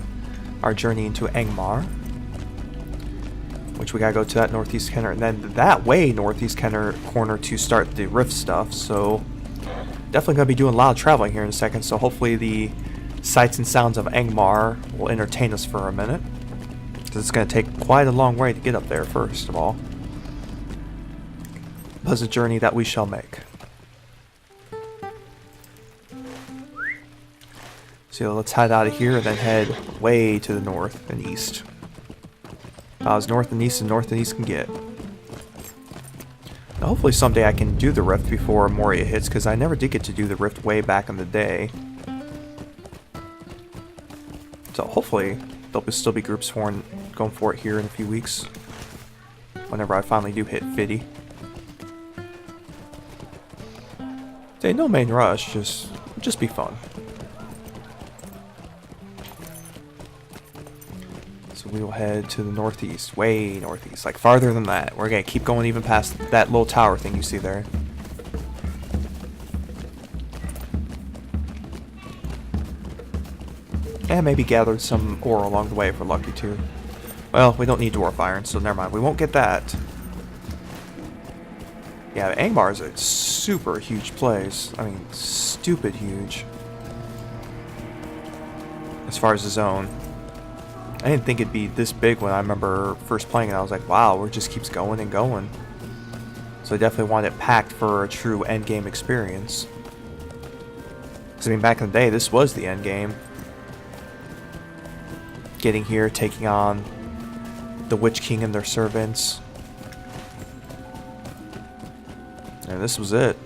our journey into Angmar, which we gotta go to that northeast corner, and then that way northeast corner to start the rift stuff. So, definitely gonna be doing a lot of traveling here in a second. So hopefully the sights and sounds of Angmar will entertain us for a minute. It's going to take quite a long way to get up there, first of all. But it's a journey that we shall make. So let's head out of here and then head way to the north and east. About as north and east can get. Now hopefully someday I can do the rift before Moria hits, because I never did get to do the rift way back in the day. So hopefully there'll still be groups going for it here in a few weeks, whenever I finally do hit 50. Okay, no main rush, just be fun. So we will head to the northeast, way northeast, like farther than that. We're gonna keep going even past that little tower thing you see there. And maybe gather some ore along the way if we're lucky too. Well, we don't need dwarf iron, so never mind. We won't get that. Yeah, Angmar is a super huge place. I mean, stupid huge. As far as the zone. I didn't think it'd be this big when I remember first playing it. I was like, wow, it just keeps going and going. So I definitely want it packed for a true endgame experience. Because I mean, back in the day, this was the endgame. Getting here, taking on the Witch King and their servants. And this was it.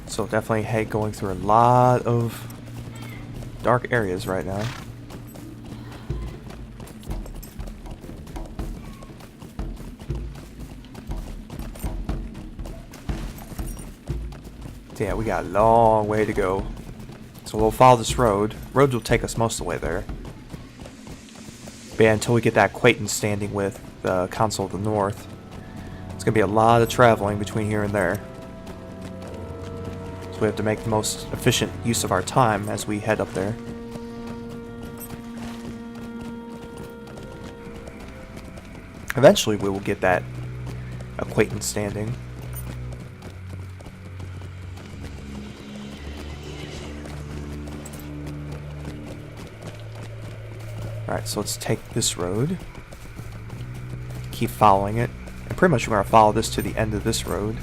So definitely going through a lot of dark areas right now. Yeah, we got a long way to go. So we'll follow this road. Road will take us most of the way there. But yeah, until we get that acquaintance standing with the Council of the North. It's going to be a lot of traveling between here and there. So we have to make the most efficient use of our time as we head up there. Eventually we will get that acquaintance standing. Alright, so let's take this road. Keep following it. And pretty much we're going to follow this to the end of this road.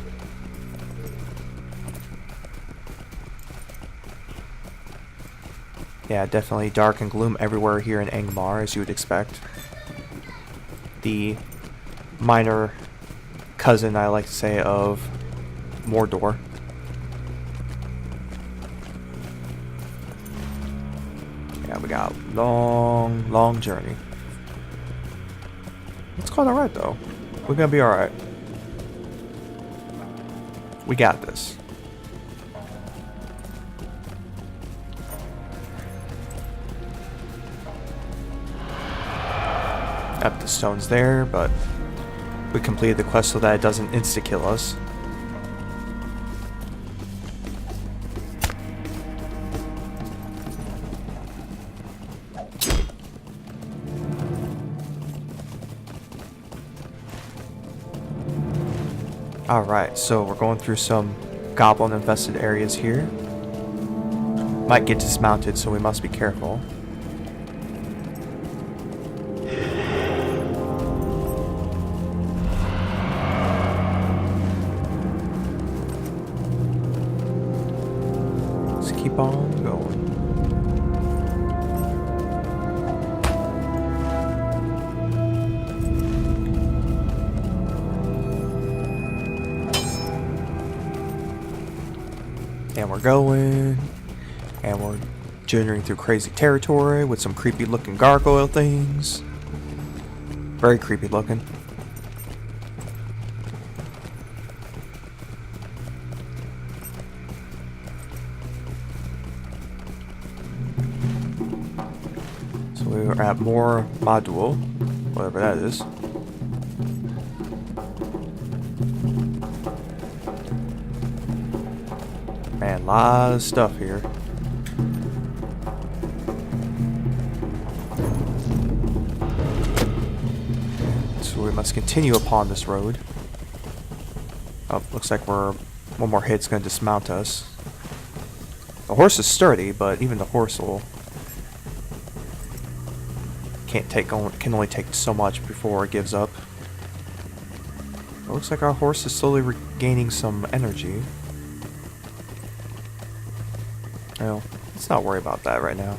Yeah, definitely dark and gloom everywhere here in Angmar, as you would expect. The minor cousin, I like to say, of Mordor. Yeah, we got a long, long journey. It's going alright, though. We're gonna be alright. We got this. Up the stones there, but we completed the quest so that it doesn't insta-kill us. Alright, so we're going through some goblin-infested areas here. Might get dismounted, so we must be careful. Let's keep on going. And we're going, and we're journeying through crazy territory with some creepy looking gargoyle things. Very creepy looking. So we are at more module, whatever that is. Man, a lot of stuff here. So we must continue upon this road. Oh, looks like one more hit's gonna dismount us. The horse is sturdy, but even the horse will can only take so much before it gives up. It looks like our horse is slowly regaining some energy. Well, let's not worry about that right now.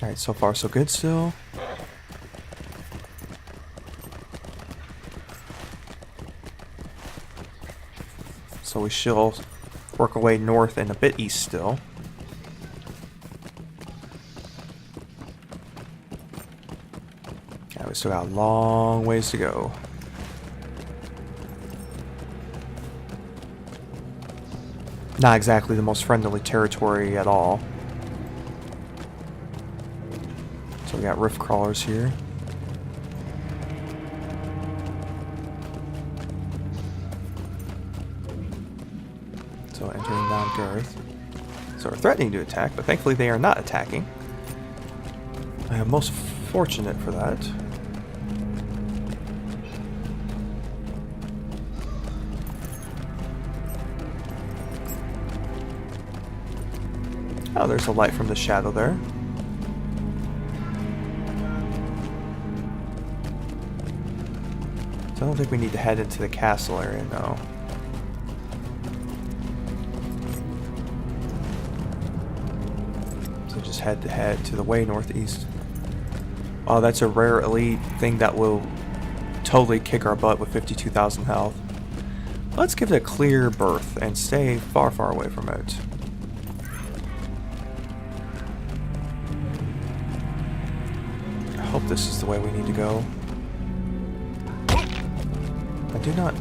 Alright, so far so good still. So we shall work our way north and a bit east still. We still got a long ways to go. Not exactly the most friendly territory at all. So we got rift crawlers here. So entering Girth. So we're threatening to attack, but thankfully they are not attacking. I am most fortunate for that. Oh, there's a light from the shadow there. So I don't think we need to head into the castle area, no. So just head to the way northeast. Oh, that's a rare elite thing that will totally kick our butt with 52,000 health. Let's give it a clear berth and stay far, far away from it. this is the way we need to go. I do not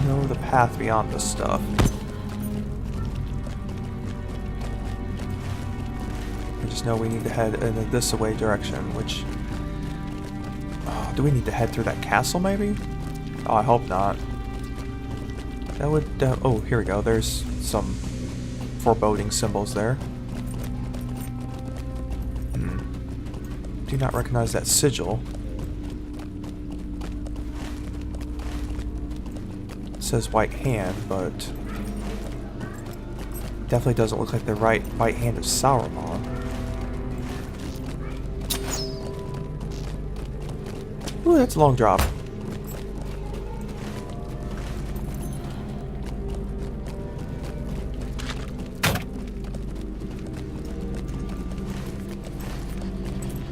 know the path beyond this stuff. I just know we need to head in a this-away direction, which... Oh, do we need to head through that castle, maybe? Oh, I hope not. That would... oh, here we go. There's some foreboding symbols there. Do not recognize that sigil. It says white hand, but definitely doesn't look like the right hand of Sauron. Ooh, that's a long drop.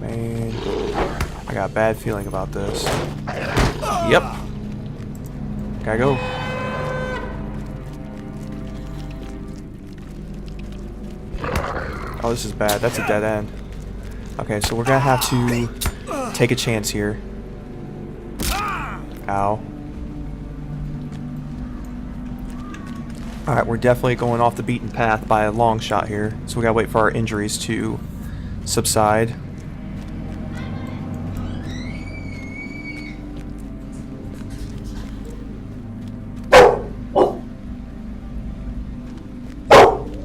Man, I got a bad feeling about this. Yep. Gotta go. Oh, this is bad. That's a dead end. Okay, so we're gonna have to take a chance here. Ow. Alright, we're definitely going off the beaten path by a long shot here. So we gotta wait for our injuries to subside.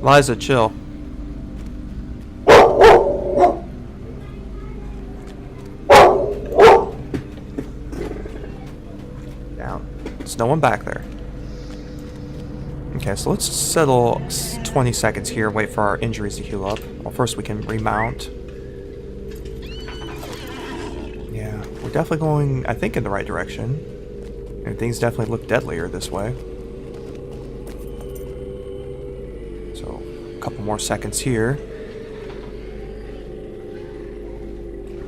Liza, chill. Down. There's no one back there. Okay, so let's settle 20 seconds here and wait for our injuries to heal up. Well, first we can remount. Yeah, we're definitely going, I think, in the right direction. And things definitely look deadlier this way. Couple more seconds here.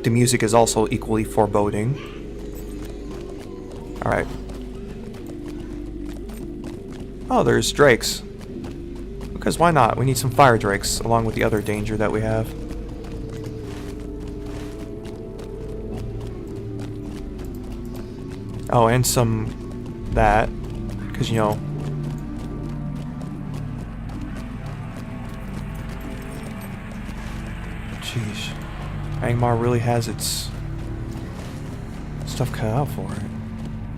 The music is also equally foreboding. Alright. Oh, there's drakes. Because why not? We need some fire drakes along with the other danger that we have. Oh, and some that. Because, you know, sheesh. Angmar really has its stuff cut out for it.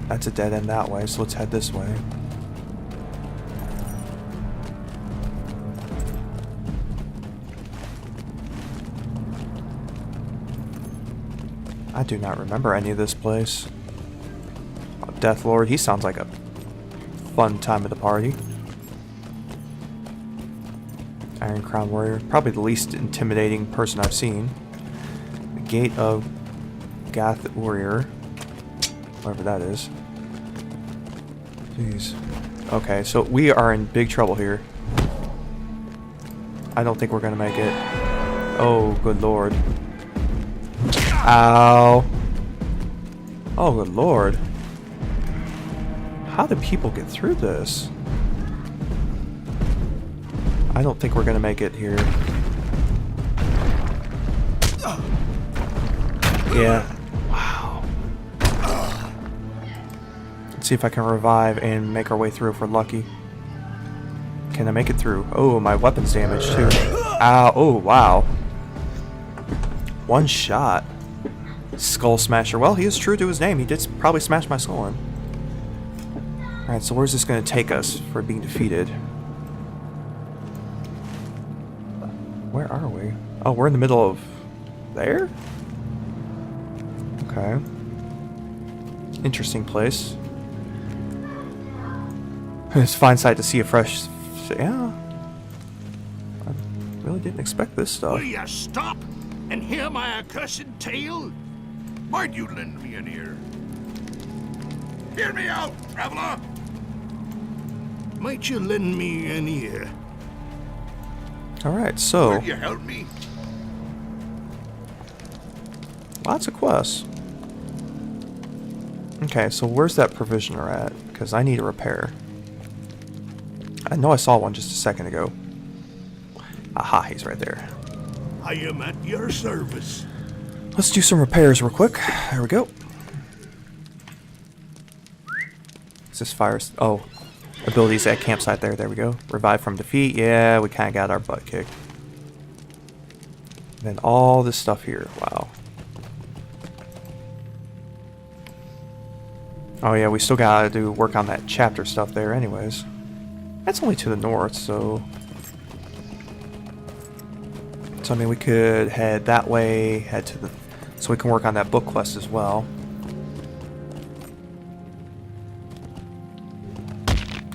That's a dead end that way, so let's head this way. I do not remember any of this place. Oh, Death Lord, he sounds like a fun time of the party. Iron Crown Warrior, probably the least intimidating person I've seen. The Gate of Gath Warrior, whatever that is. Jeez. Okay, so we are in big trouble here. I don't think we're gonna make it. Oh, good lord. Ow. Oh, good lord. How did people get through this? I don't think we're gonna make it here. Yeah. Wow. Let's see if I can revive and make our way through if we're lucky. Can I make it through? Oh, my weapon's damaged too. Ow. Oh, wow. One shot. Skull Smasher. Well, he is true to his name. He did probably smash my skull in. Alright, so where's this going to take us for being defeated? Where are we? Oh, we're in the middle of... there? Okay. Interesting place. It's a fine sight to see a fresh... yeah. I really didn't expect this stuff. Will you stop and hear my accursed tale? Might you lend me an ear? Hear me out, traveler! Might you lend me an ear? Alright, so... Will you help me? Lots of quests. Okay, so where's that provisioner at? Because I need a repair. I know I saw one just a second ago. Aha, he's right there. I am at your service. Let's do some repairs real quick. There we go. Is this fire? Oh, abilities at campsite there. There we go. Revive from defeat. Yeah, we kind of got our butt kicked. And then all this stuff here. Wow. Oh yeah, we still gotta do work on that chapter stuff there anyways. That's only to the north, so... So I mean, we could head that way, head to the... So we can work on that book quest as well.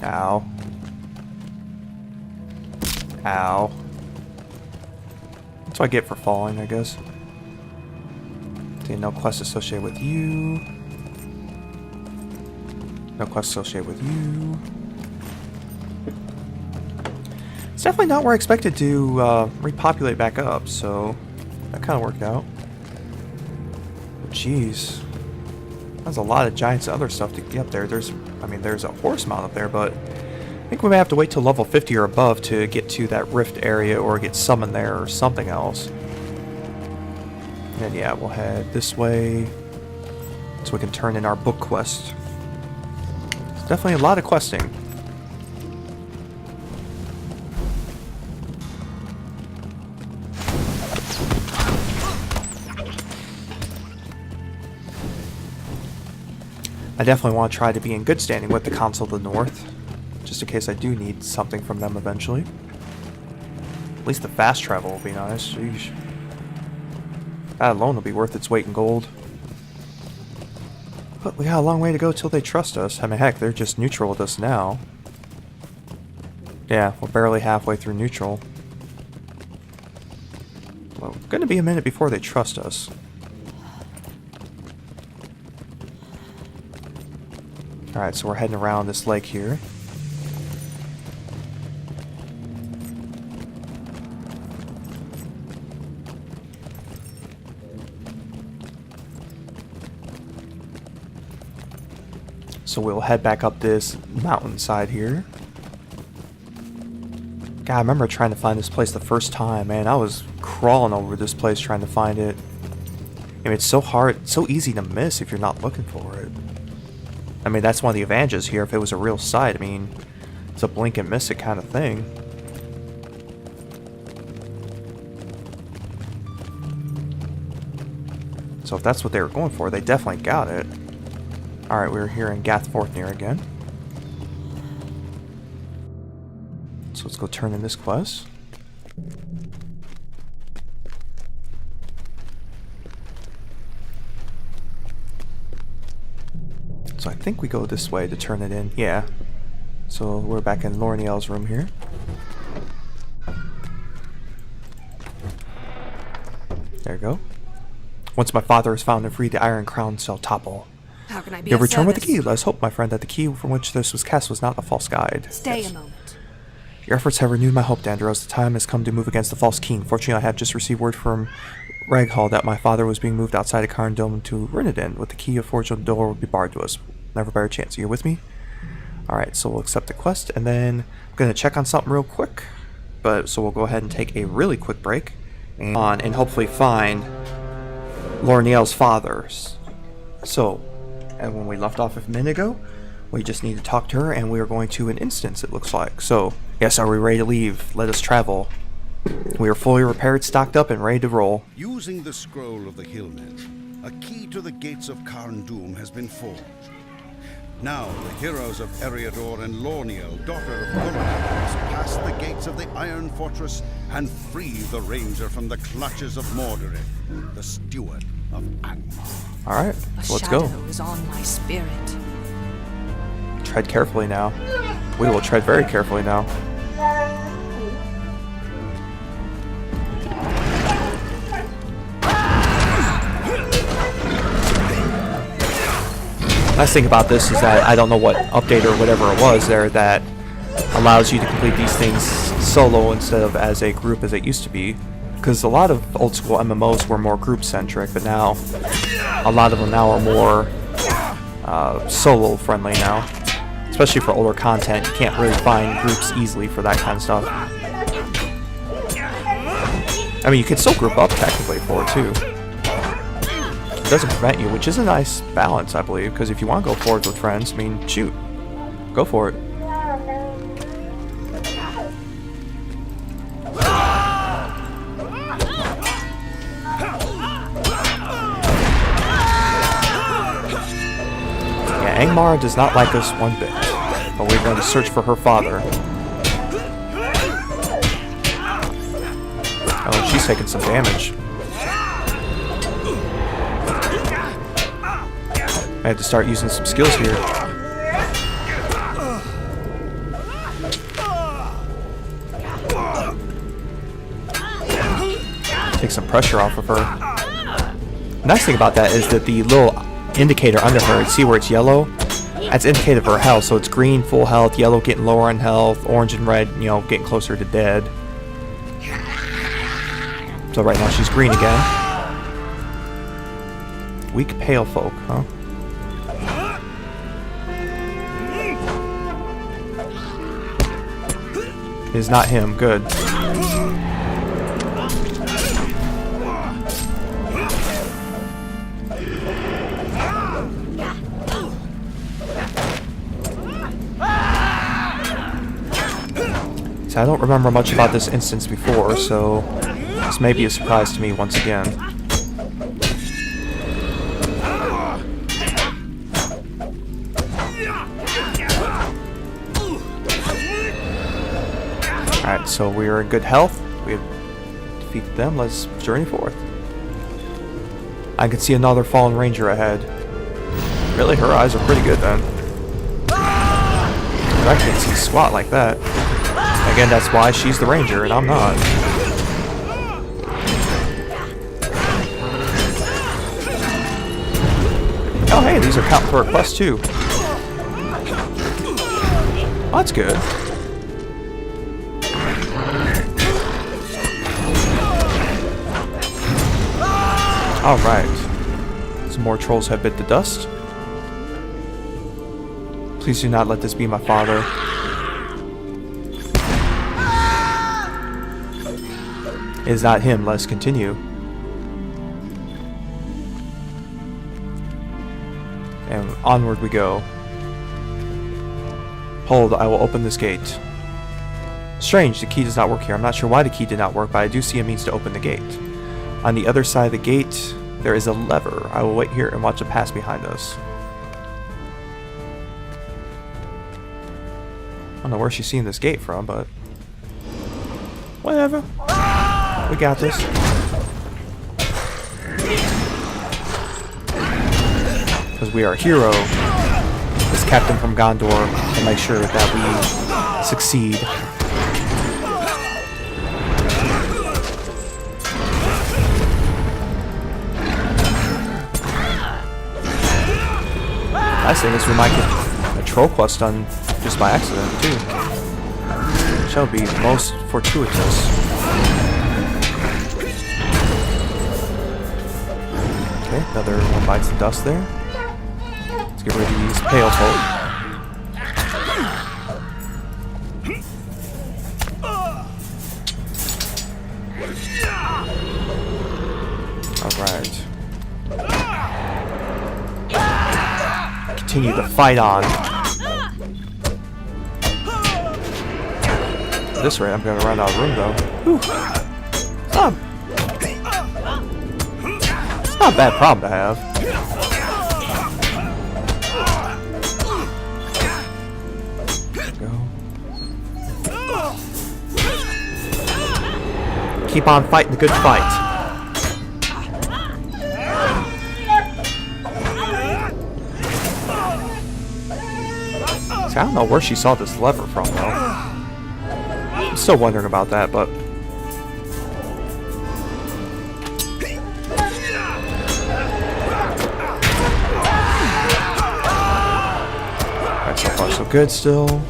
Ow. Ow. That's what I get for falling, I guess. Okay, no quest associated with you. No quest associated with you. It's definitely not where I expected to repopulate back up, so that kind of worked out. But jeez. There's a lot of giants and other stuff to get up there. There's a horse mount up there, but I think we may have to wait till level 50 or above to get to that rift area or get summoned there or something else. And then yeah, we'll head this way so we can turn in our book quest. It's definitely a lot of questing. I definitely want to try to be in good standing with the Council of the North, just in case I do need something from them eventually. At least the fast travel will be nice, sheesh. That alone will be worth its weight in gold. But we got a long way to go till they trust us. I mean, heck, they're just neutral with us now. Yeah, we're barely halfway through neutral. Well, it's gonna be a minute before they trust us. Alright, so we're heading around this lake here. So we'll head back up this mountainside here. God, I remember trying to find this place the first time, man. I was crawling over this place trying to find it. I mean, it's so hard, it's so easy to miss if you're not looking for it. I mean, that's one of the advantages here. If it was a real site, I mean, it's a blink and miss it kind of thing. So if that's what they were going for, they definitely got it. Alright, we're here in Gathforthnear again. So let's go turn in this quest. So I think we go this way to turn it in. Yeah. So we're back in Lorniel's room here. There we go. Once my father is found and freed, the Iron Crown shall topple. How can I be You have of returned with the service? key. Let us hope, my friend, that the key from which this was cast was not a false guide. Stay Yes. a moment. Your efforts have renewed my hope, Dandros. The time has come to move against the false king. Fortunately, I have just received word from Raghall that my father was being moved outside of Carn Dome to Rinnedan. With the key of forge on the door will be barred to us. Never better chance. Are you with me? Alright, so we'll accept the quest, and then I'm going to check on something real quick. So we'll go ahead and take a really quick break and hopefully find Lorniel's father. So, and when we left off a minute ago, we just need to talk to her, and we are going to an instance, it looks like. So, yes, are we ready to leave? Let us travel. We are fully repaired, stocked up, and ready to roll. Using the scroll of the Hillmen, a key to the gates of Carn Dûm has been forged. Now the heroes of Eriador and Lorniel, daughter of Gulliver, must pass the gates of the Iron Fortress and free the Ranger from the clutches of Morderith, the steward of Angmar. Alright, A so let's go. shadow is on my spirit. Tread carefully now. We will tread very carefully now. Nice thing about this is that I don't know what update or whatever it was there that allows you to complete these things solo instead of as a group as it used to be. Because a lot of old school MMOs were more group centric, but now a lot of them now are more solo friendly now. Especially for older content, you can't really find groups easily for that kind of stuff. I mean, you can still group up technically for it too. It doesn't prevent you, which is a nice balance, I believe, because if you want to go forward with friends, I mean, shoot. Go for it. Yeah, Angmar does not like us one bit, but we're going to search for her father. Oh, she's taking some damage. I have to start using some skills here. Take some pressure off of her. The nice thing about that is that the little indicator under her, see where it's yellow? That's indicator of her health, so it's green, full health, yellow getting lower on health, orange and red, you know, getting closer to dead. So right now she's green again. Weak pale folk, huh? It is not him, good. So I don't remember much about this instance before, so this may be a surprise to me once again. Alright, so we are in good health. We have defeated them. Let's journey forth. I can see another fallen ranger ahead. Really, her eyes are pretty good then. I can't see squat like that. Again, that's why she's the ranger and I'm not. Oh hey, these are counting for a quest too. Oh, that's good. Alright. Some more trolls have bit the dust. Please do not let this be my father. It is not him, let's continue. And onward we go. Hold, I will open this gate. Strange, the key does not work here. I'm not sure why the key did not work, but I do see a means to open the gate. On the other side of the gate, there is a lever. I will wait here and watch it pass behind us. I don't know where she's seeing this gate from, but whatever. We got this. Because we are a hero, this captain from Gondor, and make sure that we succeed. Nice thing is we might get a troll quest done just by accident too. Which would be most fortuitous. Okay, another one bites the dust there. Let's get rid of these pale folk. Alright. Continue the fight on. At this rate, I'm gonna run out of room though. Whew. It's not a bad problem to have. Go. Keep on fighting the good fight. See, I don't know where she saw this lever from though. I'm still wondering about that, but alright, so far so good still.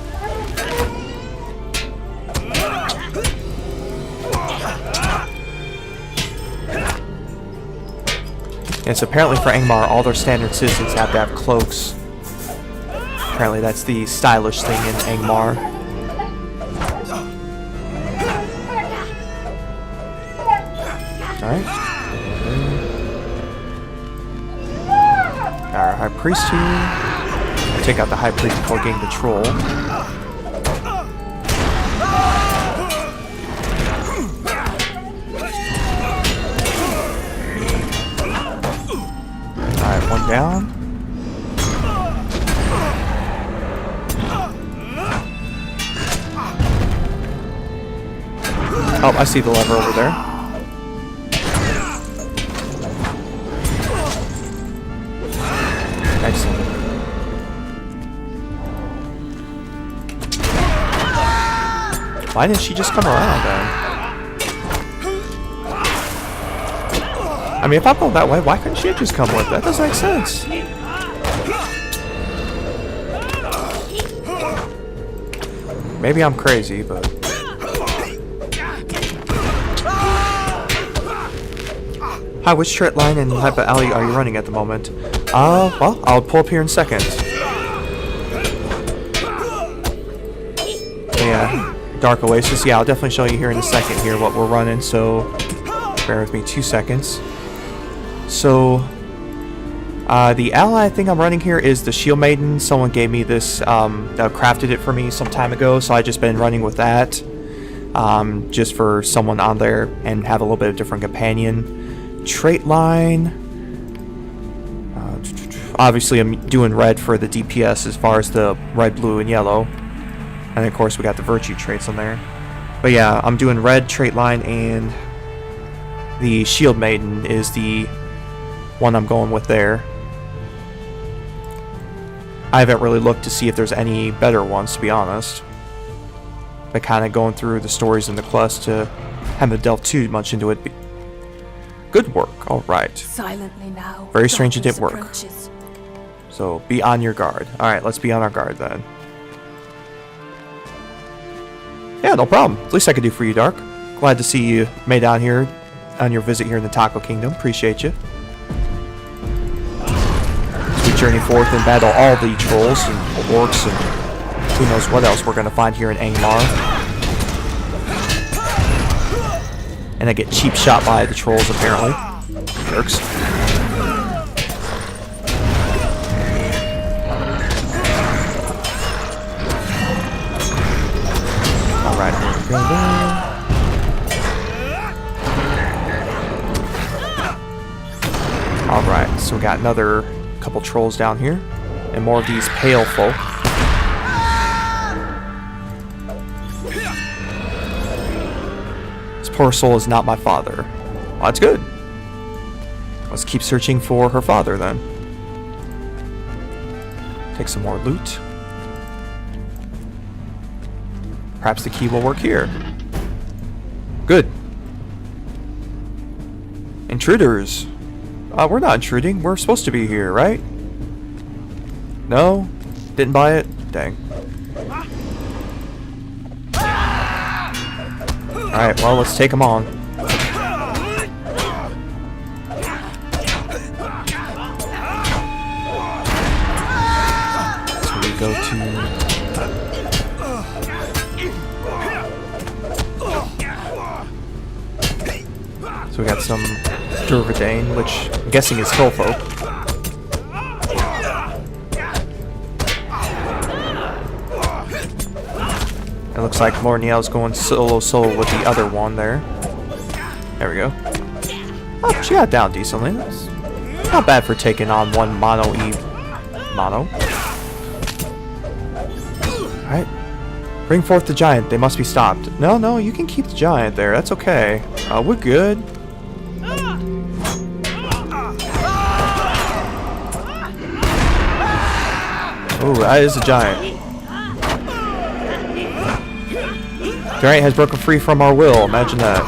It's apparently for Angmar, all their standard citizens have to have cloaks. Apparently that's the stylish thing in Angmar. Alright. priest here. Take out the high priest before getting the troll. Alright, one down. Oh, I see the lever over there. Excellent. Why didn't she just come around then? I mean, if I'm going that way, why couldn't she have just come with? That doesn't make sense. Maybe I'm crazy, but... Hi, which trait line and type of alley are you running at the moment? Well, I'll pull up here in a second. Yeah, Dark Oasis. Yeah, I'll definitely show you here in a second here what we're running, so bear with me 2 seconds. So, the ally I think I'm running here is the Shield Maiden. Someone gave me this, crafted it for me some time ago, so I've just been running with that. Just for someone on there and have a little bit of different companion. Trait line. Obviously, I'm doing red for the DPS as far as the red, blue, and yellow. And of course, we got the virtue traits on there. But yeah, I'm doing red trait line, and the Shield Maiden is the one I'm going with there. I haven't really looked to see if there's any better ones, to be honest. But kind of going through the stories and the quest to haven't delved too much into it. Good work. All right. Silently now. Very strange it didn't work. Approaches. So be on your guard. All right, let's be on our guard then. Yeah, no problem. At least I could do for you, Dark. Glad to see you made out here on your visit here in the Taco Kingdom. Appreciate you. As we journey forth and battle all the trolls and orcs and who knows what else we're going to find here in Angmar. And I get cheap shot by the trolls, apparently. Jerks. Alright, here we go there. Alright, so we got another couple trolls down here. And more of these pale folk. Poor soul is not my father. Well, that's good. Let's keep searching for her father then. Take some more loot. Perhaps the key will work here. Good. Intruders. We're not intruding. We're supposed to be here, right? No? Didn't buy it? Dang. Alright, well, let's take them on. So we go to... So we got some Durvadane, which I'm guessing is Skullfolk. It looks like Morniel's going solo with the other one there. There we go. Oh, she got down decently. That's not bad for taking on one mono. Alright. Bring forth the giant. They must be stopped. No, you can keep the giant there. That's okay. We're good. Oh, that is a giant. Giant has broken free from our will. Imagine that.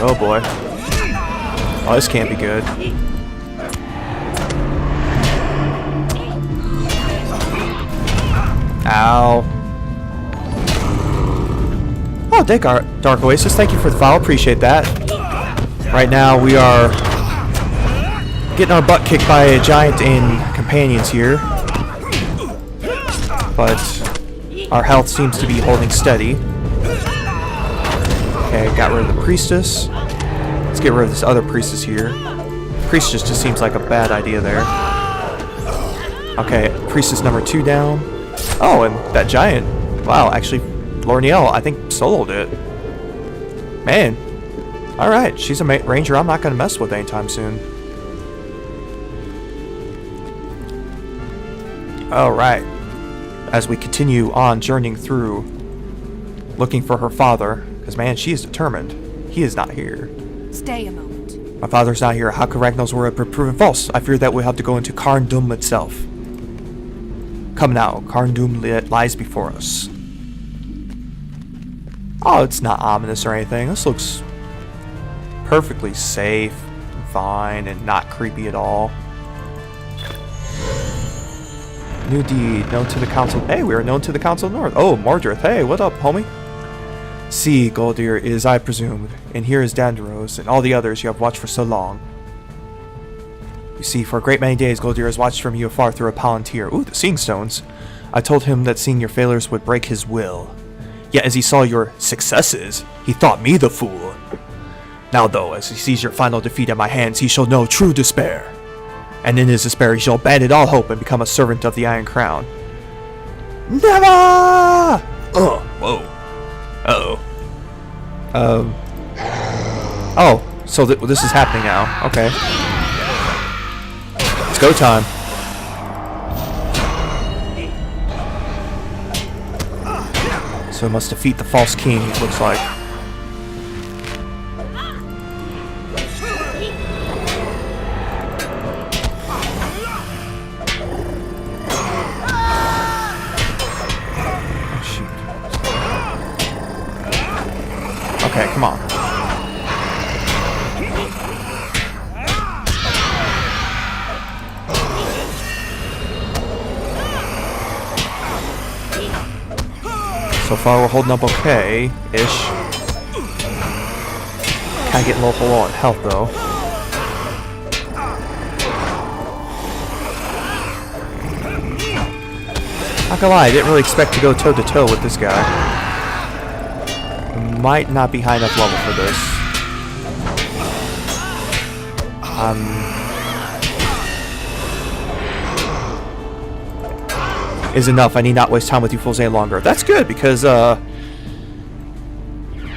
Oh boy. Oh, this can't be good. Ow. Oh, Dark Oasis, thank you for the follow. Appreciate that. Right now we are getting our butt kicked by a giant and companions here. But our health seems to be holding steady. Okay, got rid of the priestess. Let's get rid of this other priestess here. Priestess just seems like a bad idea there. Okay, Priestess number 2 down. Oh, and that giant. Wow, actually, Lorniel, I think, soloed it. Man. Alright, she's a ranger I'm not going to mess with anytime soon. Alright. As we continue on journeying through, looking for her father, because man, she is determined. He is not here. Stay a moment. My father's not here. How could Ragnar's word be proven false? I fear that we'll have to go into Karndum itself. Come now, Karndum lies before us. Oh, it's not ominous or anything. This looks perfectly safe, and fine, and not creepy at all. New deed, known to the council. Hey, we are known to the council of North. Oh, Mordrith. Hey, what up, homie? See, Goldir, it is I presumed, and here is Dandaros, and all the others you have watched for so long. You see, for a great many days, Goldir has watched from you afar through a palantir. Ooh, the seeing stones. I told him that seeing your failures would break his will. Yet as he saw your successes, he thought me the fool. Now though, as he sees your final defeat at my hands, he shall know true despair. And in his despair he shall abandon all hope and become a servant of the Iron Crown. Never! Whoa. Uh-oh. Oh, so this is happening now. Okay. It's go time. So I must defeat the false king, it looks like. Okay, come on. So far we're holding up okay-ish. Kinda getting a little low on health though. Not gonna lie, I didn't really expect to go toe-to-toe with this guy. Might not be high enough level for this. Is enough. I need not waste time with you fools any longer. That's good because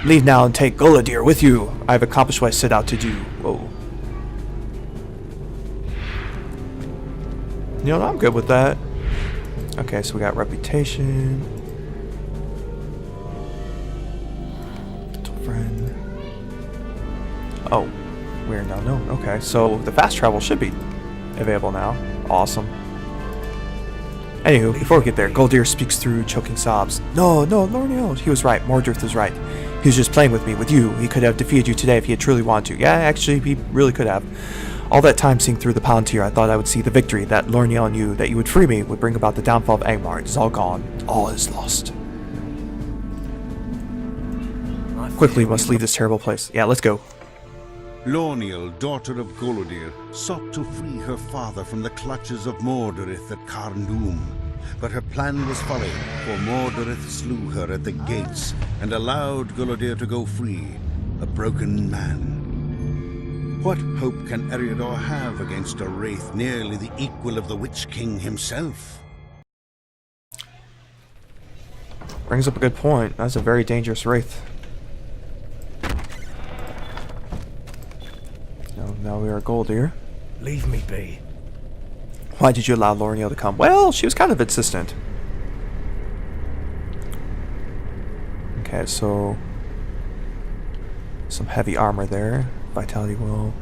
leave now and take Guladir with you. I have accomplished what I set out to do. Whoa. You know, I'm good with that. Okay, so we got reputation. Friend. Oh, we're now known. Okay, so the fast travel should be available now. Awesome. Anywho, before we get there, Goldir speaks through choking sobs. No, Lorniel. He was right. Mordrith was right. He was just playing with me, with you. He could have defeated you today if he had truly wanted to. Yeah, actually, he really could have. All that time seeing through the Palantir, I thought I would see the victory that Lorniel knew that you would free me would bring about the downfall of Angmar. It is all gone. All is lost. Quickly, we must leave this terrible place. Yeah, let's go. Lorniel, daughter of Guludir, sought to free her father from the clutches of Mordorith at Karndum. But her plan was folly, for Mordorith slew her at the gates and allowed Guludir to go free, a broken man. What hope can Eriador have against a wraith nearly the equal of the Witch King himself? Brings up a good point. That's a very dangerous wraith. Now we are Goldir. Leave me be. Why did you allow Lorniel to come? Well, she was kind of insistent. Okay, so some heavy armor there. Vitality will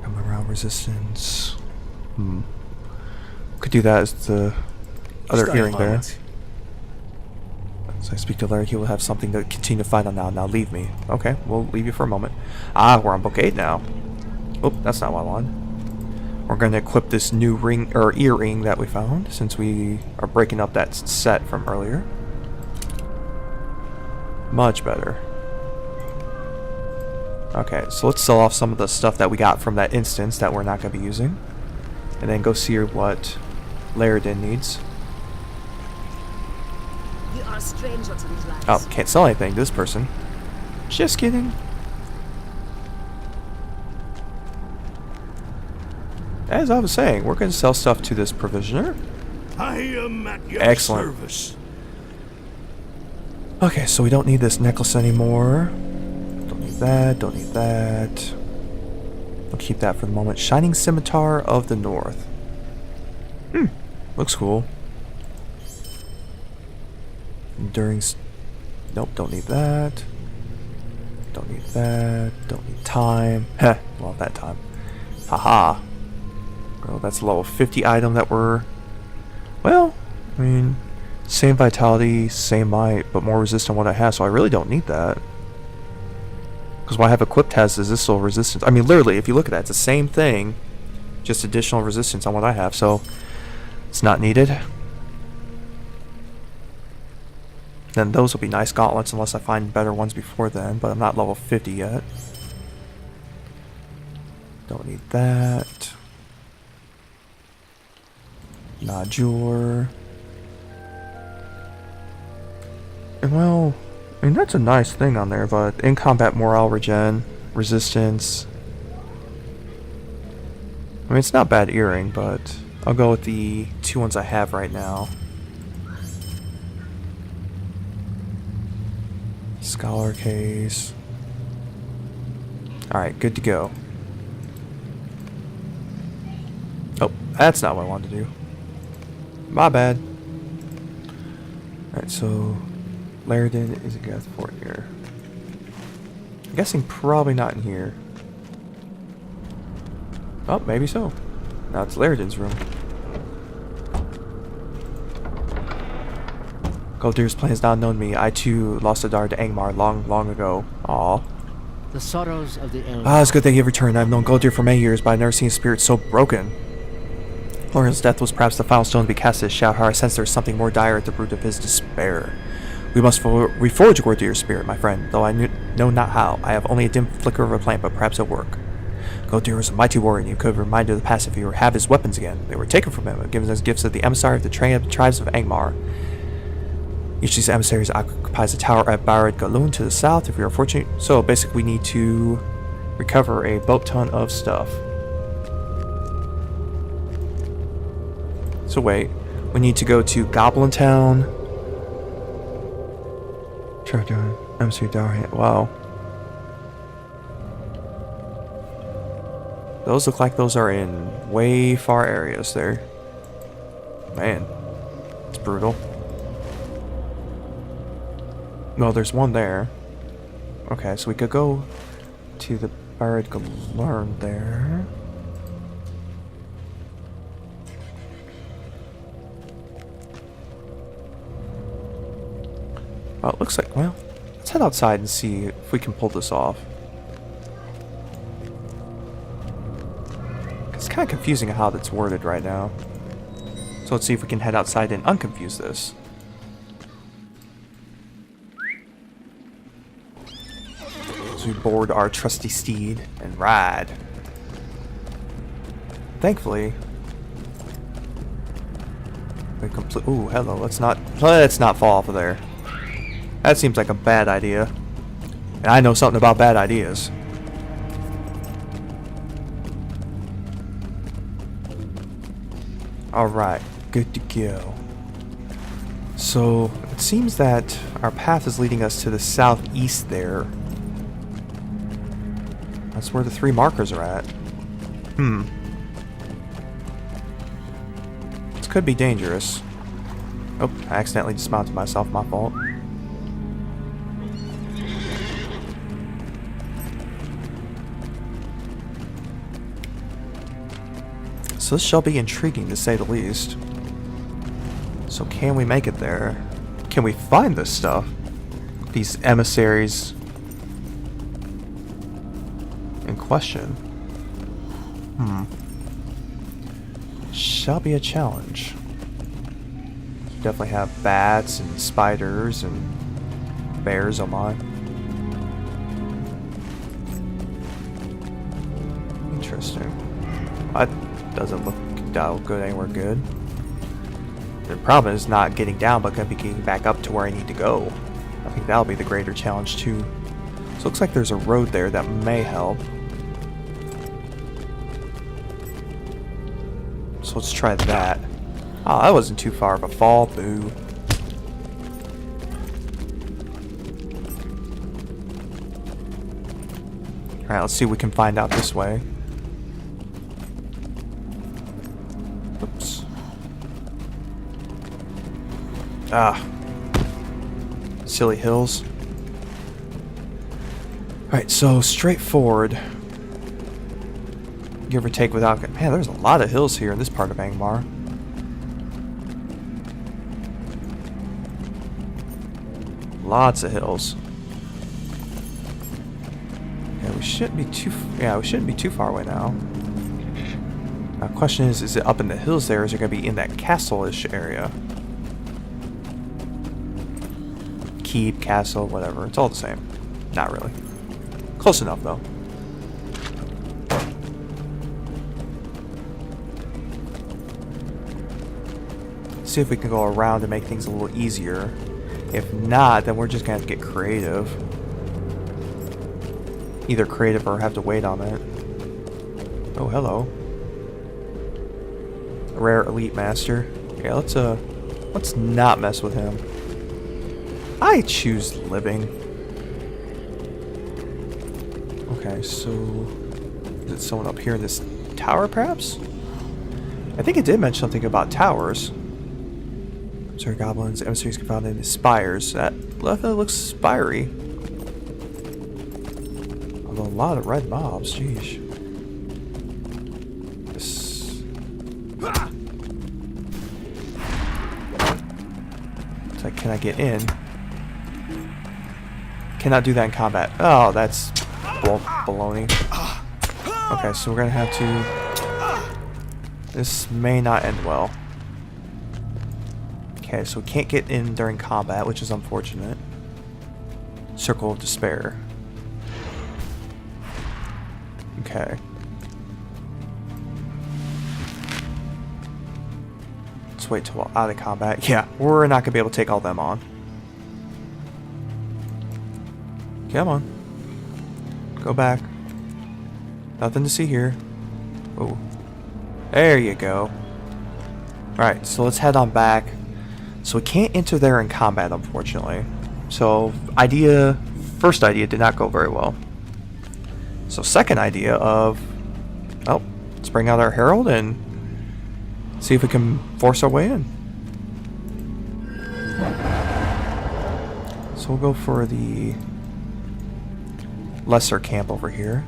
come around resistance. Could do that as the other earring there. So I speak to Larry, he will have something to continue to fight on now. Now leave me. Okay, we'll leave you for a moment. Ah, we're on book 8 now. Oh, that's not what I wanted. We're going to equip this new ring, or earring that we found, since we are breaking up that set from earlier. Much better. Okay, so let's sell off some of the stuff that we got from that instance that we're not going to be using. And then go see what Lairdin needs. You are a stranger to these lands. Oh, can't sell anything to this person. Just kidding. as I was saying, we're going to sell stuff to this provisioner. I am at your Excellent. service. Okay, so we don't need this necklace anymore. Don't need that, don't need that. We'll keep that for the moment. Shining Scimitar of the North. Looks cool. Enduring... Nope, don't need that. Don't need that. Don't need time. Heh, well, that time. Haha. Well, that's a level 50 item that we're... Well, I mean... Same vitality, same might, but more resistant than what I have, so I really don't need that. Because what I have equipped has is this little resistance. I mean, literally, if you look at that, it's the same thing, just additional resistance on what I have, so it's not needed. Then those will be nice gauntlets unless I find better ones before then, but I'm not level 50 yet. Don't need that. Nodule. And well, I mean, that's a nice thing on there, but in combat morale regen, resistance. I mean, it's not bad earring, but I'll go with the two ones I have right now. Scholar case. Alright, good to go. Oh, that's not what I wanted to do. My bad. Alright, so Laridan is a Gath Fort here. I'm guessing probably not in here. Oh, maybe so. Now it's Laridan's room. Goldir's plan is not unknown to me. I too lost a daughter to Angmar long ago. Aww. The sorrows of the elder. Ah, it's good that you have returned. I've known Goldir for many years, but I've never seen a spirit so broken. Loren's death was perhaps the final stone to be cast at his shout. However, I sense there is something more dire at the root of his despair. We must reforge Goldir's spirit, my friend, though I know not how. I have only a dim flicker of a plant, but perhaps it'll work. Goldir was a mighty warrior, and you could have reminded of the past if he would have his weapons again. They were taken from him and given as gifts of the emissary of the train of the tribes of Angmar. Each of these emissaries occupies a tower at Barad Galoon to the south, if we are fortunate. So basically we need to recover a boat ton of stuff. So wait, we need to go to Goblin Town. Emissary Tower. Wow. Those look like those are in way far areas there. Man, it's brutal. No, there's one there. Okay, so we could go to the Barad Galoon there. Well, it looks like, well, let's head outside and see if we can pull this off. It's kind of confusing how that's worded right now. So let's see if we can head outside and unconfuse this. So we board our trusty steed and ride. Thankfully, we complete. Ooh, hello. Let's not fall off of there. That seems like a bad idea. And I know something about bad ideas. Alright, good to go. So, it seems that our path is leading us to the southeast there. That's where the 3 markers are at. This could be dangerous. Oh, I accidentally dismounted myself, my fault. So this shall be intriguing to say the least. So can we make it there? Can we find this stuff? These emissaries in question. Shall be a challenge. Definitely have bats and spiders and bears on mine. Interesting. That doesn't look good anywhere good. The problem is not getting down, but gonna be getting back up to where I need to go. I think that'll be the greater challenge too. So it looks like there's a road there that may help. So let's try that. Oh, that wasn't too far of a fall. Boo. Alright, let's see what we can find out this way. Oops. Ah. Silly hills. Alright, so straightforward. Give or take without... Man, there's a lot of hills here in this part of Angmar. Lots of hills. Yeah, we shouldn't be too... Yeah, we shouldn't be too far away now. Now, question is it up in the hills there, or is it going to be in that castle-ish area? Keep, castle, whatever. It's all the same. Not really. Close enough, though. See if we can go around and make things a little easier. If not, then we're just gonna have to get creative. Either creative or have to wait on it. Oh, hello. Rare elite master. Yeah, let's not mess with him. I choose living. Okay, so is it someone up here in this tower, perhaps? I think it did mention something about towers. Sorry, goblins, emissaries can be found in the spires. That definitely looks spiry. Although a lot of red mobs, jeez. This. It's like, can I get in? Cannot do that in combat. Oh, that's baloney. Okay, so we're gonna have to. This may not end well. Okay, so we can't get in during combat, which is unfortunate. Circle of Despair. Okay. Let's wait till we're out of combat. Yeah, we're not going to be able to take all them on. Come on. Go back. Nothing to see here. Oh. There you go. Alright, so let's head on back. So we can't enter there in combat, unfortunately. So first idea did not go very well. So second idea of, well, let's bring out our herald and see if we can force our way in. So we'll go for the lesser camp over here.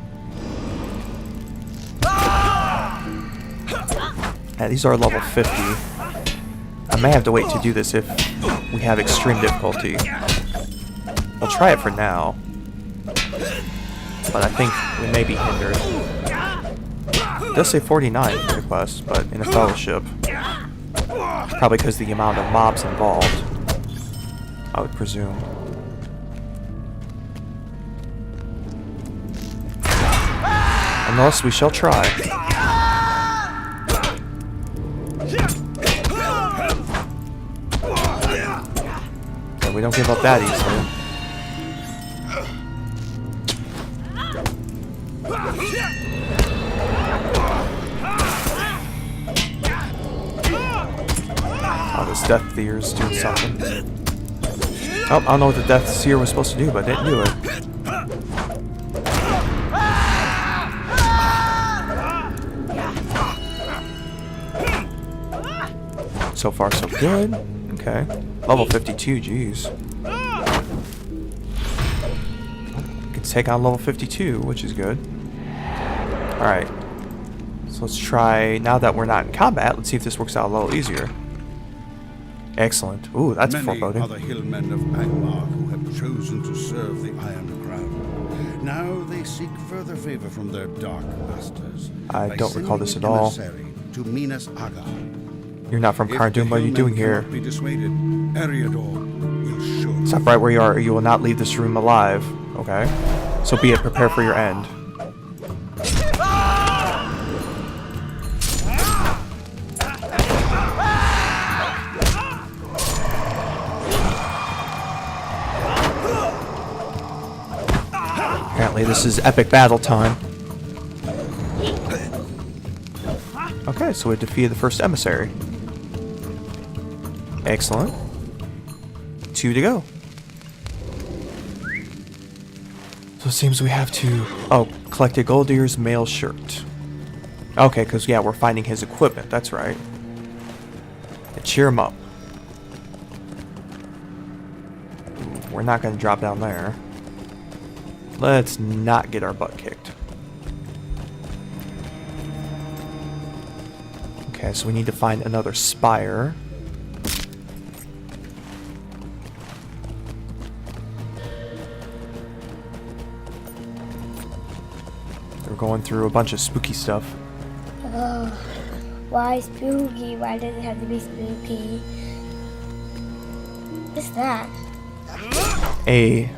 Yeah, these are level 50. I may have to wait to do this if we have extreme difficulty. I'll try it for now. But I think we may be hindered. It does say 49 for the quest, but in a fellowship. Probably because of the amount of mobs involved, I would presume. Unless we shall try. Yeah, we don't give up that easily. Oh, this Death Seer's doing something. Oh, I don't know what the Death Seer was supposed to do, but it didn't do it. So far, so good. Okay. Level 52, jeez. Can take on level 52, which is good. Alright. So let's try, now that we're not in combat, let's see if this works out a little easier. Excellent. Ooh, that's foreboding. Many are the hillmen of Angmar who have chosen to serve the Iron Crown. Now they seek further favor from their dark masters. I don't recall this at all. To Minas Aga. You're not from Cardoon, what are you doing here? Be dissuaded, Eriador will surely. Stop right where you are, or you will not leave this room alive. Okay. So be it, prepare for your end. Apparently this is epic battle time. Okay, Okay, so we defeated the first emissary. Excellent. 2 to go. So it seems we have to... Oh, collected Goldear's mail shirt. Okay, because, yeah, we're finding his equipment. That's right. And cheer him up. We're not going to drop down there. Let's not get our butt kicked. Okay, so we need to find another spire. We're going through a bunch of spooky stuff. Oh, why spooky? Why does it have to be spooky? What's that? A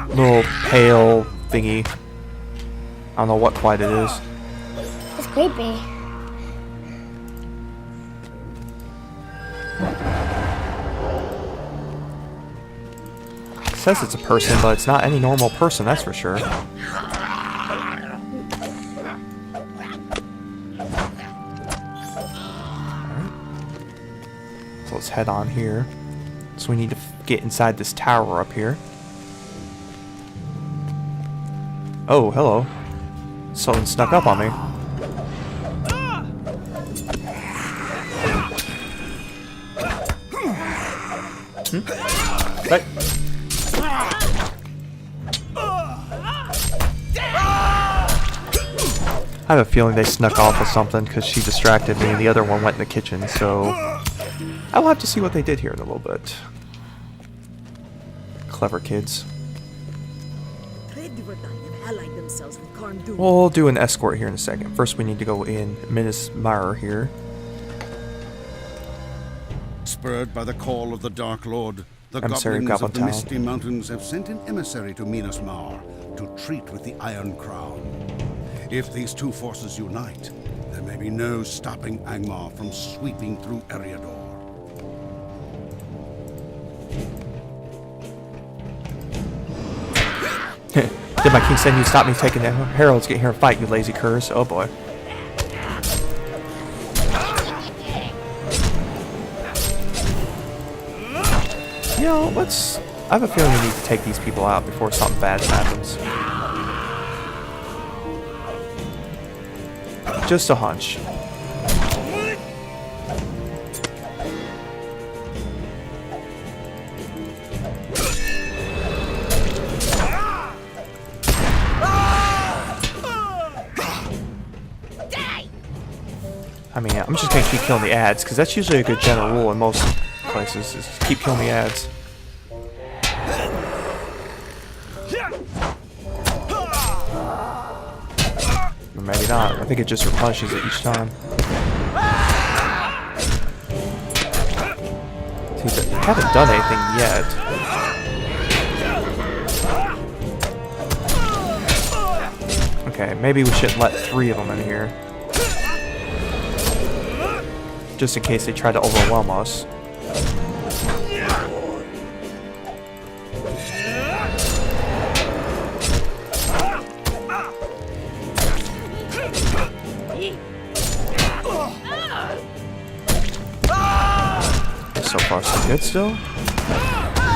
little pale thingy. I don't know what quite it is. It's creepy. It says it's a person, but it's not any normal person, that's for sure. So let's head on here. So we need to get inside this tower up here. Oh, hello. Someone snuck up on me. Right. I have a feeling they snuck off with something because she distracted me and the other one went in the kitchen, so I'll have to see what they did here in a little bit. Clever kids. We'll do an escort here in a second. First we need to go in Minas Mirror here. Spurred by the call of the Dark Lord, the Emissary goblins Goblin of the Town. Misty Mountains have sent an emissary to Minas Mar to treat with the Iron Crown. If these two forces unite, there may be no stopping Angmar from sweeping through Eriador. Did my king send you to stop me taking the heralds? Get here and fight, you lazy curs. Oh boy. You know, let's... I have a feeling we need to take these people out before something bad happens. Just a hunch. I mean, I'm just gonna keep killing the ads, because that's usually a good general rule in most places, is keep killing the ads. Or maybe not. I think it just replenishes it each time. See, they haven't done anything yet. Okay, maybe we shouldn't let 3 of them in here. Just in case they try to overwhelm us. So far so good still. Oh,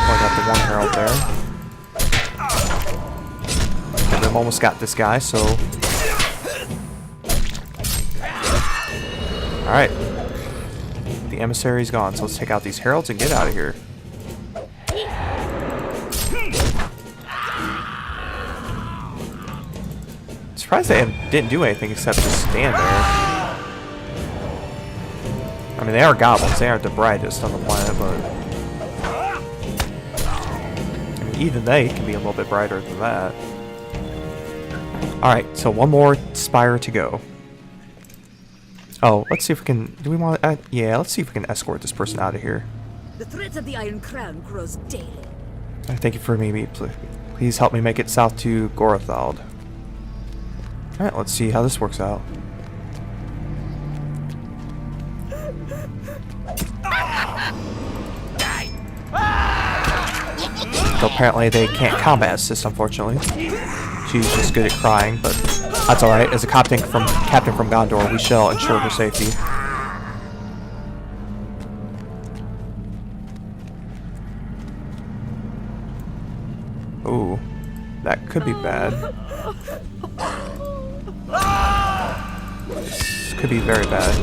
I got the 1 herald there. And we've almost got this guy, so... Alright. The emissary's gone, so let's take out these heralds and get out of here. Surprised they didn't do anything except just stand there. I mean, they are goblins, they aren't the brightest on the planet, but... I mean, even they can be a little bit brighter than that. Alright, so 1 more spire to go. Oh, let's see if we can... Do we want to... yeah, let's see if we can escort this person out of here. The threat of the Iron Crown grows daily. Thank you for me. Please help me make it south to Gorathald. Alright, let's see how this works out. So apparently they can't combat assist, unfortunately. She's just good at crying, but that's alright. As a captain from Gondor, we shall ensure her safety. That could be bad. This could be very bad.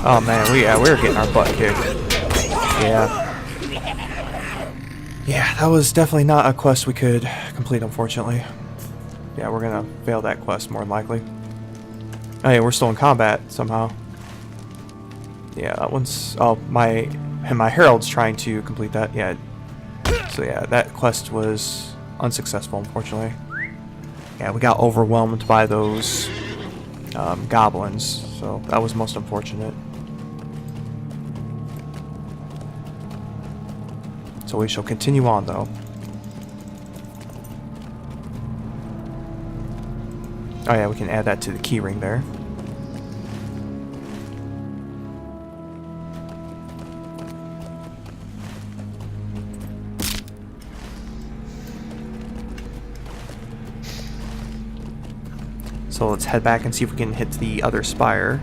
Oh man, we're getting our butt kicked. Yeah, that was definitely not a quest we could complete, unfortunately. Yeah, we're gonna fail that quest more than likely. Oh yeah, we're still in combat somehow. Yeah, that one's... Oh, my herald's trying to complete that. Yeah. So yeah, that quest was unsuccessful, unfortunately. Yeah, we got overwhelmed by those goblins, so that was most unfortunate. So we shall continue on, though. Oh yeah, we can add that to the keyring there. So let's head back and see if we can hit the other spire.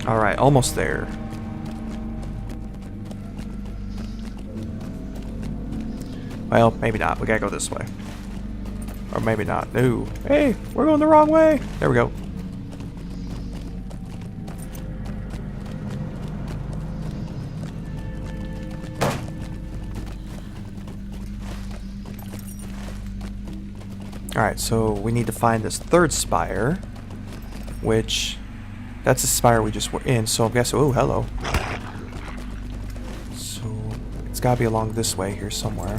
Alright, almost there. Well, maybe not. We gotta go this way. Or maybe not. No. Hey, we're going the wrong way. There we go. Alright, so we need to find this third spire, which... That's the spire we just were in, so I'm guessing... Oh, hello. So, it's gotta be along this way here somewhere.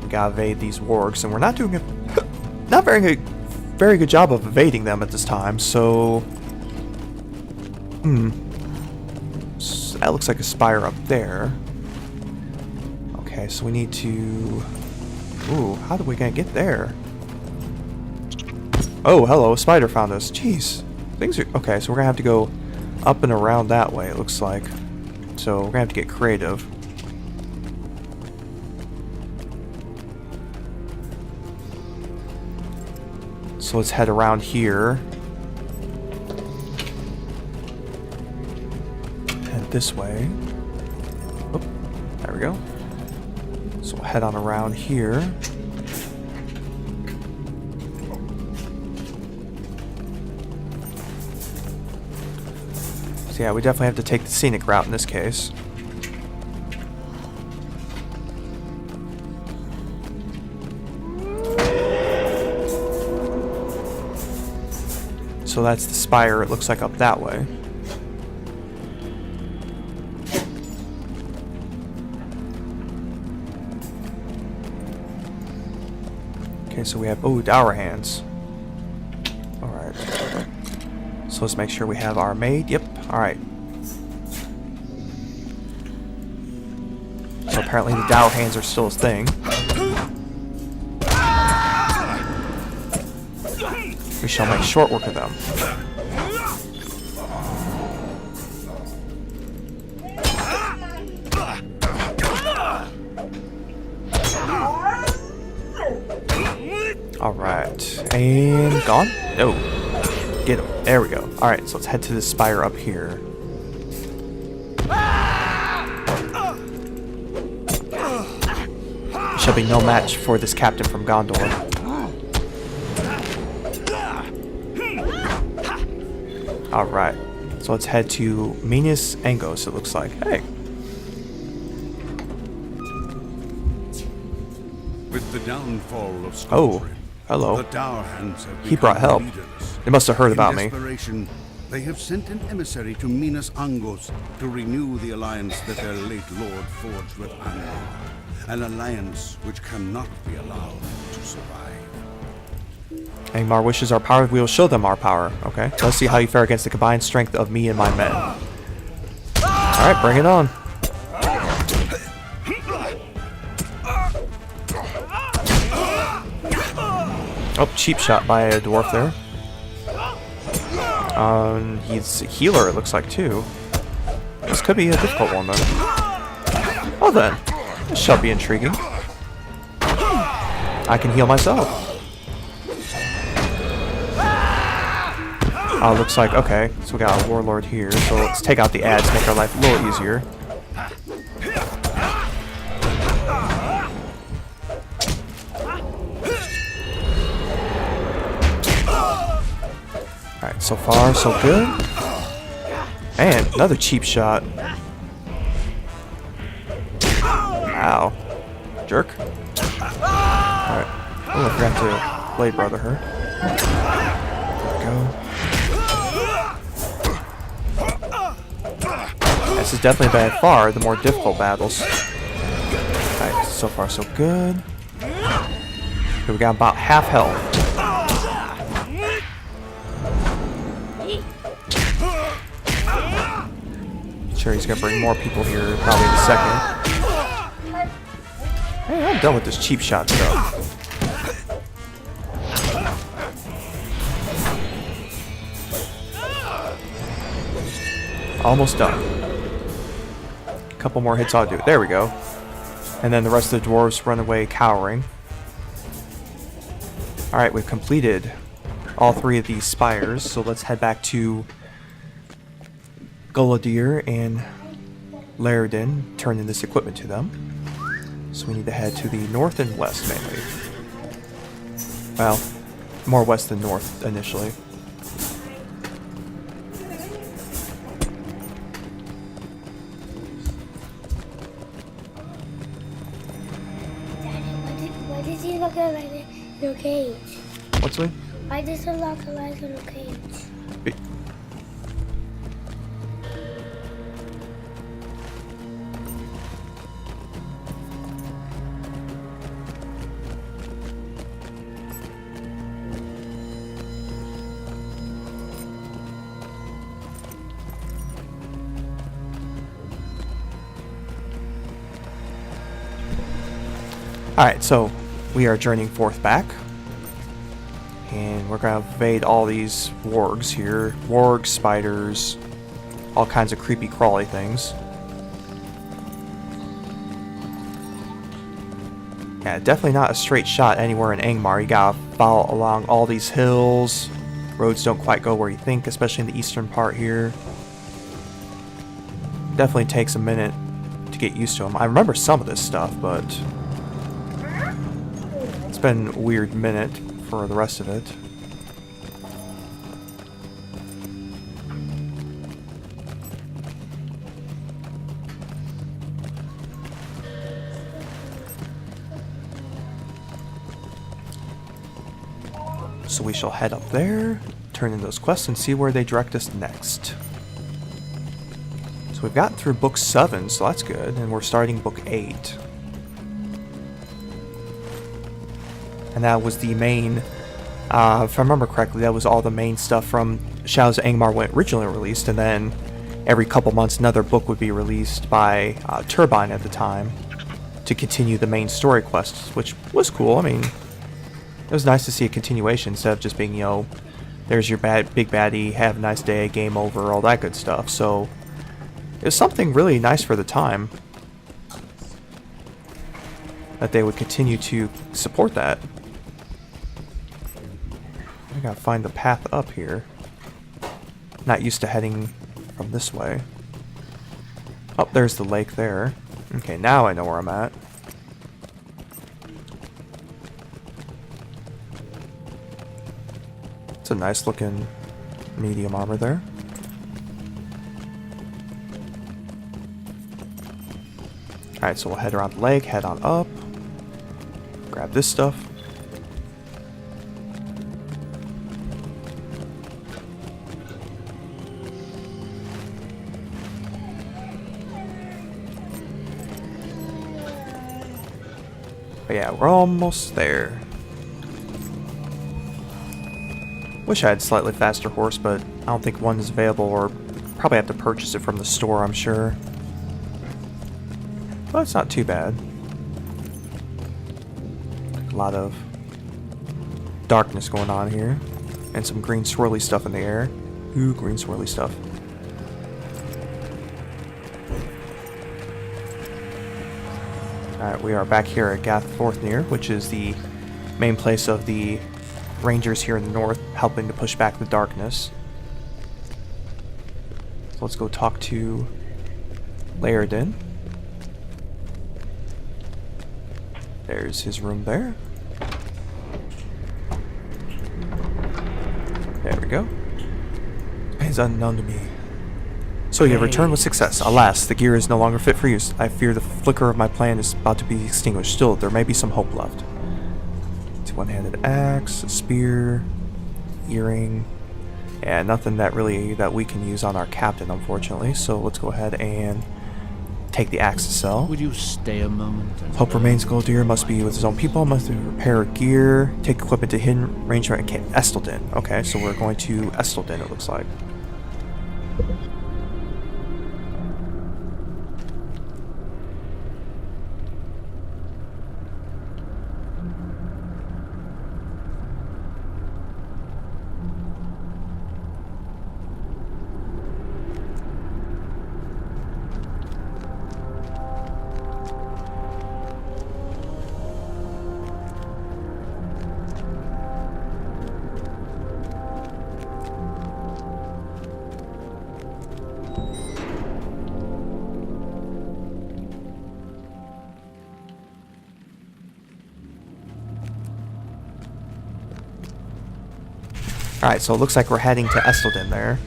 We gotta evade these wargs, and we're not doing a... not very good job of evading them at this time, so... So that looks like a spire up there. Okay, so we need to... Ooh, how are we gonna get there? Oh, hello, a spider found us. Jeez. Things are... Okay, so we're gonna have to go up and around that way, it looks like. So we're gonna have to get creative. So let's head around here. Head this way. Oh, there we go. So we'll head on around here. So yeah, we definitely have to take the scenic route in this case. So that's the spire, it looks like, up that way. Okay, so we have... Oh, dower hands. Alright. So let's make sure we have our maid. Yep. Alright. So apparently the dower hands are still a thing. We shall make short work of them. Alright. And gone? No. Get him. There we go. Alright, so let's head to this spire up here. Shall be no match for this captain from Gondor. Alright, so let's head to Minas Angos, it looks like. Hey! With the downfall of Oh, Scotland, hello. the Dower Hands have He brought help. become leaderless. They must have heard about In me. desperation, they have sent an emissary to Minas Angos to renew the alliance that their late lord forged with Anor. An alliance which cannot be allowed to survive. Angmar wishes our power, we will show them our power. Okay, let's see how you fare against the combined strength of me and my men. Alright, bring it on. Oh, cheap shot by a dwarf there. He's a healer, it looks like, too. This could be a difficult one, then. Oh, then. This shall be intriguing. I can heal myself. Oh, looks like, okay, so we got a warlord here, so let's take out the ads, make our life a little easier. Alright, so far, so good. And another cheap shot. Ow. Jerk. Alright. Oh, I forgot to blade brother her. There we go. This is definitely by far the more difficult battles. Alright, so far so good. Okay, we got about half health. Sure, he's gonna bring more people here probably in a second. Hey, I'm done with this cheap shot stuff. Almost done. A couple more hits, I'll do it. There we go. And then the rest of the dwarves run away cowering. Alright, we've completed all 3 of these spires, so let's head back to Guladir and Laridan, turn in this equipment to them. So we need to head to the north and west mainly. Well, more west than north initially. Why did you look at like your cage? What's it? Why does it look like your cage? Alright, so we are journeying forth back. And we're going to evade all these wargs here. Wargs, spiders, all kinds of creepy crawly things. Yeah, definitely not a straight shot anywhere in Angmar. You gotta follow along all these hills. Roads don't quite go where you think, especially in the eastern part here. Definitely takes a minute to get used to them. I remember some of this stuff, but it's been a weird minute for the rest of it. So we shall head up there, turn in those quests, and see where they direct us next. So we've gotten through book 7, so that's good, and we're starting book 8. And that was the main, if I remember correctly, that was all the main stuff from Shadows of Angmar when it originally released, and then every couple months another book would be released by Turbine at the time to continue the main story quests, which was cool. I mean, it was nice to see a continuation instead of just being, you know, there's your big baddie, have a nice day, game over, all that good stuff. So it was something really nice for the time that they would continue to support that. I gotta find the path up here. Not used to heading from this way. Oh, there's the lake there. Okay, now I know where I'm at. It's a nice looking medium armor there. Alright, so we'll head around the lake, head on up. Grab this stuff. But yeah, we're almost there. Wish I had a slightly faster horse, but I don't think one is available, or probably have to purchase it from the store, I'm sure. But it's not too bad. A lot of darkness going on here. And some green swirly stuff in the air. Ooh, green swirly stuff. Alright, we are back here at Gath Forthnir, which is the main place of the Rangers here in the north, helping to push back the darkness. So let's go talk to Lairdin. There's his room there. There we go. It's unknown to me. So you have returned with success. Alas, the gear is no longer fit for use. I fear the flicker of my plan is about to be extinguished. Still, there may be some hope left. It's a one-handed axe, a spear, earring, and nothing that we can use on our captain, unfortunately. So let's go ahead and take the axe to sell. Would you stay a moment? Hope remains. Goldir must be with his own people, must repair gear, take equipment to hidden range at Estelden. Okay, so we're going to Estelden, it looks like. Alright, so it looks like we're heading to Estelden there.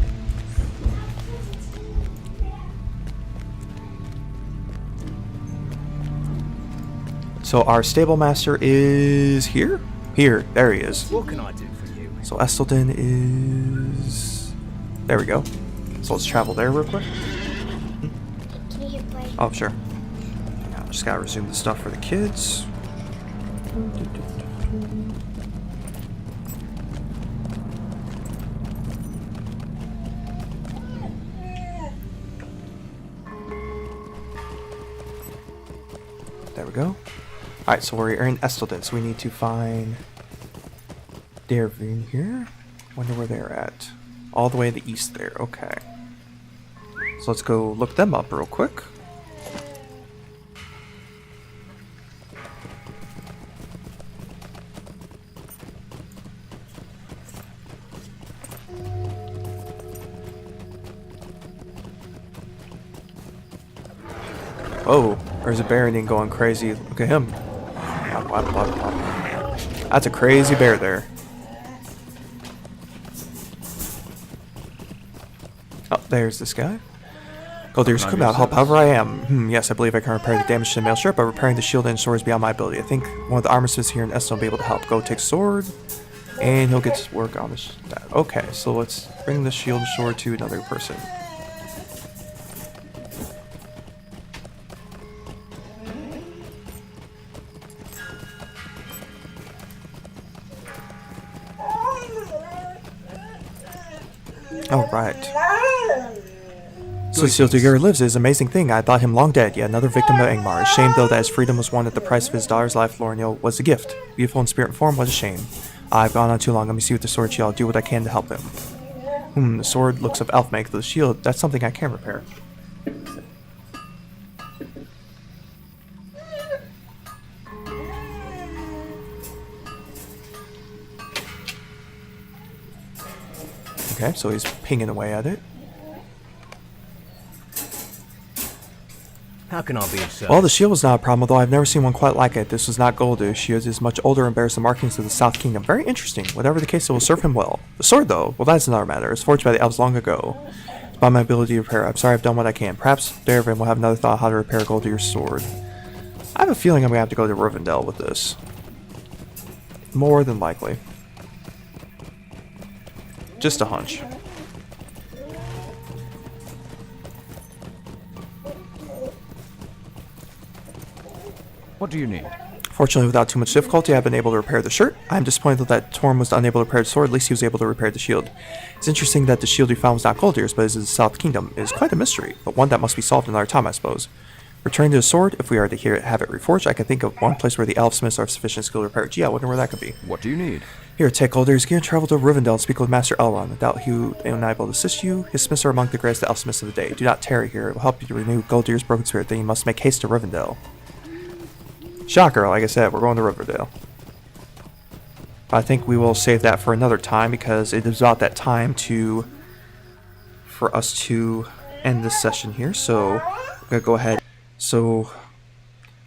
So our stable master is here? Here, there he is. What can I do for you? So Estelden is... There we go. So let's travel there real quick. Can you play? Oh, sure. Now, just gotta resume the stuff for the kids. There we go. Alright, so we're in Estelden, so we need to find Dervin here. Wonder where they're at. All the way to the east there, okay. So let's go look them up real quick. Oh, there's a Baronin going crazy. Look at him. That's a crazy bear there. Oh, there's this guy. Goldir's come out, help however I am. Yes, I believe I can repair the damage to the mail shirt, but repairing the shield and sword is beyond my ability. I think one of the armorers here in Estel will be able to help. Go take sword, and he'll get to work on this. Okay, so let's bring the shield and sword to another person. Alright. So Sildiger lives is an amazing thing. I thought him long dead, yet another victim of Angmar. A shame though that his freedom was won at the price of his daughter's life. Lorniel was a gift. Beautiful in spirit and form, what a shame. I've gone on too long. Let me see with the sword shield. I'll do what I can to help him. The sword looks of elf make. The shield, that's something I can repair. Okay, so he's pinging away at it. How can I be of service? Well, the shield was not a problem, although I've never seen one quite like it. This was not Goldir. Shield is much older and bears the markings of the South Kingdom. Very interesting. Whatever the case, it will serve him well. The sword, though, well, that's another matter. It was forged by the elves long ago. It's by my ability to repair. I'm sorry I've done what I can. Perhaps Dervin will have another thought how to repair Goldir's sword. I have a feeling I'm going to have to go to Rivendell with this. More than likely. Just a hunch. What do you need? Fortunately, without too much difficulty, I've been able to repair the shirt. I'm disappointed that Torm was unable to repair the sword. At least he was able to repair the shield. It's interesting that the shield we found was not Goldir's, but is in the South Kingdom. It is quite a mystery, but one that must be solved another time, I suppose. Returning to the sword, if we are to have it reforged, I can think of one place where the elfsmiths are sufficient skill to repair it. Gee, I wonder where that could be. What do you need? Here, take Goldir's gear and travel to Rivendell and speak with Master Elrond. I doubt he and I will assist you. His smiths are among the greatest elfsmiths of the day. Do not tarry here. It will help you to renew Goldir's broken spirit. Then you must make haste to Rivendell. Shocker, like I said, we're going to Rivendell. I think we will save that for another time because it is about that time for us to end this session here. So I'm gonna go ahead. So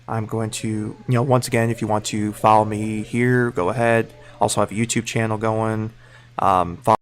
I'm going to, once again, if you want to follow me here, go ahead. Also have a YouTube channel going. Follow